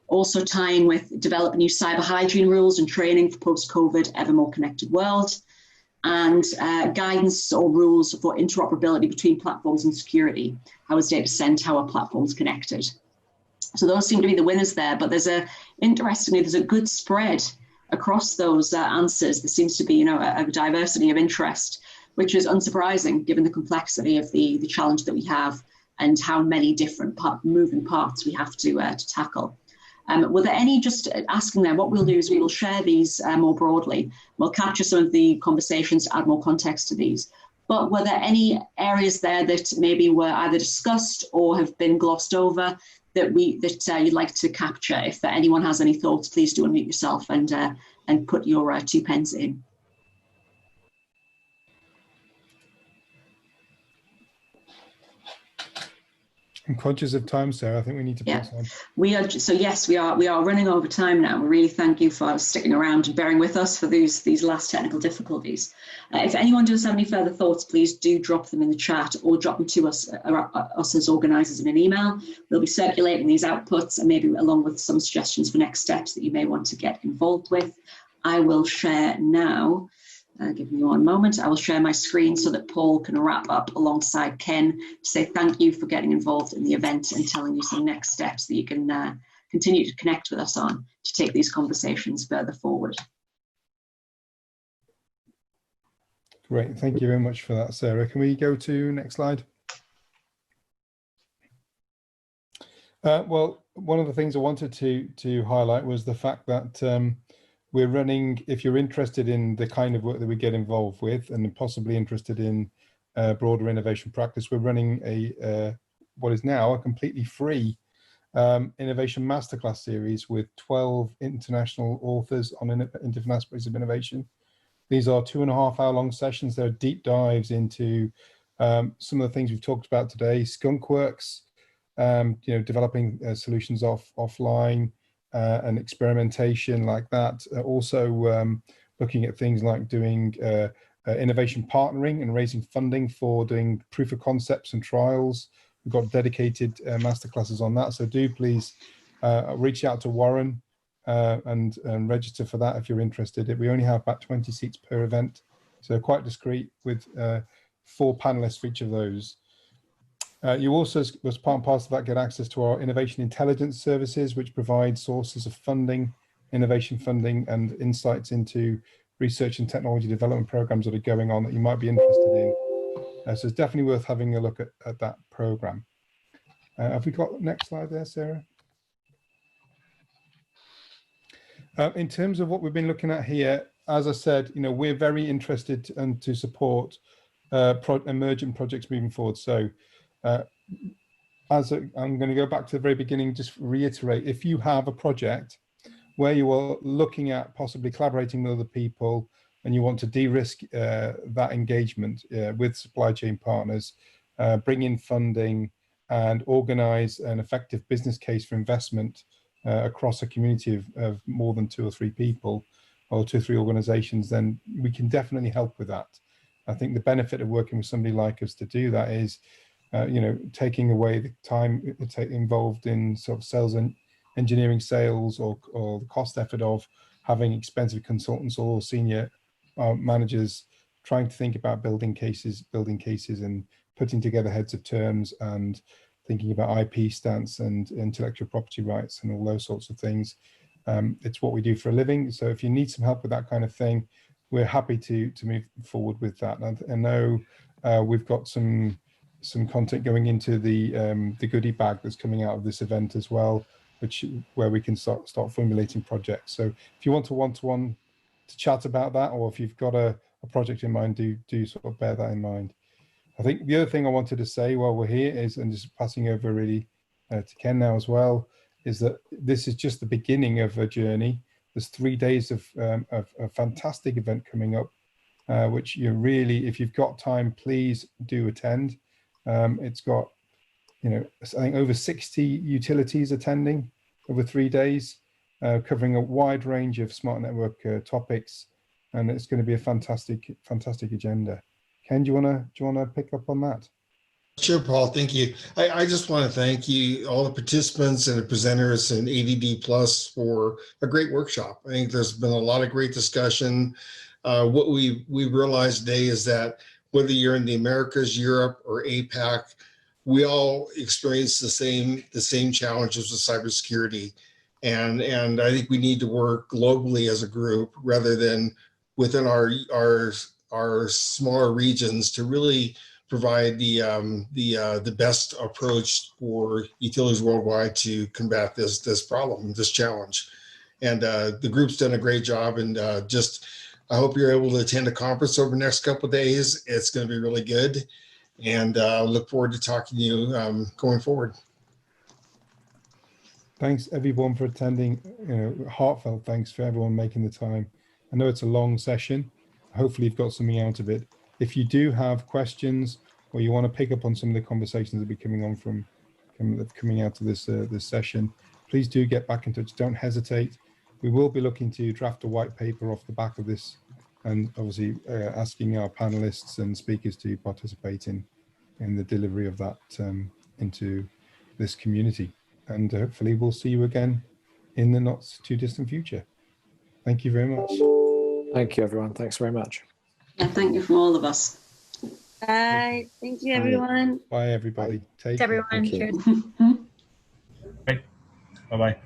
Also tying with develop new cyber hygiene rules and training for post-COVID, ever more connected world. And guidance or rules for interoperability between platforms and security. How is data sent? How are platforms connected? So those seem to be the winners there, but interestingly, there's a good spread across those answers. There seems to be, a diversity of interest, which is unsurprising given the complexity of the challenge that we have and how many different moving parts we have to tackle. Were there any, just asking them, what we'll do is we will share these more broadly. We'll capture some of the conversations to add more context to these. But were there any areas there that maybe were either discussed or have been glossed over that you'd like to capture? If anyone has any thoughts, please do unmute yourself and put your 2 pence in. I'm conscious of time, Sarah. I think we need to pass on. We are. So yes, we are running over time now. We really thank you for sticking around and bearing with us for these last technical difficulties. If anyone does have any further thoughts, please do drop them in the chat or drop them to us as organisers in an email. We'll be circulating these outputs and maybe along with some suggestions for next steps that you may want to get involved with. I will share now. Give me 1 moment. I will share my screen so that Paul can wrap up alongside Ken to say thank you for getting involved in the event and telling you some next steps that you can continue to connect with us on to take these conversations further forward. Great. Thank you very much for that, Sarah. Can we go to next slide? Well, one of the things I wanted to highlight was the fact that we're running, if you're interested in the kind of work that we get involved with and possibly interested in broader innovation practice, we're running what is now a completely free innovation masterclass series with 12 international authors on different aspects of innovation. These are 2.5-hour long sessions. They're deep dives into some of the things we've talked about today, skunkworks, developing solutions offline and experimentation like that. Also looking at things like doing innovation partnering and raising funding for doing proof of concepts and trials. We've got dedicated masterclasses on that. So do please reach out to Warren and register for that if you're interested. We only have about 20 seats per event, so quite discreet with 4 panelists for each of those. You also, as part and parcel of that, get access to our innovation intelligence services, which provide sources of funding, innovation funding, and insights into research and technology development programs that are going on that you might be interested in. So it's definitely worth having a look at that program. Have we got the next slide there, Sarah? In terms of what we've been looking at here, as I said, we're very interested and to support emergent projects moving forward. So I'm going to go back to the very beginning, just reiterate, if you have a project where you are looking at possibly collaborating with other people and you want to de-risk that engagement with supply chain partners, bring in funding and organize an effective business case for investment across a community of more than 2 or 3 people or 2 or 3 organizations, then we can definitely help with that. I think the benefit of working with somebody like us to do that is, taking away the time involved in sort of sales and engineering sales or the cost effort of having expensive consultants or senior managers trying to think about building cases and putting together heads of terms and thinking about IP stance and intellectual property rights and all those sorts of things. It's what we do for a living. So if you need some help with that kind of thing, we're happy to move forward with that. And I know we've got some content going into the goodie bag that's coming out of this event as well, where we can start formulating projects. So if you want to one-to-one to chat about that, or if you've got a project in mind, do sort of bear that in mind. I think the other thing I wanted to say while we're here is, and just passing over really to Ken now as well, is that this is just the beginning of a journey. There's 3 days of a fantastic event coming up, which you really, if you've got time, please do attend. It's got, I think over 60 utilities attending over 3 days, covering a wide range of smart network topics, and it's going to be a fantastic agenda. Ken, do you want to pick up on that? Sure, Paul, thank you. I just want to thank you, all the participants and the presenters and ADD Plus for a great workshop. I think there's been a lot of great discussion. What we realized today is that whether you're in the Americas, Europe, or APAC, we all experience the same challenges with cybersecurity. And I think we need to work globally as a group rather than within our smaller regions to really provide the best approach for utilities worldwide to combat this problem, this challenge. And the group's done a great job, and I hope you're able to attend a conference over the next couple of days. It's going to be really good, and look forward to talking to you going forward. Thanks everyone for attending. Heartfelt thanks for everyone making the time. I know it's a long session. Hopefully you've got something out of it. If you do have questions or you want to pick up on some of the conversations that are coming out of this session, please do get back in touch. Don't hesitate. We will be looking to draft a white paper off the back of this, and obviously asking our panelists and speakers to participate in the delivery of that into this community. And hopefully we'll see you again in the not too distant future. Thank you very much. Thank you, everyone. Thanks very much. Yeah, thank you from all of us. Bye. Thank you, everyone. Bye, everybody. Take Everyone. care. Bye-bye.